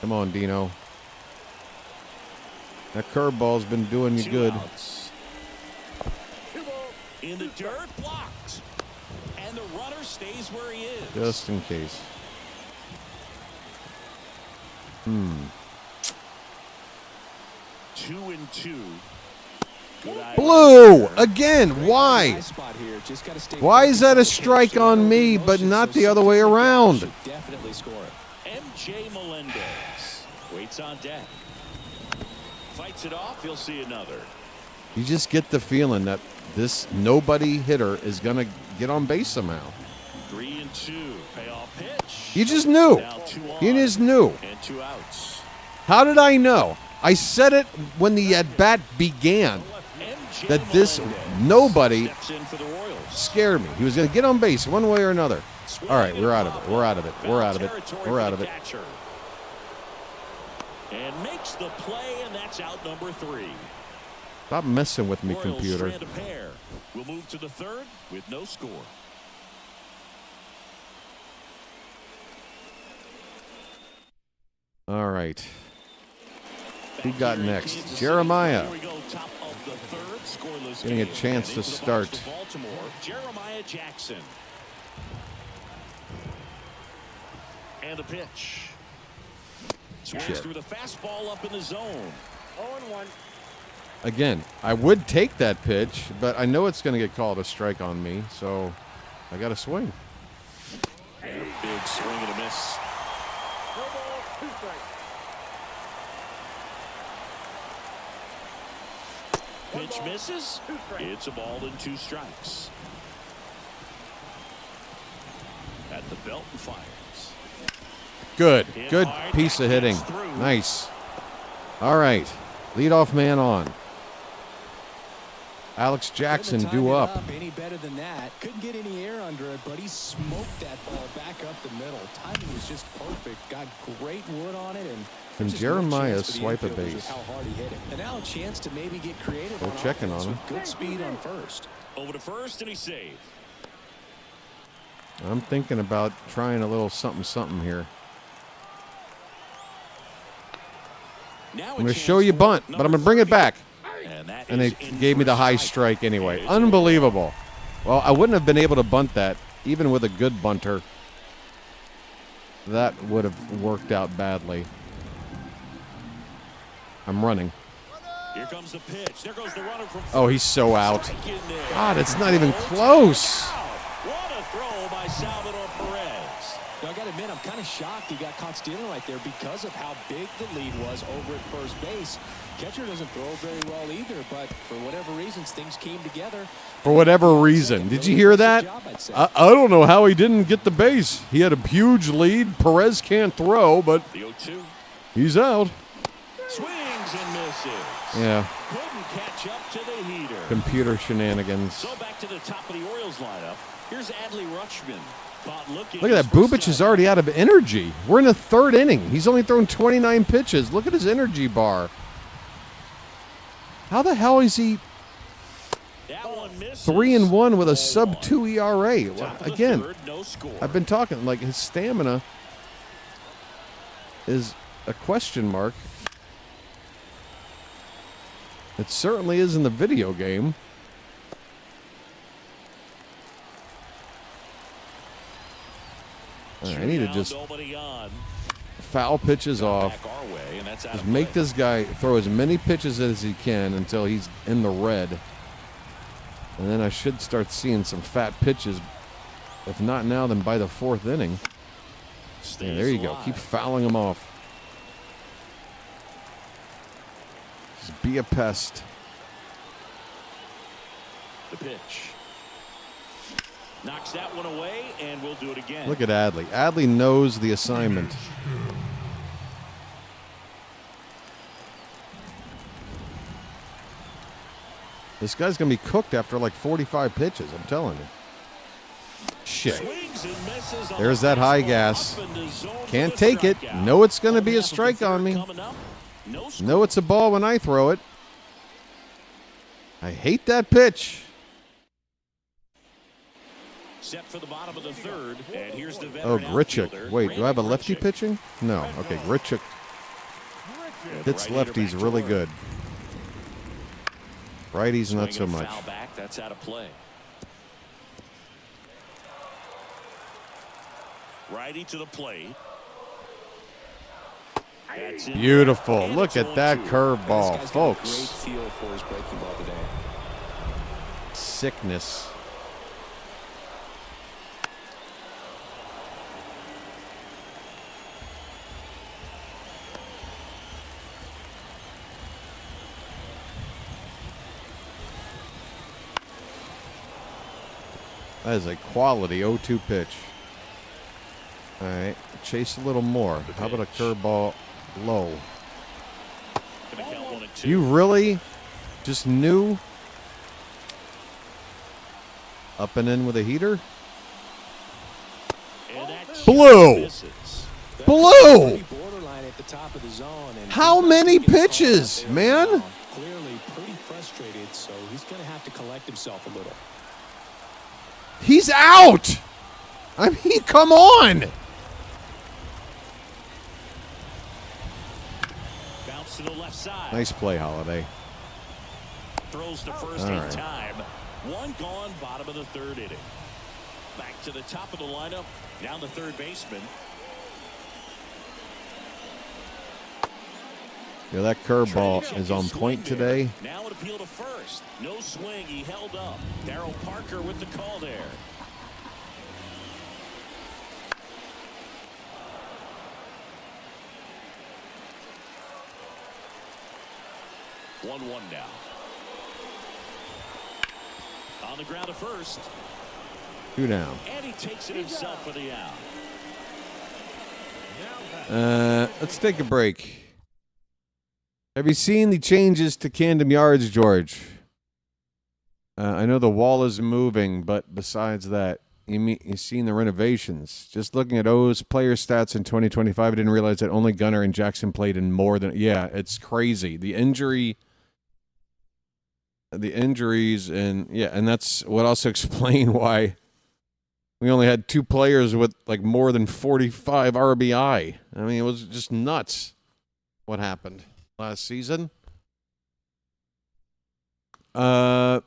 Come on, Dino. That curveball's been doing you good. Outs. In the dirt, blocked. And the runner stays where he is. Just in case. 2-2. Blue! Again, why? Why is that a strike on me, but not the other way around? Definitely score it. MJ Melendez waits on deck. Fights it off, he'll see another. You just get the feeling that this nobody hitter is going to get on base somehow. 3-2. Payoff pitch. You just knew. Now 2 on. You just knew. And 2 outs. How did I know? I said it when the at-bat began. that this nobody scared me. He was going to get on base one way or another. All right, we're out of it. We're out of it. We're out of it. We're out of it. And makes the play, and that's out number 3. Stop messing with me, computer. We'll move to the third with no score. All right. Who got next? Jeremiah. Getting a chance to start. Jeremiah Jackson. And a pitch. Swings through the fastball up in the zone. 0-1. Again, I would take that pitch, but I know it's going to get called a strike on me, so I got to swing. And a big swing and a miss. No ball, 2 strikes. Pitch misses. It's a ball and 2 strikes. At the belt and fires. Good piece of hitting. Nice. All right, leadoff man on. Alex Jackson due up. Any better than that? Couldn't get any air under it, but he smoked that ball back up the middle. Timing was just perfect. Got great wood on it, and Can Jeremiah swipe a base? How hard he hit it. And now a chance to maybe get creative. They're checking on him. Good speed on first. Over to first, and he saved. I'm thinking about trying a little something here. I'm going to show you bunt, but I'm going to bring it back. And they gave me the high strike anyway. Unbelievable. Well, I wouldn't have been able to bunt that, even with a good bunter. That would have worked out badly. I'm running. Here comes the pitch. There goes the runner from Oh, he's so out. God, it's not even close. What a throw by Salvador Perez. Now, I got to admit, I'm kind of shocked he got caught stealing right there because of how big the lead was over at first base. Catcher doesn't throw very well either, but for whatever reasons, things came together. For whatever reason. Did you hear that? I don't know how he didn't get the base. He had a huge lead. Perez can't throw, but the 0-2. He's out. Swings and misses. Yeah. Couldn't catch up to the heater. Computer shenanigans. So back to the top of the Orioles lineup. Here's Adley Rutschman. Look at that. Bubic is already out of energy. We're in the 3rd inning. He's only thrown 29 pitches. Look at his energy bar. How the hell is he 3-1 with a sub-2 ERA? Well, again, I've been talking like his stamina is a question mark. It certainly is in the video game. Right, I need to just foul pitches off. Just make this guy throw as many pitches as he can until he's in the red. And then I should start seeing some fat pitches. If not now, then by the 4th inning. Yeah, there you go. Keep fouling them off. Just be a pest. The pitch. Knocks that one away, and we'll do it again. Look at Adley. Adley knows the assignment. This guy's going to be cooked after like 45 pitches, I'm telling you. Shit. There's that high gas. Can't take it. Know it's going to be a strike on me. Know it's a ball when I throw it. I hate that pitch. Set for the bottom of the 3rd, and here's the Oh, Grichuk. Wait, do I have a lefty pitching? No. Okay, Grichuk hits lefties really good. Righties, not so much. Foul back, that's out of play. Righty to the plate. Beautiful. Look at that curveball, folks. Great feel for his breaking ball today. Sickness. That is a quality 0-2 pitch. All right, chase a little more. How about a curveball low? You really just knew Up and in with a heater. Blue. Blue. Borderline at the top of the zone. And How many pitches, man? Clearly pretty frustrated, so he's going to have to collect himself a little. He's out. I mean, come on. Bounce to the left side. Nice play, Holiday. Throws to first in time. One gone, bottom of the third inning. Back to the top of the lineup. Down the third baseman. Yeah, that curveball is on point today. Now an appeal to first. No swing. He held up. Darryl Parker with the call there. One now. On the ground to first. 2 down. And he takes it himself for the out. Let's take a break. Have you seen the changes to Camden Yards, George? I know the wall is moving, but besides that, you've seen the renovations. Just looking at O's player stats in 2025, I didn't realize that only Gunnar and Jackson played in more than. Yeah, it's crazy. The injuries, and that's what also explain why we only had 2 players with like more than 45 RBI. I mean, it was just nuts what happened last season. A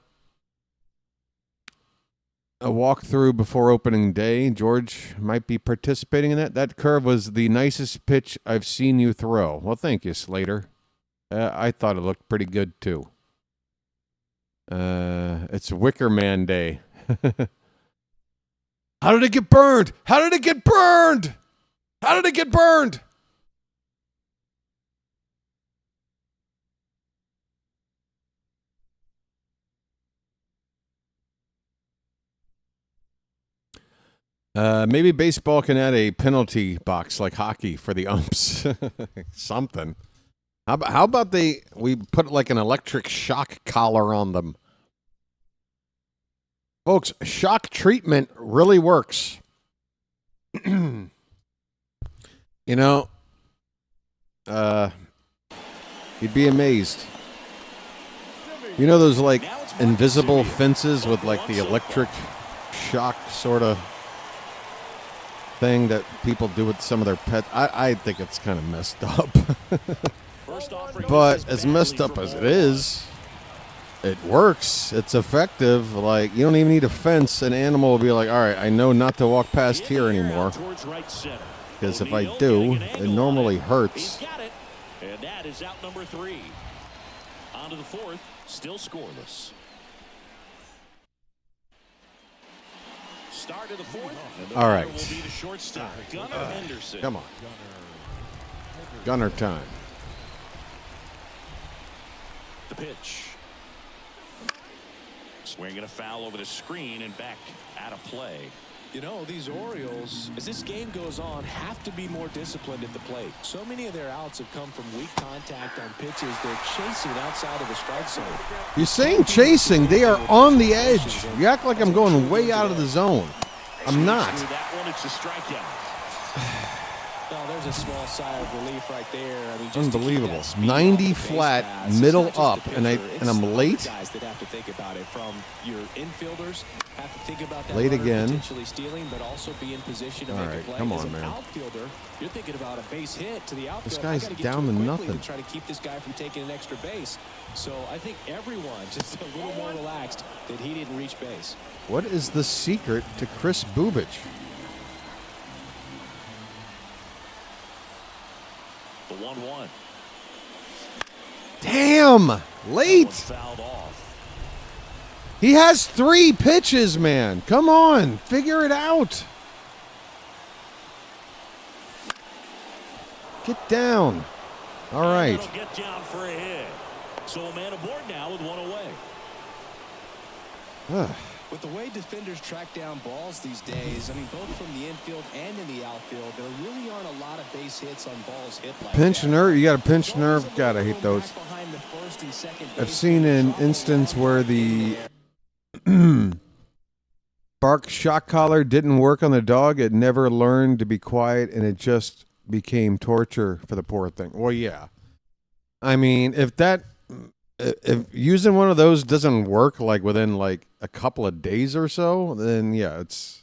walkthrough before opening day. George might be participating in that. That curve was the nicest pitch I've seen you throw. Well, thank you, Slater. I thought it looked pretty good, too. It's Wicker Man Day. How did it get burned? How did it get burned? How did it get burned? Maybe baseball can add a penalty box like hockey for the umps. Something. How about we put like an electric shock collar on them? Folks, shock treatment really works. You know, you'd be amazed. You know those like invisible fences with like the electric shock sort of thing that people do with some of their pets? I think it's kind of messed up. But as messed up as it is, it works. It's effective. Like, you don't even need a fence. An animal will be like, all right, I know not to walk past here anymore. Because if I do, it normally hurts. And that is out number 3. On to the 4th, still scoreless. Start of the 4th. All right. Gunnar Henderson. Come on. Gunnar time. The pitch. Swinging a foul over the screen and back out of play. You know, these Orioles, as this game goes on, have to be more disciplined at the plate. So many of their outs have come from weak contact on pitches they're chasing outside of the strike zone. You're saying chasing. They are on the edge. You act like I'm going way out of the zone. I'm not. That one, it's a strikeout. Well, there's a small sigh of relief right there. I mean, just unbelievable. 90 flat, middle up, and I'm late. Guys that have to think about it. From your infielders have to think about that late again. Potentially stealing, but also be in position to make a play. Come on, As an man. outfielder, you're thinking about a base hit to the outfield. This guy's I gotta get down to it quickly nothing. To try to keep this guy from taking an extra base. So I think everyone just a little more relaxed that he didn't reach base. What is the secret to Chris Bubich? The 1-1. Damn! Late! Fouled off. He has 3 pitches, man. Come on. Figure it out. Get down. All right. It'll get down for a hit. So a man aboard now with 1 away. With the way defenders track down balls these days, I mean, both from the infield and in the outfield, there really aren't a lot of base hits on balls hit like Pinch that. nerve. You got a pinch nerve. God, I hate those. I've seen an instance where the Bark shock collar didn't work on the dog. It never learned to be quiet, and it just became torture for the poor thing. Well, yeah. I mean, if using one of those doesn't work like within like a couple of days or so, then yeah, it's.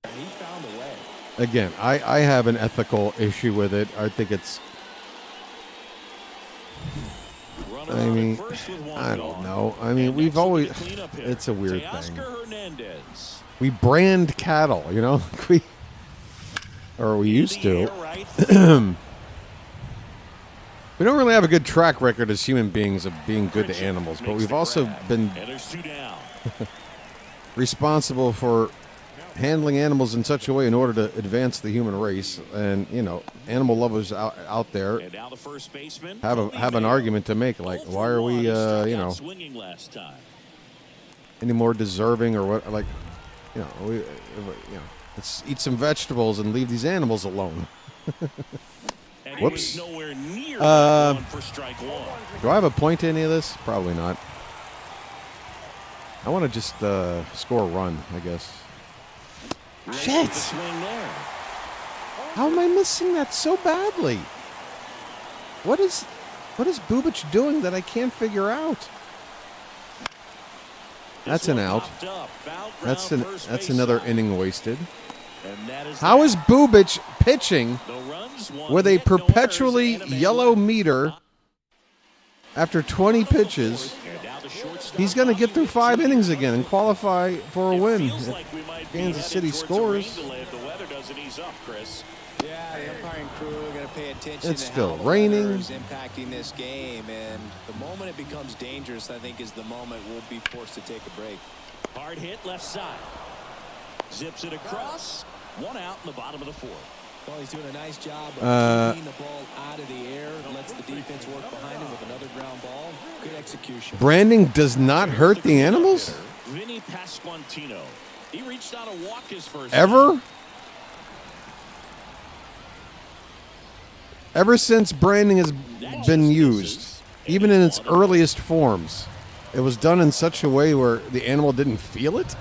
He found a way. Again, I have an ethical issue with it. I think it's. I mean, I don't know. I mean, we've always. It's a weird thing. We brand cattle, you know, or we used to. We don't really have a good track record as human beings of being good to animals, but we've also been responsible for handling animals in such a way in order to advance the human race. And, you know, animal lovers out there have an argument to make, like, why are we, you know, any more deserving or what, like, you know, let's eat some vegetables and leave these animals alone. Whoops. Do I have a point to any of this? Probably not. I want to just score a run, I guess. Shit! How am I missing that so badly? What is Bubic doing that I can't figure out? That's an out. That's another inning wasted. How is Bubic pitching with a perpetually yellow meter after 20 pitches? He's going to get through 5 innings again and qualify for a win if Kansas City scores. Yeah, the umpiring crew are going to pay attention. It's to still how raining. the weather is impacting this game, and the moment it becomes dangerous, I think, is the moment we'll be forced to take a break. Hard hit left side. Zips it across. 1 out in the bottom of the 4th. Well, he's doing a nice job of keeping the ball out of the air. Lets the defense work behind him with another ground ball. Good execution. Branding does not hurt the animals? Vinny Pasquantino. He reached out to walk his first. Ever since branding has been used, even in its earliest forms, it was done in such a way where the animal didn't feel it?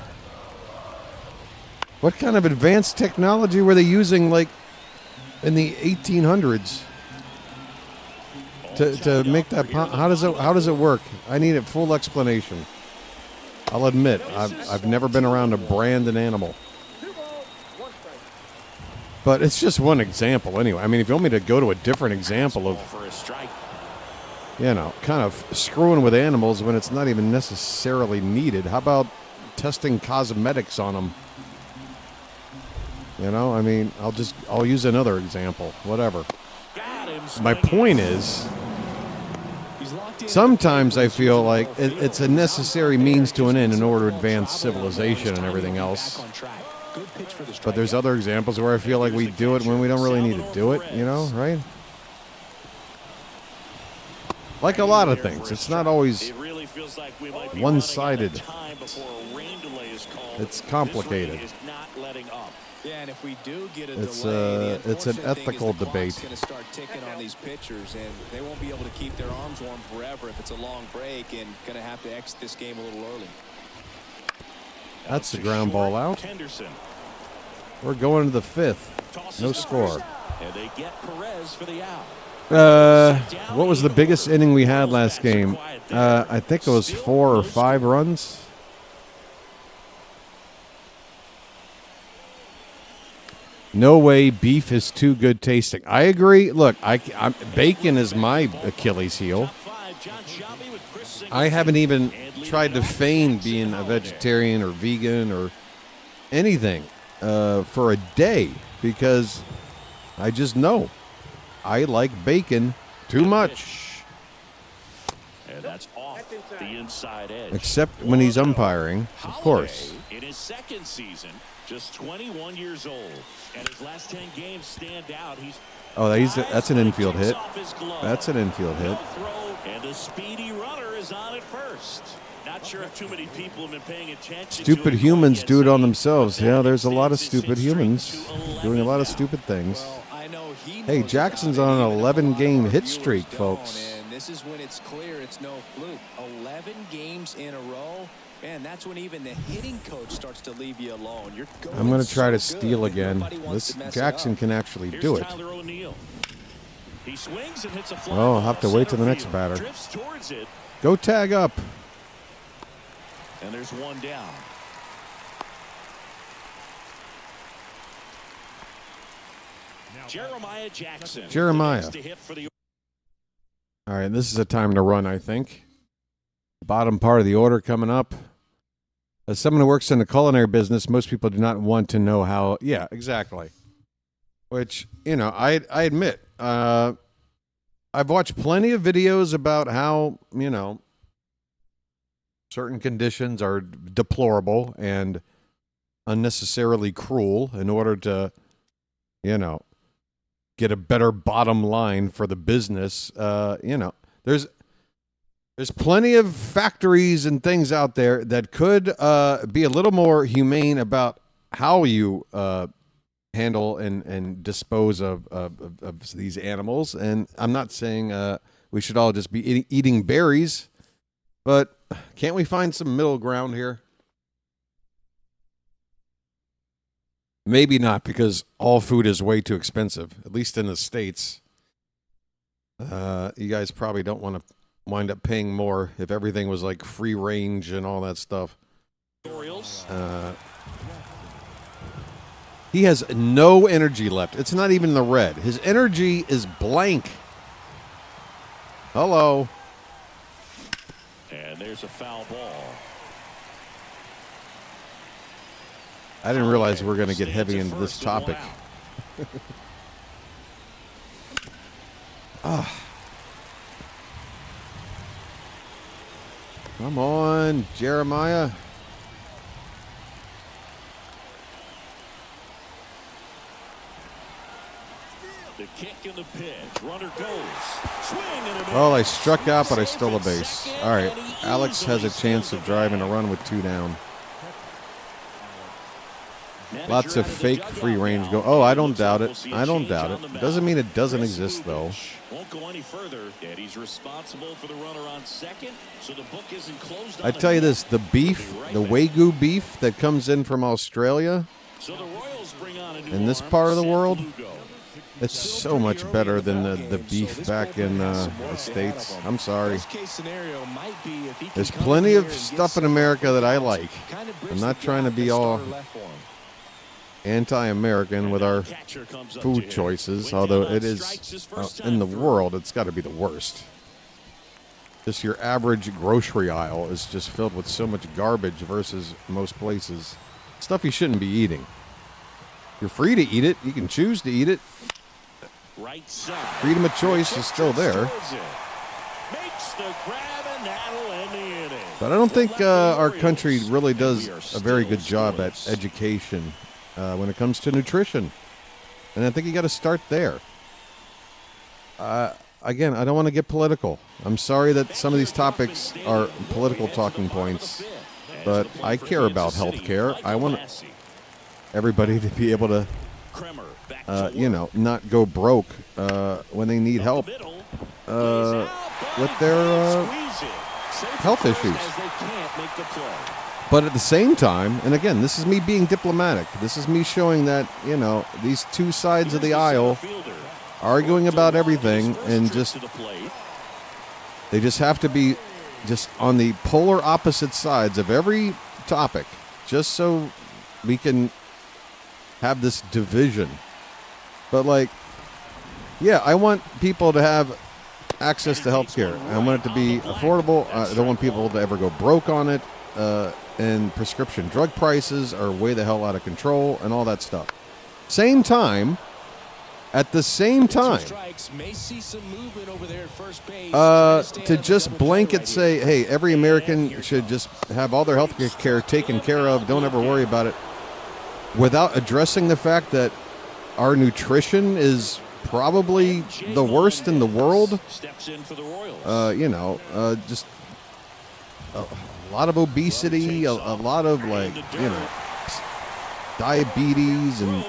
What kind of advanced technology were they using, like, in the 1800s to make that? How does it work? I need a full explanation. I'll admit, I've never been around to brand an animal. But it's just one example anyway. I mean, if you want me to go to a different example of, you know, kind of screwing with animals when it's not even necessarily needed, how about testing cosmetics on them? You know, I mean, I'll use another example, whatever. My point is, sometimes I feel like it's a necessary means to an end in order to advance civilization and everything else. But there's other examples where I feel like we do it when we don't really need to do it, you know, right? Like a lot of things. It's not always one-sided. It's complicated. Yeah, and if we do get a delay, it's an ethical debate. Going to start ticking on these pitchers, and they won't be able to keep their arms warm forever if it's a long break, and going to have to exit this game a little early. That's the ground ball out. We're going to the 5th. No score. And they get Perez for the out. What was the biggest inning we had last game? I think it was 4 or 5 runs. No way beef is too good tasting. I agree. Look, bacon is my Achilles heel. I haven't even tried to feign being a vegetarian or vegan or anything for a day because I just know I like bacon too much. And that's off the inside edge. Except when he's umpiring, of course. In his 2nd season, just 21 years old, and his last 10 games stand out. That's an infield hit. That's an infield hit. And a speedy runner is on at first. Not sure if too many people have been paying attention. Stupid humans do it on themselves. Yeah, there's a lot of stupid humans doing a lot of stupid things. Hey, Jackson's on an 11-game hit streak, folks. And this is when it's clear it's no fluke. 11 games in a row. Man, that's when even the hitting coach starts to leave you alone. I'm going to try to steal again. This Jackson can actually do it. He swings and hits a fly. Oh, I'll have to wait till the next batter. Go tag up. And there's one down. Jeremiah Jackson. Jeremiah. All right, this is a time to run, I think. Bottom part of the order coming up. As someone who works in the culinary business, most people do not want to know how. Yeah, exactly. Which, you know, I admit, I've watched plenty of videos about how, you know, certain conditions are deplorable and unnecessarily cruel in order to, you know, get a better bottom line for the business. You know, there's plenty of factories and things out there that could be a little more humane about how you handle and dispose of these animals. And I'm not saying we should all just be eating berries, but can't we find some middle ground here? Maybe not, because all food is way too expensive, at least in the States. You guys probably don't want to wind up paying more if everything was like free range and all that stuff. Orioles. He has no energy left. It's not even the red. His energy is blank. Hello. And there's a foul ball. I didn't realize we were going to get heavy into this topic. Come on, Jeremiah. The kick in the pitch. Runner goes. Swing and a Well, I struck out, but I stole a base. All right. Alex has a chance of driving a run with 2 down. Lots of fake free range go. Oh, I don't doubt it. I don't doubt it. Doesn't mean it doesn't exist, though. Won't go any further. Eddie's responsible for the runner on second, so the book isn't closed. I tell you this, the beef, the Wagyu beef that comes in from Australia in this part of the world, it's so much better than the beef back in the States. I'm sorry. There's plenty of stuff in America that I like. I'm not trying to be all anti-American with our food choices, although it is, in the world, it's got to be the worst. Just your average grocery aisle is just filled with so much garbage versus most places. Stuff you shouldn't be eating. You're free to eat it. You can choose to eat it. Freedom of choice is still there. But I don't think our country really does a very good job at education when it comes to nutrition. And I think you got to start there. Again, I don't want to get political. I'm sorry that some of these topics are political talking points, but I care about health care. I want everybody to be able to, not go broke when they need help with their health issues. But at the same time, and again, this is me being diplomatic. This is me showing that, these two sides of the aisle arguing about everything, and they just have to be just on the polar opposite sides of every topic, just so we can have this division. But I want people to have access to health care. I want it to be affordable. I don't want people to ever go broke on it. And prescription drug prices are way the hell out of control and all that stuff. At the same time, to just blanket say, hey, every American should just have all their health care taken care of, don't ever worry about it, without addressing the fact that our nutrition is probably the worst in the world. Just a lot of obesity, a lot of diabetes, and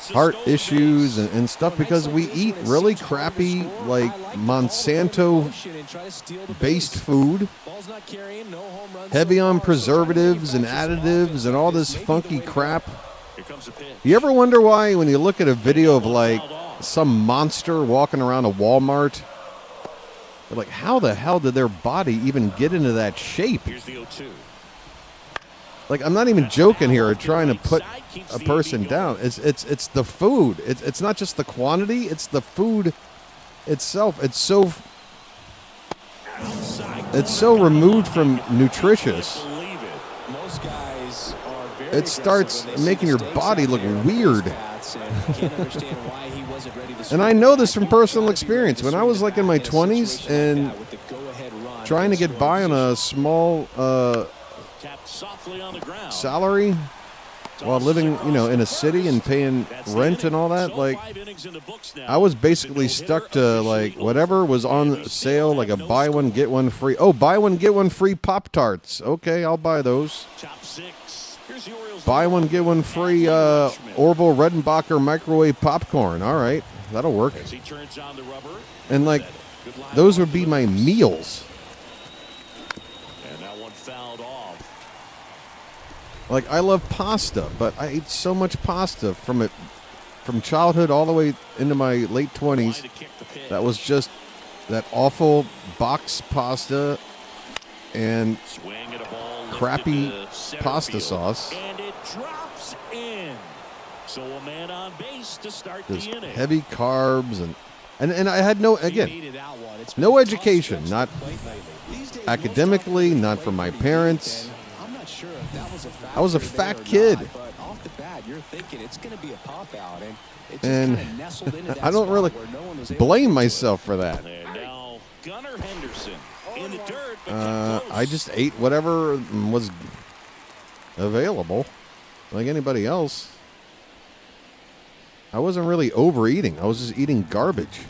heart issues and stuff because we eat really crappy, like Monsanto-based food, heavy on preservatives and additives and all this funky crap. You ever wonder why when you look at a video of like some monster walking around a Walmart, you're like, how the hell did their body even get into that shape? Here's the 0-2. Like, I'm not even joking here or trying to put a person down. It's the food. It's not just the quantity. It's the food itself. It's so removed from nutritious. It starts making your body look weird. And I know this from personal experience. When I was like in my 20s and trying to get by on a small salary while living, in a city and paying rent and all that, like, I was basically stuck to like whatever was on sale, like a buy one get one free. Oh, buy one get one free Pop-Tarts. Okay, I'll buy those. Buy one get one free Orville Redenbacher microwave popcorn. All right, that'll work. And like, those would be my meals. Like, I love pasta, but I ate so much pasta from childhood all the way into my late 20s. That was just that awful box pasta and crappy pasta sauce. And it drops in. So a man on base to start Just the inning. heavy carbs and I had no education, not academically, not from my parents. I was a fat kid. And I don't really blame myself for that. I just ate whatever was available, like anybody else. I wasn't really overeating. I was just eating garbage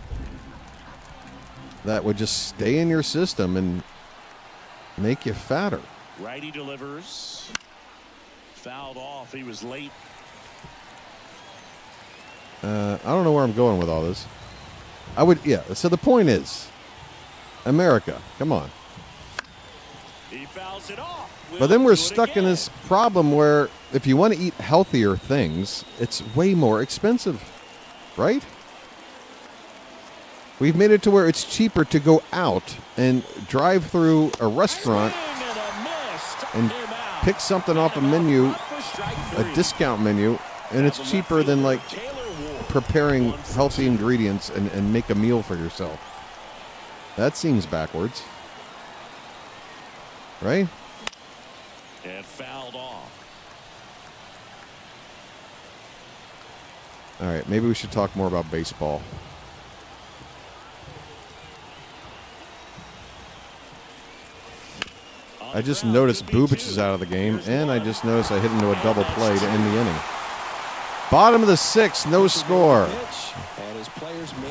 that would just stay in your system and make you fatter. Righty delivers. Fouled off. He was late. I don't know where I'm going with all this. So the point is, America, come on. He fouls it off. But then we're stuck in this problem where if you want to eat healthier things, it's way more expensive, right? We've made it to where it's cheaper to go out and drive through a restaurant and pick something off a menu, a discount menu, and it's cheaper than like preparing healthy ingredients and make a meal for yourself. That seems backwards, right? And fouled off. All right, maybe we should talk more about baseball. I just noticed Bubich is out of the game, and I just noticed I hit into a double play to end the inning. Bottom of the sixth, no score.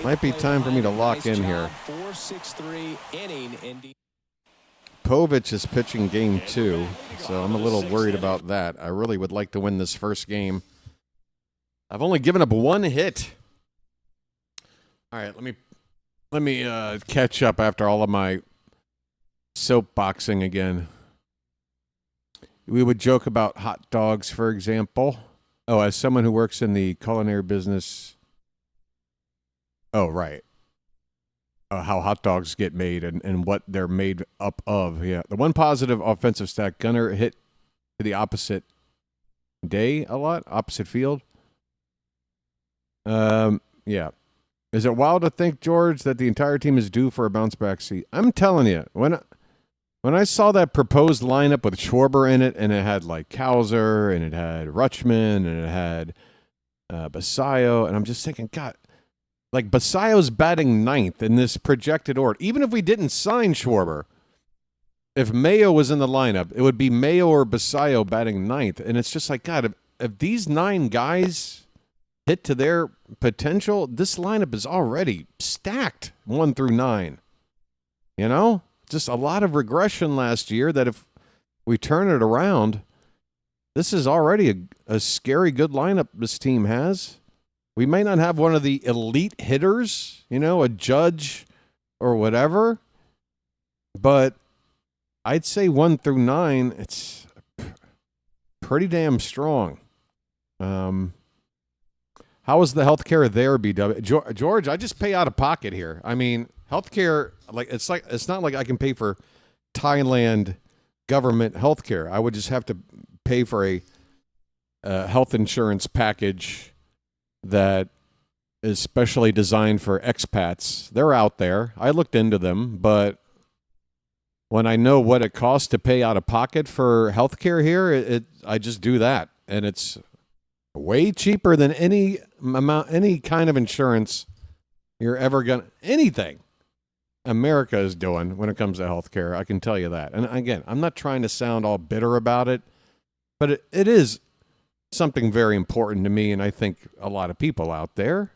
Might be time for me to lock in here. Povich is pitching game 2, so I'm a little worried about that. I really would like to win this first game. I've only given up one hit. All right, let me catch up after all of my soapboxing again. We would joke about hot dogs, for example. Oh, as someone who works in the culinary business. Oh, right. How hot dogs get made and what they're made up of. Yeah. The one positive offensive stat, Gunnar hit to the opposite day a lot, opposite field. Yeah. Is it wild to think, George, that the entire team is due for a bounce back seat? I'm telling you, when I saw that proposed lineup with Schwarber in it, and it had like Kowser, and it had Rutschman, and it had Basayo, and I'm just thinking, God, like Basayo's batting 9th in this projected order. Even if we didn't sign Schwarber, if Mayo was in the lineup, it would be Mayo or Basayo batting 9th. And it's just like, God, if these 9 guys hit to their potential, this lineup is already stacked 1 through 9. You know? Just a lot of regression last year that if we turn it around, this is already a scary good lineup this team has. We may not have one of the elite hitters, a Judge or whatever, but I'd say 1 through 9, it's pretty damn strong. How is the healthcare there, BW? George, I just pay out of pocket here. I mean, healthcare, it's not like I can pay for Thailand government healthcare. I would just have to pay for a health insurance package that is specially designed for expats. They're out there. I looked into them, but when I know what it costs to pay out of pocket for healthcare here, I just do that, and it's way cheaper than any kind of insurance you're ever gonna anything America is doing when it comes to healthcare. I can tell you that. And again, I'm not trying to sound all bitter about it, but it is something very important to me, and I think a lot of people out there.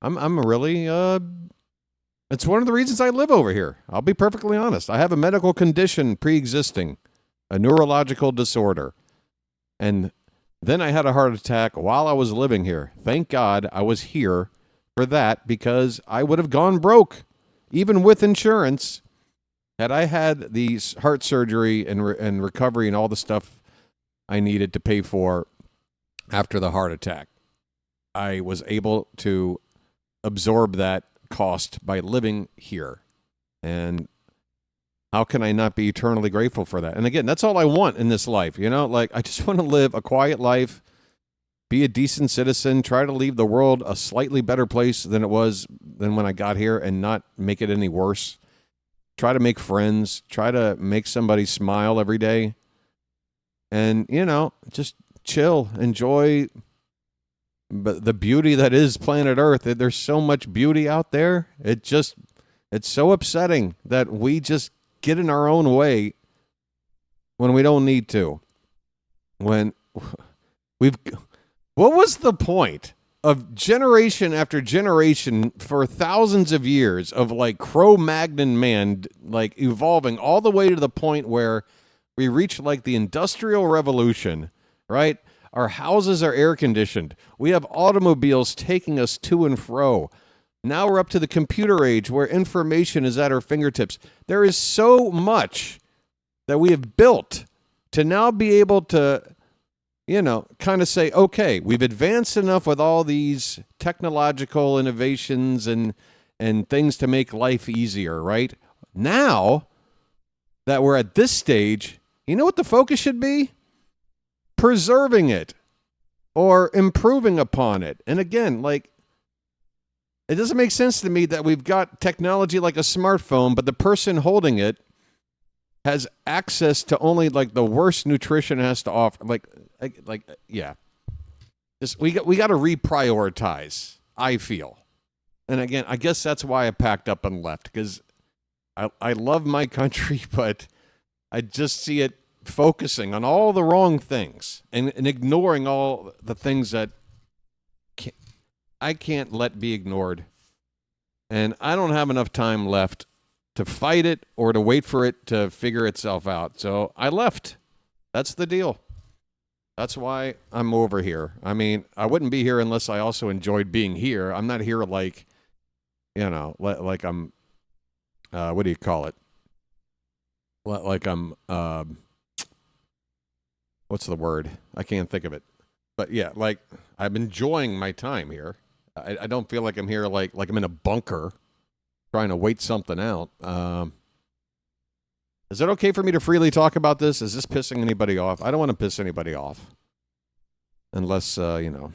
I'm really it's one of the reasons I live over here. I'll be perfectly honest. I have a medical condition pre-existing, a neurological disorder, and then I had a heart attack while I was living here. Thank God I was here for that, because I would have gone broke, even with insurance, had I had the heart surgery and recovery and all the stuff I needed to pay for after the heart attack. I was able to absorb that cost by living here. And how can I not be eternally grateful for that? And again, that's all I want in this life. I just want to live a quiet life, be a decent citizen, try to leave the world a slightly better place than it was than when I got here, and not make it any worse. Try to make friends, try to make somebody smile every day. And, just chill, enjoy the beauty that is planet Earth. There's so much beauty out there. It's so upsetting that we just get in our own way when we don't need to. What was the point of generation after generation for thousands of years of Cro-Magnon man, evolving all the way to the point where we reach the Industrial Revolution, right? Our houses are air conditioned. We have automobiles taking us to and fro. Now we're up to the computer age where information is at our fingertips. There is so much that we have built to now be able to, kind of say, okay, we've advanced enough with all these technological innovations and things to make life easier, right? Now that we're at this stage, you know what the focus should be? Preserving it or improving upon it. And again, it doesn't make sense to me that we've got technology like a smartphone, but the person holding it has access to only the worst nutrition it has to offer. Yeah. We got to reprioritize, I feel. And again, I guess that's why I packed up and left, because I love my country, but I just see it focusing on all the wrong things and ignoring all the things that I can't let be ignored. And I don't have enough time left to fight it or to wait for it to figure itself out. So I left. That's the deal. That's why I'm over here. I mean, I wouldn't be here unless I also enjoyed being here. I'm not here like I'm, what do you call it? Like I'm, what's the word? I can't think of it. But yeah, I'm enjoying my time here. I don't feel like I'm here like I'm in a bunker trying to wait something out. Is it okay for me to freely talk about this? Is this pissing anybody off? I don't want to piss anybody off. Unless, too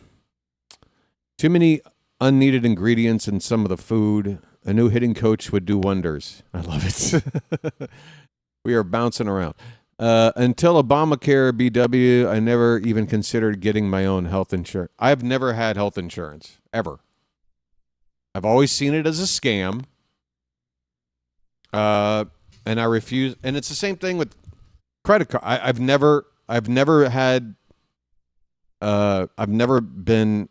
many unneeded ingredients in some of the food. A new hitting coach would do wonders. I love it. We are bouncing around. Until Obamacare, BW, I never even considered getting my own health insurance. I've never had health insurance, ever. I've always seen it as a scam. And I refuse. And it's the same thing with credit card. I've never been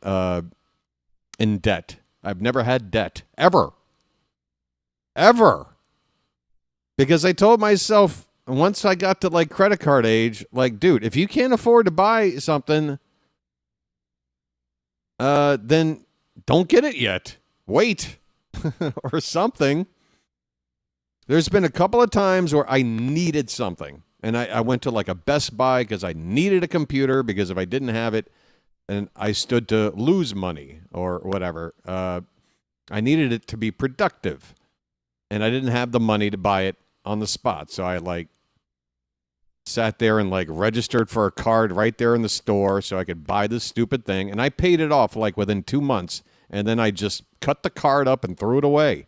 in debt. I've never had debt, ever. Because I told myself, once I got to credit card age, dude, if you can't afford to buy something, then don't get it yet. Wait or something. There's been a couple of times where I needed something, and I went to like a Best Buy because I needed a computer, because if I didn't have it and I stood to lose money or whatever, I needed it to be productive, and I didn't have the money to buy it on the spot. So I like sat there and like registered for a card right there in the store so I could buy this stupid thing, and I paid it off like within 2 months, and then I just cut the card up and threw it away.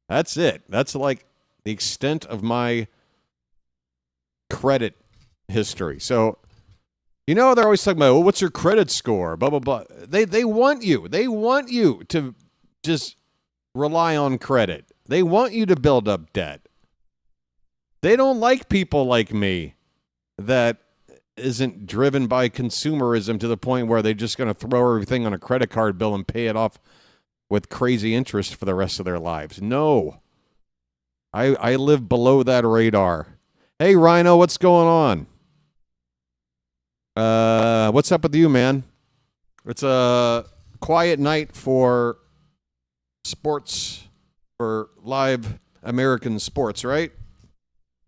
That's it. That's like the extent of my credit history. So, you know, they're always talking about, well, what's your credit score? Blah, blah, blah. They want you. They want you to just rely on credit. They want you to build up debt. They don't like people like me that isn't driven by consumerism to the point where they're just going to throw everything on a credit card bill and pay it off with crazy interest for the rest of their lives. No. I live below that radar. Hey, Rhino, what's going on? What's up with you, man? It's a quiet night for sports, for live American sports, right?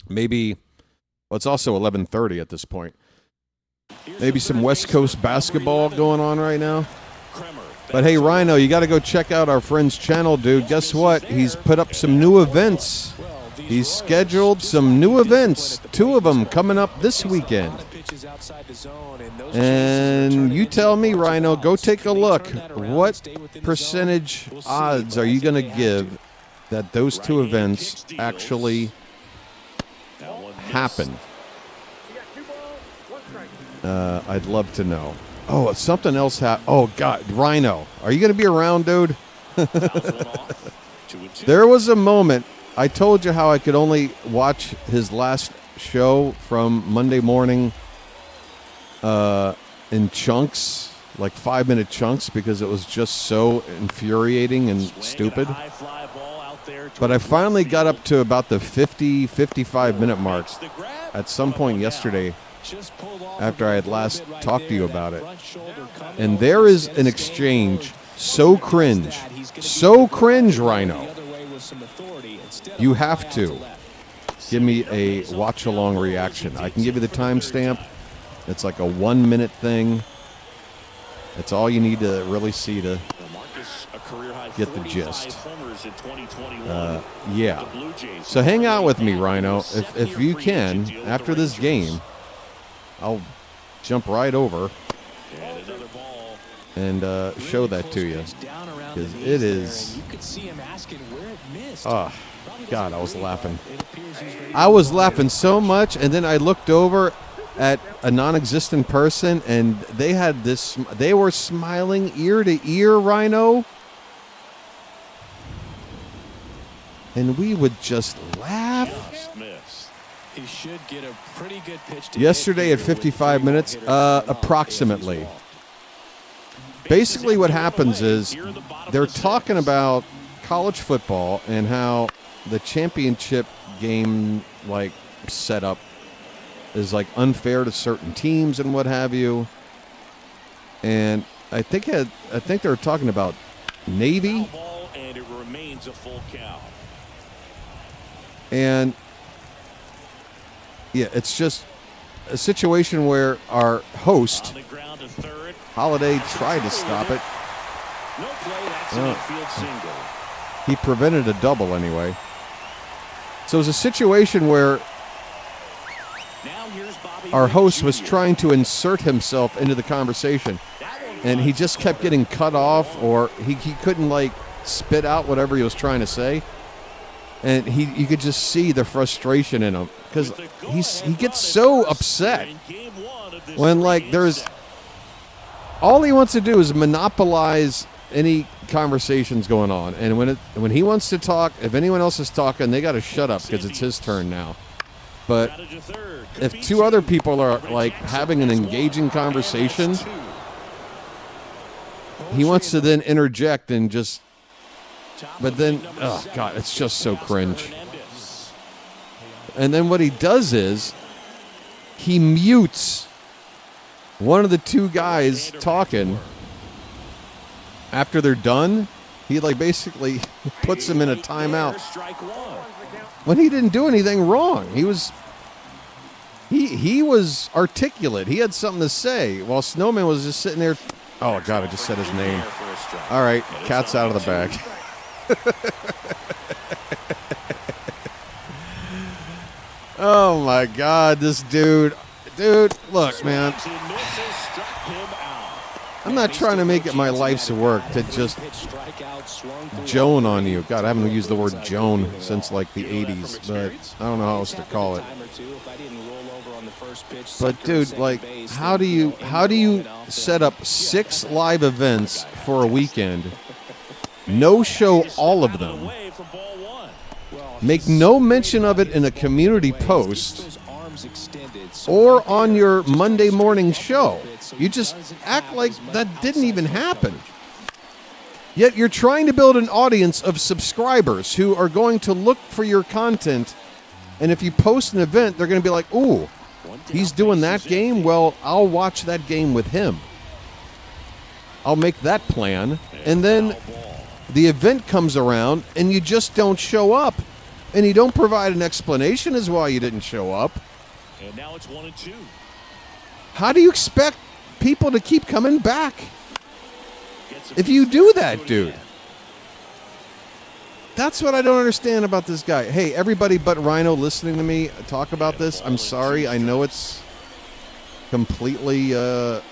Maybe, well, it's also 11:30 at this point. Maybe some West Coast basketball going on right now. But hey, Rhino, you got to go check out our friend's channel, dude. Guess what? He's put up some new events. He's scheduled some new events, 2 of them coming up this weekend. And you tell me, Rhino, go take a look. What percentage odds are you going to give that those 2 events actually happen? I'd love to know. Oh, something else happened. Oh, God, Rhino, are you going to be around, dude? There was a moment. I told you how I could only watch his last show from Monday morning in chunks, like 5-minute chunks, because it was just so infuriating and stupid. But I finally got up to about the 55-minute mark at some point yesterday after I had last talked to you about it. And there is an exchange so cringe, Rhino. You have to give me a watch-along reaction. I can give you the timestamp. It's like a 1-minute thing. It's all you need to really see to get the gist. Yeah. So hang out with me, Rhino. If you can, after this game, I'll jump right over and show that to you. Because it is... Oh, God, I was laughing. I was laughing so much, and then I looked over at a non-existent person, and they had this... They were smiling ear to ear, Rhino. And we would just laugh. He should get a pretty good pitch to yesterday at 55 minutes, approximately. Basically what happens is they're talking about college football and how the championship game like setup is like unfair to certain teams and what have you. And I think they were talking about Navy. And it remains a full count. And yeah, it's just a situation where our host, Holiday, tried to stop it. No play, that's an infield single. He prevented a double anyway. So it was a situation where our host was trying to insert himself into the conversation, and he just kept getting cut off, or he couldn't like spit out whatever he was trying to say. And you could just see the frustration in him because he gets so upset when like there's all he wants to do is monopolize any conversations going on, and when he wants to talk, if anyone else is talking, they got to shut up because it's his turn now. But if 2 other people are like having an engaging conversation, he wants to then interject and just. But then, oh, God, it's just so cringe. And then what he does is he mutes one of the 2 guys talking after they're done, he like basically puts them in a timeout when he didn't do anything wrong. He was articulate. He had something to say while Snowman was just sitting there. Oh God, I just said his name. All right, cat's out of the bag. Oh my God, this dude, look, man. I'm not trying to make it my life's work to just Joan on you. God, I haven't used the word Joan since like the 80s, but I don't know how else to call it. But dude, like, how do you set up 6 live events for a weekend, no show all of them, make no mention of it in a community post or on your Monday morning show? You just act like that didn't even happen. Yet you're trying to build an audience of subscribers who are going to look for your content, and if you post an event, they're going to be like, ooh, he's doing that game? Well, I'll watch that game with him. I'll make that plan, and then the event comes around, and you just don't show up, and you don't provide an explanation as why you didn't show up. And now it's 1-2. How do you expect people to keep coming back if you do that, dude? That's what I don't understand about this guy. Hey, everybody but Rhino listening to me talk about this, I'm sorry. I know it's completely, like...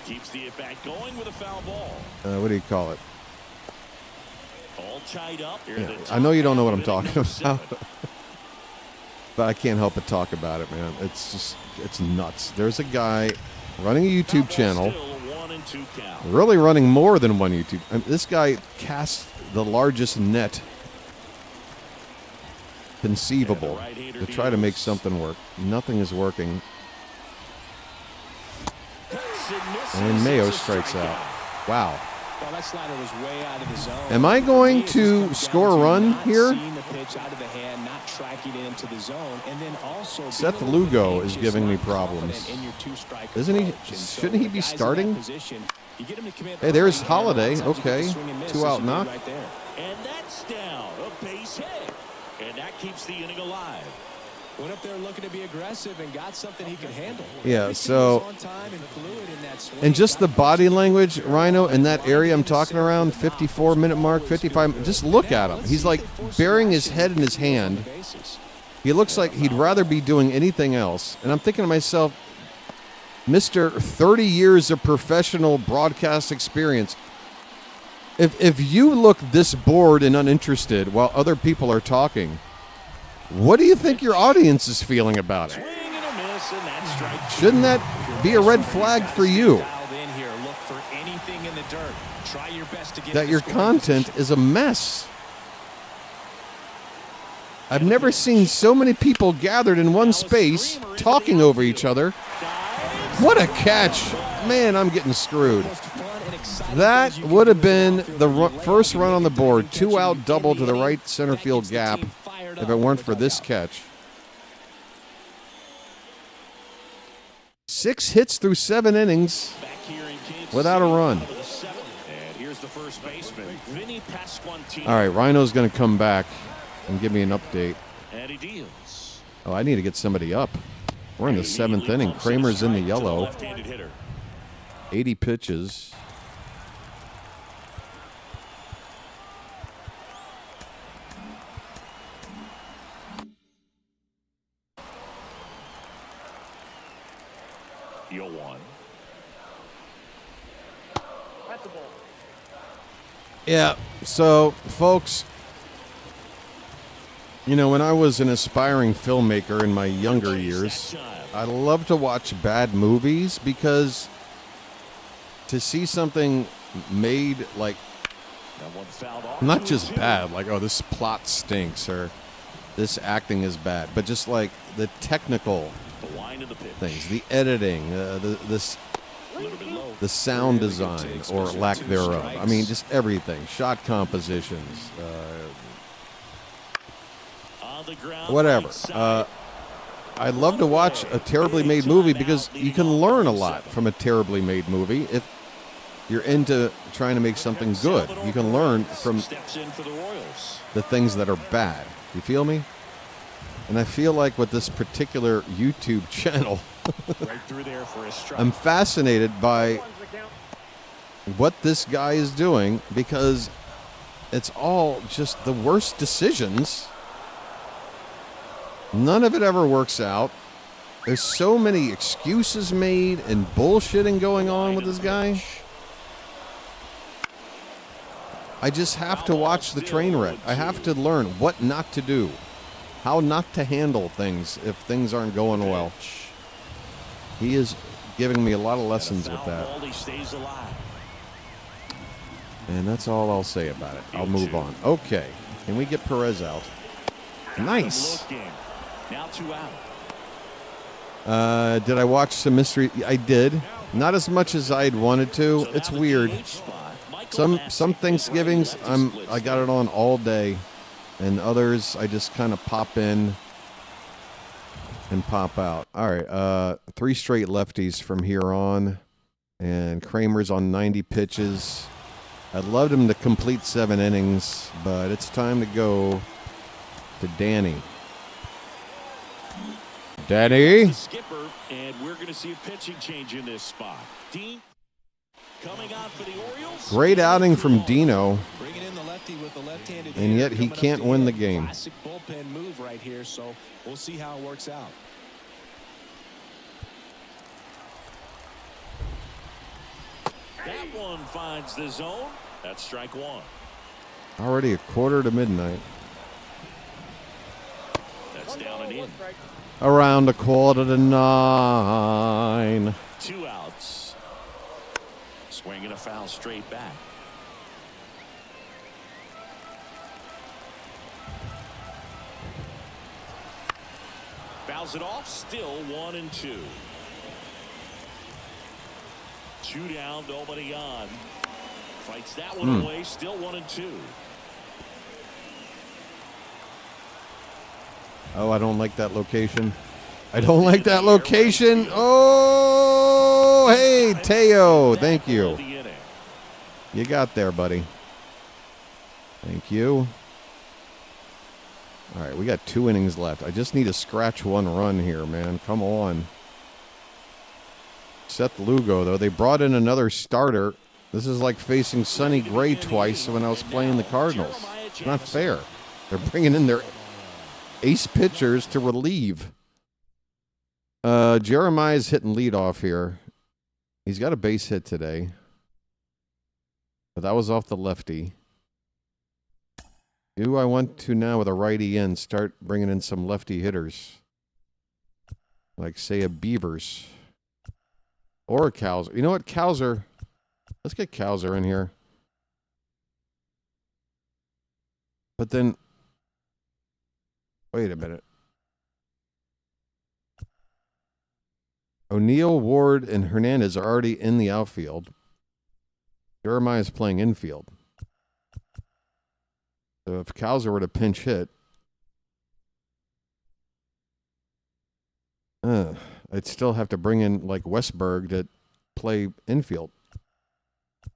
Keeps the at-bat going with a foul ball. What do you call it? All tied up. Yeah, I know you don't know what I'm talking about. But I can't help but talk about it, man. It's nuts. There's a guy running a YouTube channel, really running more than one YouTube. I mean, this guy casts the largest net conceivable to try to make something work. Nothing is working. And Mayo strikes out. Wow. Am I going to score a run here? Seth Lugo is giving me problems. Isn't he? Shouldn't he be starting? Hey, there's Holiday. Okay. 2 out knock. And that's down. A base hit. And that keeps the inning alive. Went up there looking to be aggressive and got something he could handle. Yeah, so, and just the body language, Rhino, in that area I'm talking around, 54-minute mark, 55, just look at him. He's like burying his head in his hand. He looks like he'd rather be doing anything else. And I'm thinking to myself, Mr. 30 years of professional broadcast experience, if you look this bored and uninterested while other people are talking, what do you think your audience is feeling about it? Shouldn't that be a red flag for you? That your content is a mess. I've never seen so many people gathered in one space talking over each other. What a catch. Man, I'm getting screwed. That would have been the first run on the board. 2 out double to the right center field gap. If it weren't for this catch. 6 hits through 7 innings without a run. All right, Rhino's going to come back and give me an update. Oh, I need to get somebody up. We're in the 7th inning. Kramer's in the yellow. 80 pitches. Yeah, so, folks, you know, when I was an aspiring filmmaker in my younger years, I love to watch bad movies because to see something made, like, not just bad, like, oh, this plot stinks or this acting is bad, but just like the technical things, the editing, the sound design or lack thereof. I mean, just everything. Shot compositions, whatever. I love to watch a terribly made movie because you can learn a lot from a terribly made movie. you're into trying to make something good. You can learn from the things that are bad. You feel me? And I feel like with this particular YouTube channel, I'm fascinated by what this guy is doing because it's all just the worst decisions. None of it ever works out. There's so many excuses made and bullshitting going on with this guy. I just have to watch the train wreck. I have to learn what not to do, how not to handle things if things aren't going well. He is giving me a lot of lessons with that. And that's all I'll say about it. I'll move on. Okay. Can we get Perez out? Nice. Now 2 out. Did I watch some mystery? I did. Not as much as I'd wanted to. It's weird. Some Thanksgivings I got it on all day, and others I just kind of pop in and pop out. All right, 3 straight lefties from here on, and Kramer's on 90 pitches. I'd loved him to complete 7 innings, but it's time to go to Danny. Danny. Skipper, and we're going to see a pitching change in this spot. Dean coming out for the Orioles. Great outing from Dino, Bringing in the lefty with the left-handed and yet he can't win the game. Classic bullpen move right here, so we'll see how it works out. That one finds the zone. That's strike 1. Already a quarter to midnight. That's down and in. Around a quarter to 9. 2 outs. Swinging a foul straight back. Fouls it off. Still 1-2. 2 down. Nobody on. Fights that one away. Still 1-2. Oh, I don't like that location. I don't like that location. Oh, hey, Teo. Thank you. You got there, buddy. Thank you. All right, we got 2 innings left. I just need to scratch 1 run here, man. Come on. Seth Lugo, though. They brought in another starter. This is like facing Sonny Gray twice when I was playing the Cardinals. It's not fair. They're bringing in their ace pitchers to relieve. Jeremiah's hitting leadoff here. He's got a base hit today. But that was off the lefty. Who I want to now with a righty in start bringing in some lefty hitters. Like, say, a Beavers. Or a Cowser. You know what? Cowser. Let's get Cowser in here. But then, wait a minute. O'Neill, Ward, and Hernandez are already in the outfield. Jeremiah is playing infield. So if Cowser were to pinch hit, I'd still have to bring in like Westberg to play infield.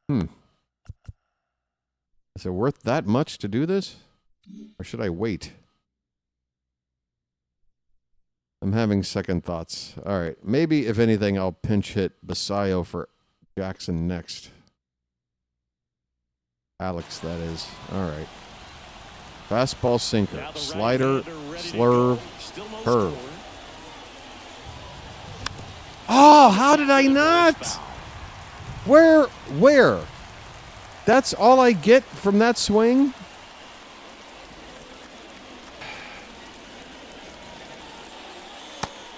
Is it worth that much to do this? Or should I wait? I'm having second thoughts. All right. Maybe, if anything, I'll pinch hit Basayo for Jackson next. Alex, that is. All right. Fastball, sinker, slider, slurve, curve. Oh, how did I not? Where? That's all I get from that swing?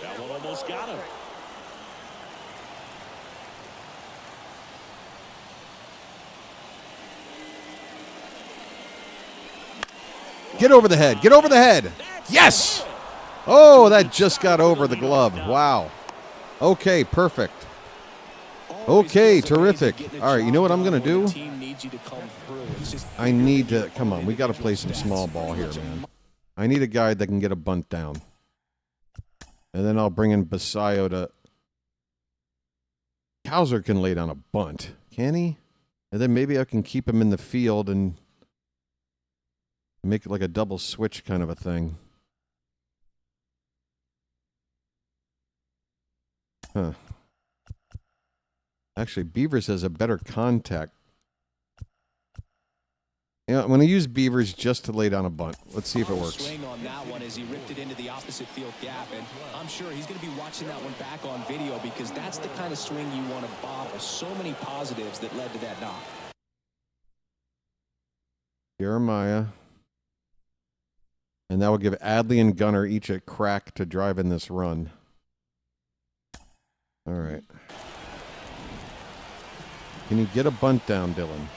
That one almost got him. Get over the head. Get over the head. Yes. Oh, that just got over the glove. Wow. Okay, perfect. Okay, terrific. All right, you know what I'm going to do? I need to, come on, we got to play some small ball here, man. I need a guy that can get a bunt down. And then I'll bring in Basayo to... Cowser can lay down a bunt. Can he? And then maybe I can keep him in the field and make it like a double switch kind of a thing. Huh. Actually, Beavers has a better contact. Yeah, I'm going to use Beavers just to lay down a bunt. Let's see if it works. Swing on that one as he ripped it into the opposite field gap, and I'm sure he's going to be watching that one back on video because that's the kind of swing you want to bottle. So many positives that led to that knock. Jeremiah. And that will give Adley and Gunnar each a crack to drive in this run. All right. Can you get a bunt down, Dylan?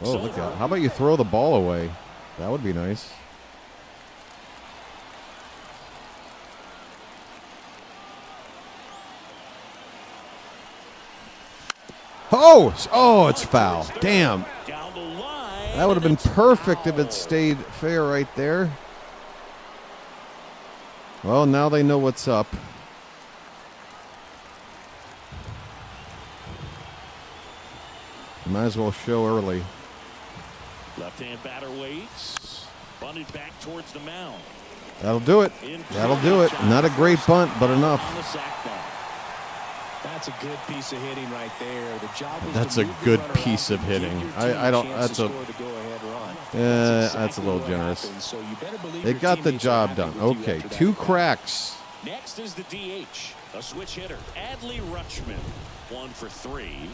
Oh, look out. How about you throw the ball away? That would be nice. Oh, it's foul. Damn. That would have been perfect if it stayed fair right there. Well, now they know what's up. Might as well show early. Left-hand batter waits. Bunted back towards the mound. That'll do it. That'll do it. Not a great bunt, but enough. That's a good piece of hitting right there. The job was That's a good piece of hitting. I don't. That's a. That's a little generous. They got the job done. Okay, 2 cracks. Next is the DH, a switch hitter, Adley Rutschman, 1 for 3.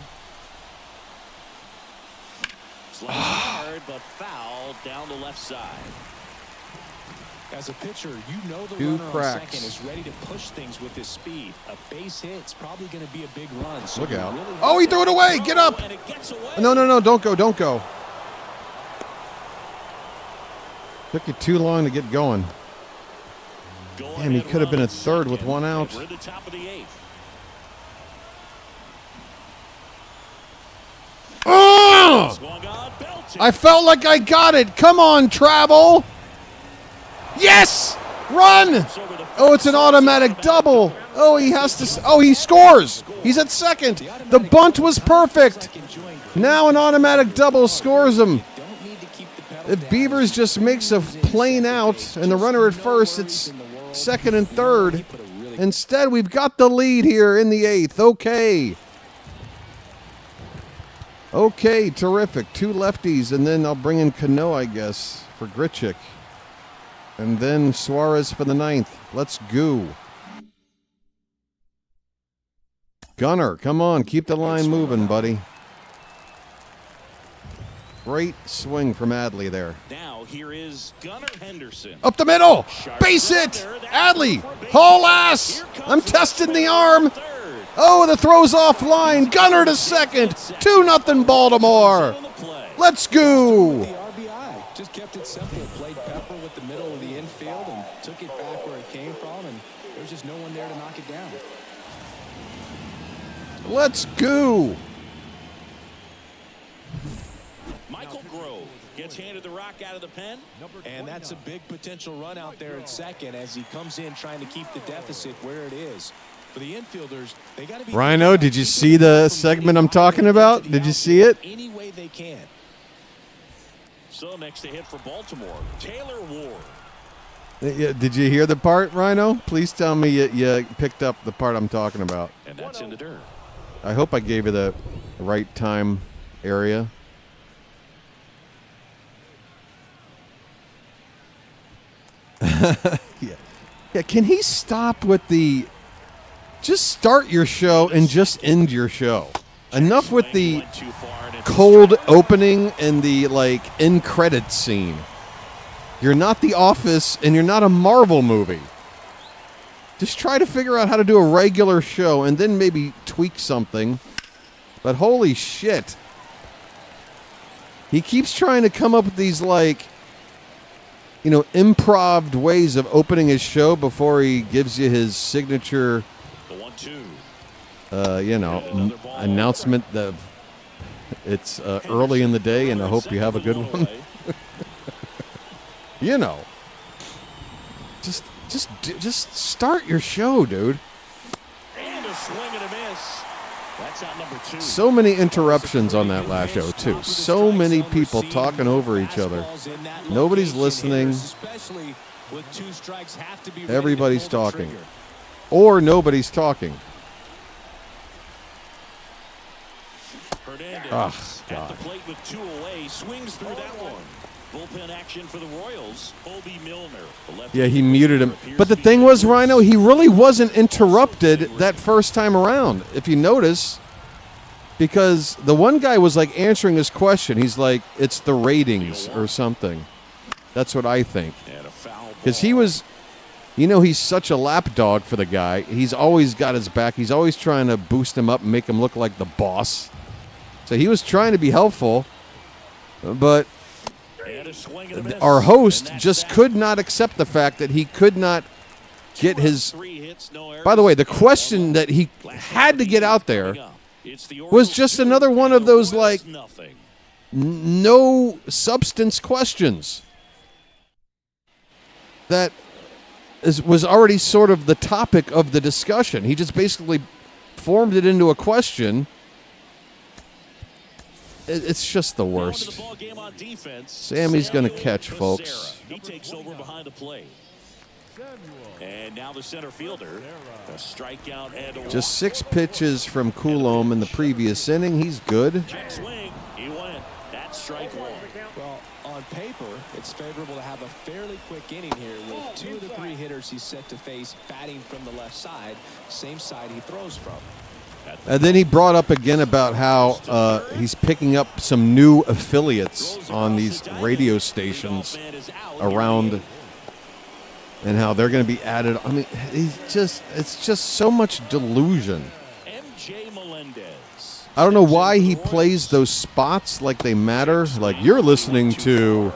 Slides hard, but foul down the left side. As a pitcher, you know the 2 runner cracks. on second is ready to push things with his speed. A base hit's probably going to be a big run. So Look out. Really Oh, he threw it away. Get up. No. Don't go. Don't go. Took you too long to get going. Damn, he could have been at third with 1 out. We're at the top of the 8th. Oh! I felt like I got it. Come on, Travel. Yes! Run! Oh, it's an automatic double. Oh, he has to. Oh, he scores. He's at second. The bunt was perfect. Now an automatic double scores him. If Beavers just makes a plain out and the runner at first, it's second and third. Instead, we've got the lead here in the 8th. Okay. Okay, terrific. 2 lefties, and then I'll bring in Cano, I guess, for Grichuk. And then Suarez for the 9th. Let's go. Gunnar, come on. Keep the line moving, buddy. Great swing from Adley there. Now here is Gunnar Henderson. Up the middle. Base hit. Adley. Haul ass. I'm testing the arm. Oh, the throw's offline. Gunnar to second. 2-0 Baltimore. Let's go. Just kept it simple. Played pepper with the middle of the infield and took it back where it came from, and there's just no one there to knock it down. Let's go. Michael Grove gets handed the rock out of the pen. And that's a big potential run out there at second as he comes in trying to keep the deficit where it is. For the infielders, they got to be. Rhino, did you see the segment I'm talking about? Did you see it? Any way they can. So next to hit for Baltimore, Taylor Ward. Did you hear the part, Rhino? Please tell me you picked up the part I'm talking about. And that's in the dirt. I hope I gave you the right time area. Yeah. Can he stop with the just start your show and just end your show? Enough with the cold opening and the end credits scene. You're not The Office and you're not a Marvel movie. Just try to figure out how to do a regular show and then maybe tweak something. But holy shit. He keeps trying to come up with these improv ways of opening his show before he gives you his signature announcement that it's early in the day and I hope you have a good one. Just start your show, dude. And a swing and a miss. That's out number 2. So many interruptions on that last show, too. So many people talking over each other. Nobody's listening. Everybody's talking. Or nobody's talking. Hernandez God. at the plate with 2 away, swings through that one. Bullpen action for the Royals. Colby Milner. Yeah, he muted him. But the thing was, Rhino, he really wasn't interrupted that first time around, if you notice, because the one guy was like answering his question. He's like, it's the ratings or something. That's what I think. Because he was, he's such a lapdog for the guy. He's always got his back. He's always trying to boost him up and make him look like the boss. So he was trying to be helpful, but our host just could not accept the fact that he could not get his. By the way, the question that he had to get out there was just another one of those, like, no substance questions that was already sort of the topic of the discussion. He just basically formed it into a question. It's just the worst. Sammy's going to catch, folks. He takes over behind the plate. And now the center fielder, a strikeout and a walk. Just 6 pitches from Coulomb in the previous inning. He's good. Check swing. He went. That's strike 1. Well, on paper, it's favorable to have a fairly quick inning here with 2 of the 3 hitters he's set to face batting from the left side, same side he throws from. And then he brought up again about how he's picking up some new affiliates on these radio stations around and how they're going to be added. I mean, it's just so much delusion. I don't know why he plays those spots like they matter. Like, you're listening to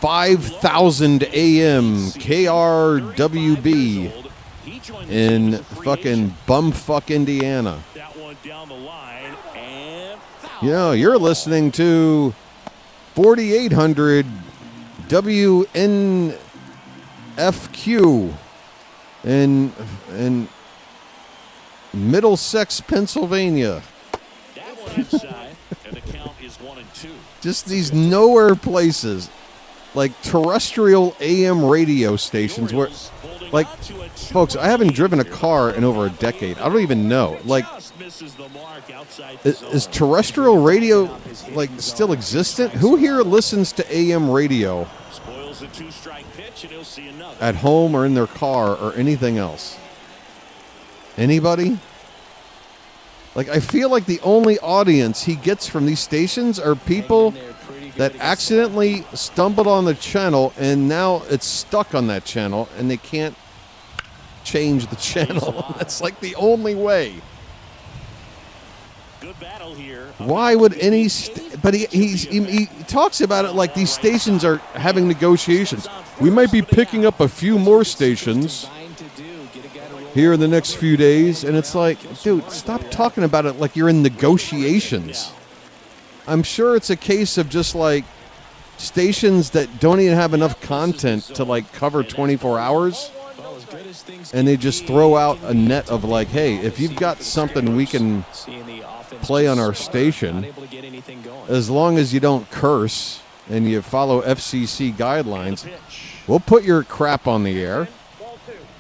5,000 AM KRWB in fucking bumfuck Indiana. You're listening to 4,800 WNFQ in Middlesex, Pennsylvania. Just these nowhere places, like terrestrial AM radio stations where, like, folks, I haven't driven a car in over a decade. I don't even know. Like, is terrestrial radio, like, still existent? Who here listens to AM radio at home or in their car or anything else? Anybody? Like, I feel like the only audience he gets from these stations are people that accidentally stumbled on the channel and now it's stuck on that channel and they can't change the channel. That's like the only way. Good battle here. Why would any but he talks about it like these stations are having negotiations. We might be picking up a few more stations here in the next few days, and it's like, dude, stop talking about it like you're in negotiations. I'm sure it's a case of just like stations that don't even have enough content to like cover 24 hours, and they just throw out a net of like, hey, if you've got something we can play on our station, as long as you don't curse and you follow FCC guidelines, we'll put your crap on the air.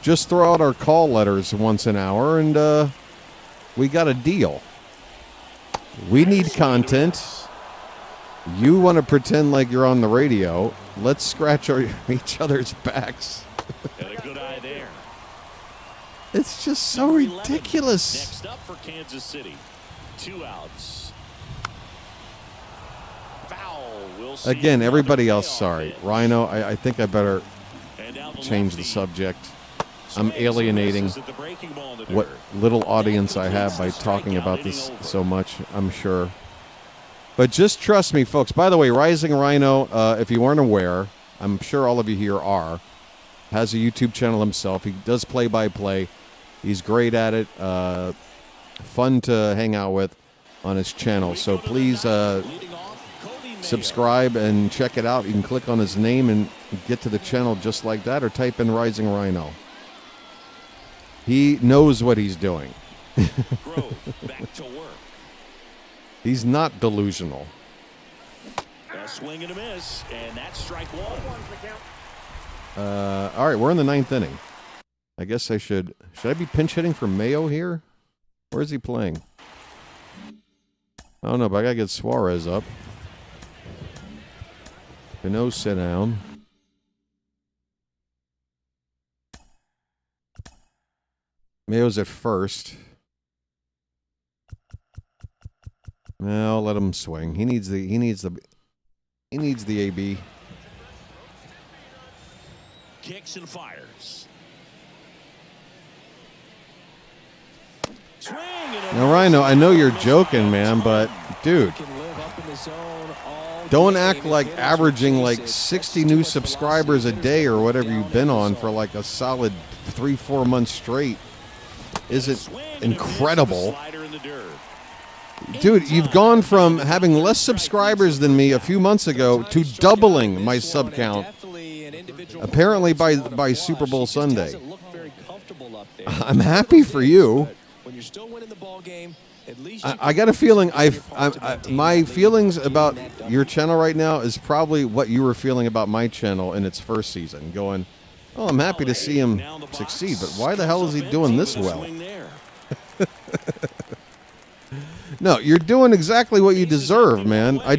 Just throw out our call letters once an hour, and we got a deal. We need content. You want to pretend like you're on the radio. Let's scratch each other's backs. Got a good eye there. It's just so ridiculous. Next up for Kansas City, 2 outs. Foul. We'll see. Again, everybody else, sorry. Rhino, I think I better change the subject. I'm alienating what little audience I have by talking about this so much, I'm sure. But just trust me, folks. By the way, Rising Rhino, if you weren't aware, I'm sure all of you here are, has a YouTube channel himself. He does play-by-play. He's great at it. Fun to hang out with on his channel. So please subscribe and check it out. You can click on his name and get to the channel just like that, or type in Rising Rhino. He knows what he's doing. Grove back to work. He's not delusional. A swing and a miss, and that's strike one. All right, we're in the 9th inning. I guess I should I be pinch hitting for Mayo here? Where is he playing? I don't know, but I got to get Suarez up. Cano, sit down. Mayo's at first. Well, let him swing. He needs the AB. Kicks and fires. Swing and Now, Rhino, I know you're joking, man, but dude, don't act like averaging like 60 new subscribers a day or whatever you've been on for like a solid 3-4 months straight. Is it incredible? Dude, you've gone from having less subscribers than me a few months ago to doubling my sub count, apparently by Super Bowl Sunday. I'm happy for you. I got a feeling my feelings about your channel right now is probably what you were feeling about my channel in its first season, going, oh, I'm happy to see him succeed, but why the hell is he doing this well? No, you're doing exactly what you deserve, man. I'm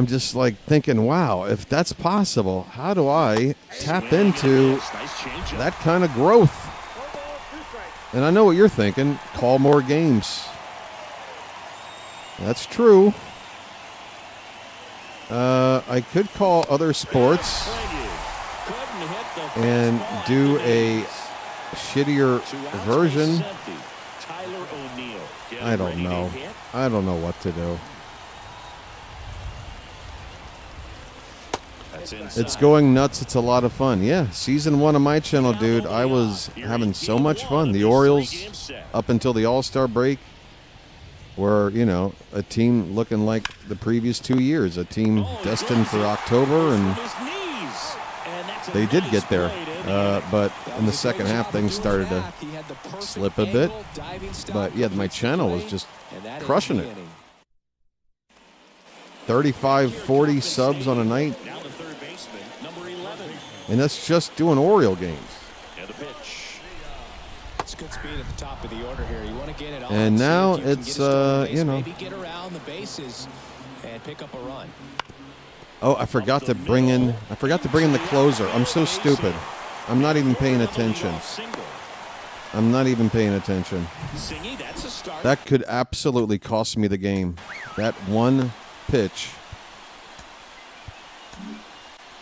just like thinking, wow, if that's possible, how do I tap into that kind of growth? And I know what you're thinking, call more games. That's true. I could call other sports and do a shittier version. I don't know. I don't know what to do. It's going nuts. It's a lot of fun. Yeah, season 1 of my channel, dude, I was having so much fun. The Orioles, up until the All-Star break, were, you know, a team looking like the previous 2 years, a team destined for October, and they did get there. But in the second half, things started to slip a bit. But, yeah, my channel was just crushing it. 35, 40 subs on a night. And that's just doing Oriole games. It's good speed at the top of the order here. You want to get it on. And now it's, you know. Maybe get around the bases and pick up a run. Oh, I forgot to bring in the closer. I'm so stupid. I'm not even paying attention. I'm not even paying attention. That could absolutely cost me the game. That one pitch.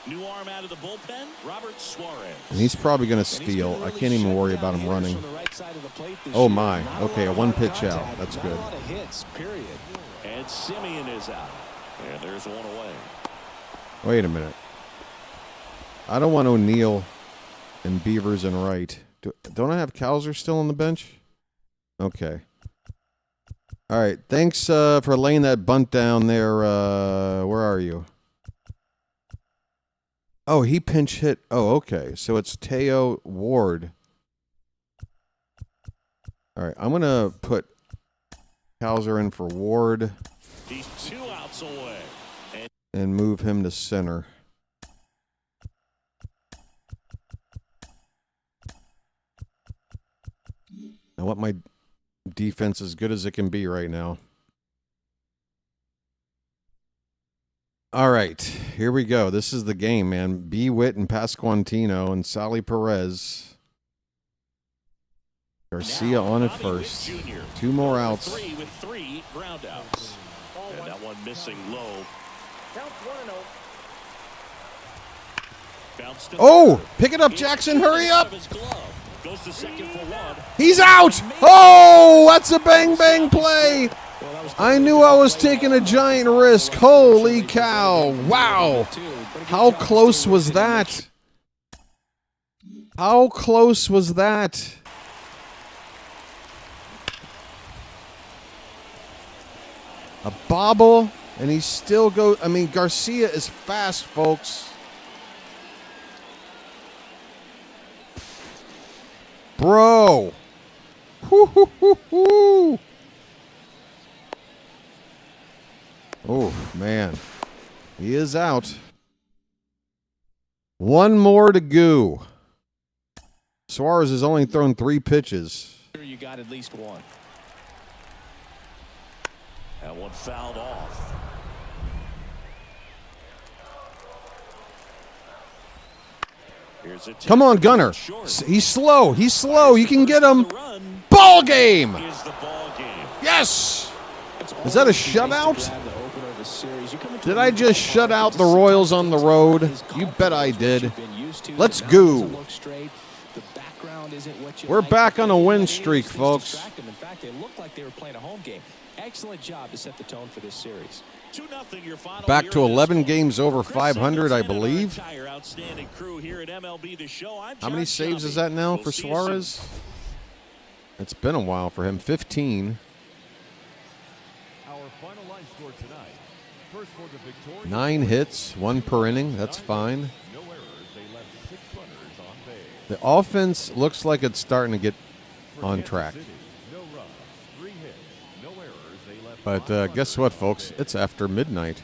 New arm out of the bullpen, Robert Suarez. And he's probably going to steal. I can't even worry about him running. Oh, my. Okay, a one pitch out. That's good. And Simeon is out. And there's one away. Wait a minute. I don't want O'Neill and Beavers and Wright. Don't I have Cowser still on the bench? Okay. All right. Thanks for laying that bunt down there. Where are you? Oh, he pinch hit. Oh, okay. So it's Teo Ward. All right. I'm going to put Cowser in for Ward. He's 2 outs away. And move him to center. I want my defense as good as it can be right now. All right, here we go. This is the game, man. B. Witt and Pasquantino and Sally Perez. Garcia on at first. 2 more outs. 3 with 3 ground outs. And that one missing low. Oh, pick it up, Jackson. Hurry up. He's out. Oh, that's a bang-bang play. I knew I was taking a giant risk. Holy cow. Wow. How close was that? How close was that? A bobble, and he still goes. I mean, Garcia is fast, folks. Bro, Woo-hoo-hoo-hoo. Oh, man. He is out. One more to go. Suarez has only thrown 3 pitches. You got at least one. That one fouled off. Here's a Come on, Gunner. He's slow. He's slow. You can get him. Ball game. Is the ball game. Yes. Is that a shutout? Did I just shut out the Royals on the road? You bet I did. Let's go. We're back on a win streak, folks. In fact, they looked like they were playing a home game. Excellent job to set the tone for this series. 2-0 your final. Back to 11 games over 500, I believe. How many saves is that now for Suarez? It's been a while for him. 15. Our final line score tonight. First for the victorious 9 hits, 1 per inning. That's fine. No errors. They left 6 runners on base. The offense looks like it's starting to get on track. No runs, 3 hits, no errors. They left But guess what, folks? It's after midnight.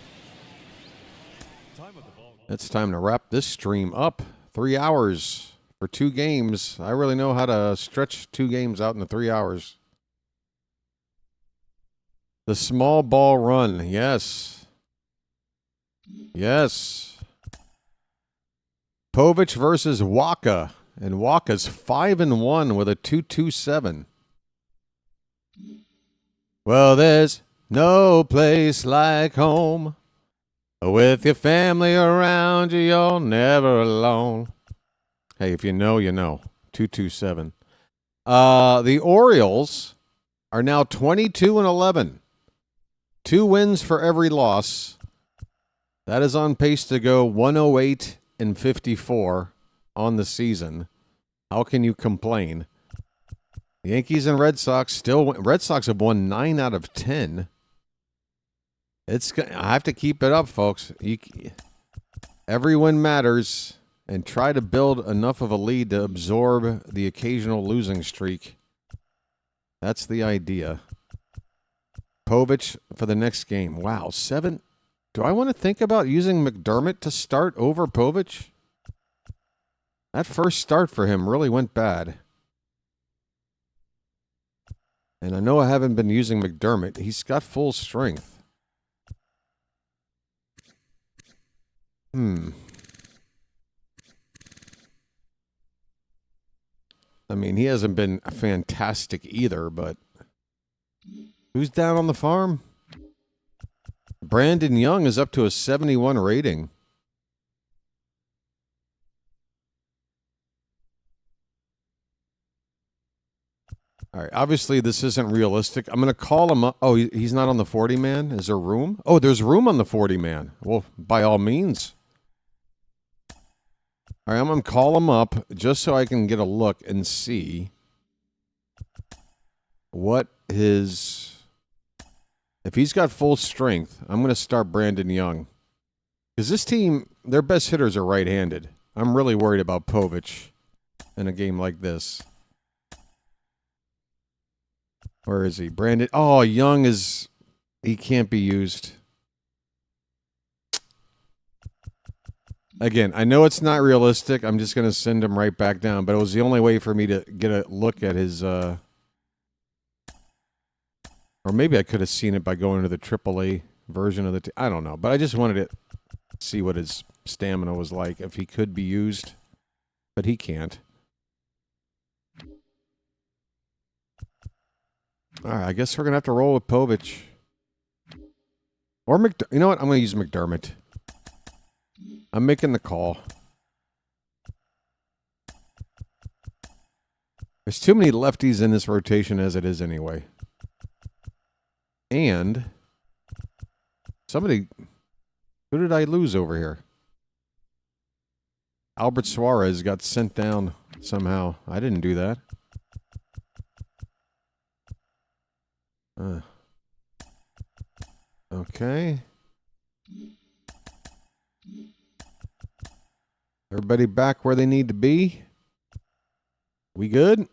time of the ball. It's time to wrap this stream up. 3 hours for 2 games. I really know how to stretch 2 games out into 3 hours. The small ball run. Yes. Yes. Povich versus Waka. And Waka's 5-1 with a 2.27. Well, there's no place like home. With your family around you, you're never alone. Hey, if you know, you know. 2.27. The Orioles are now 22-11. 2 wins for every loss. That is on pace to go 108-54 on the season. How can you complain? The Yankees and Red Sox still win. Red Sox have won 9 out of 10. I have to keep it up, folks. Every win matters, and try to build enough of a lead to absorb the occasional losing streak. That's the idea. Povich for the next game. Wow, 7. Do I want to think about using McDermott to start over Povich? That first start for him really went bad. And I know I haven't been using McDermott. He's got full strength. I mean, he hasn't been fantastic either, but who's down on the farm? Brandon Young is up to a 71 rating. All right, obviously this isn't realistic. I'm going to call him up. Oh, he's not on the 40-man? Is there room? Oh, there's room on the 40-man. Well, by all means. All right, I'm going to call him up just so I can get a look and see what his... If he's got full strength, I'm going to start Brandon Young. Because this team, their best hitters are right-handed. I'm really worried about Povich in a game like this. Where is he? Brandon. Oh, Young is... He can't be used. Again, I know it's not realistic. I'm just going to send him right back down. But it was the only way for me to get a look at his... Or maybe I could have seen it by going to the AAA version of the... I don't know. But I just wanted to see what his stamina was like. If he could be used. But he can't. All right, I guess we're going to have to roll with Povich. Or you know what? I'm going to use McDermott. I'm making the call. There's too many lefties in this rotation as it is anyway. And somebody... Who did I lose over here? Albert Suarez got sent down somehow. I didn't do that. Okay. Everybody back where they need to be? We good?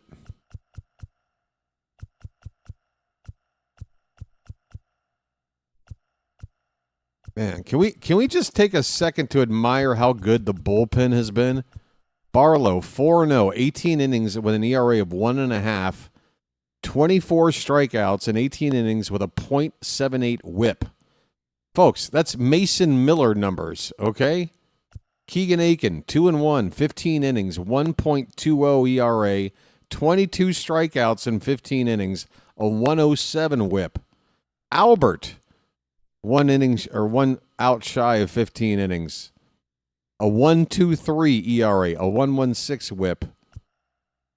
Man, can we just take a second to admire how good the bullpen has been? Barlow, 4-0, 18 innings with an ERA of 1.5, 24 strikeouts in 18 innings with a .78 whip. Folks, that's Mason Miller numbers, okay? Keegan Aiken, 2-1, 15 innings, 1.20 ERA, 22 strikeouts in 15 innings, a 107 whip. Albert, 1 out shy of 15 innings. A 1.23 ERA, a 1.16 whip.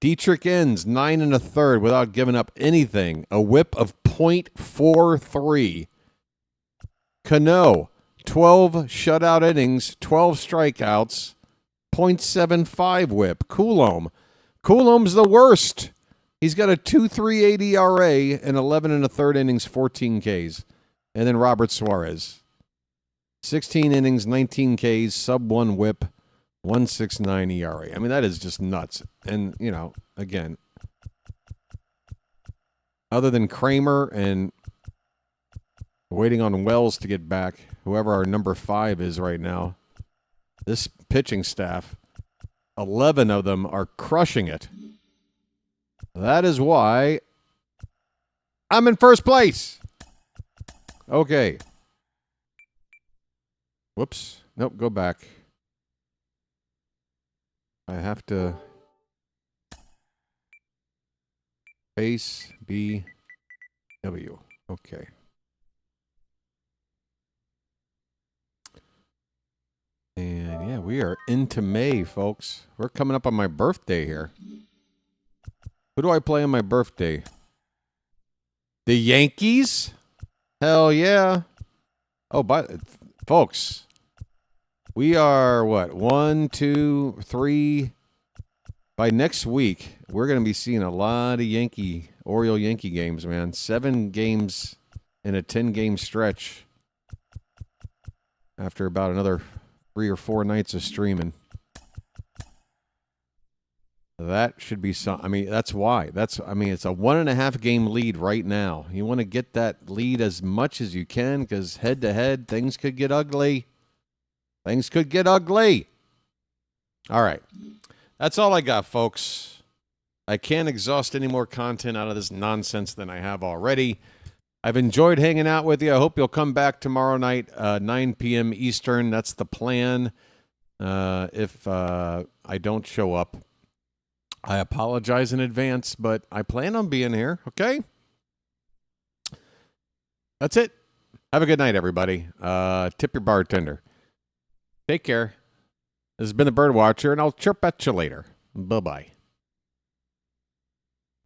Dietrich Enns, 9 1/3 without giving up anything, a whip of .43. Cano, 12 shutout innings, 12 strikeouts, .75 whip. Coulombe's the worst. He's got a 2.38 ERA in 11 1/3 innings, 14 Ks. And then Robert Suarez, 16 innings, 19 Ks, sub-1 whip, 1.69 ERA. I mean, that is just nuts. And, you know, again, other than Kramer and waiting on Wells to get back, whoever our number 5 is right now, this pitching staff, 11 of them are crushing it. That is why I'm in first place. Okay. Whoops. Nope, go back. I have to base B W. Okay. And yeah, we are into May, folks. We're coming up on my birthday here. Who do I play on my birthday? The Yankees? Hell yeah. Oh, but folks, we are what? 1, 2, 3. By next week, we're going to be seeing a lot of Oriole Yankee games, man. 7 games in a 10-game stretch after about another 3 or 4 nights of streaming. That should be some. I mean, that's why. It's a 1.5 game lead right now. You want to get that lead as much as you can because head to head, things could get ugly. Things could get ugly. All right. That's all I got, folks. I can't exhaust any more content out of this nonsense than I have already. I've enjoyed hanging out with you. I hope you'll come back tomorrow night, 9 p.m. Eastern. That's the plan. If I don't show up, I apologize in advance, but I plan on being here, okay? That's it. Have a good night, everybody. Tip your bartender. Take care. This has been the Bird Watcher, and I'll chirp at you later. Bye-bye.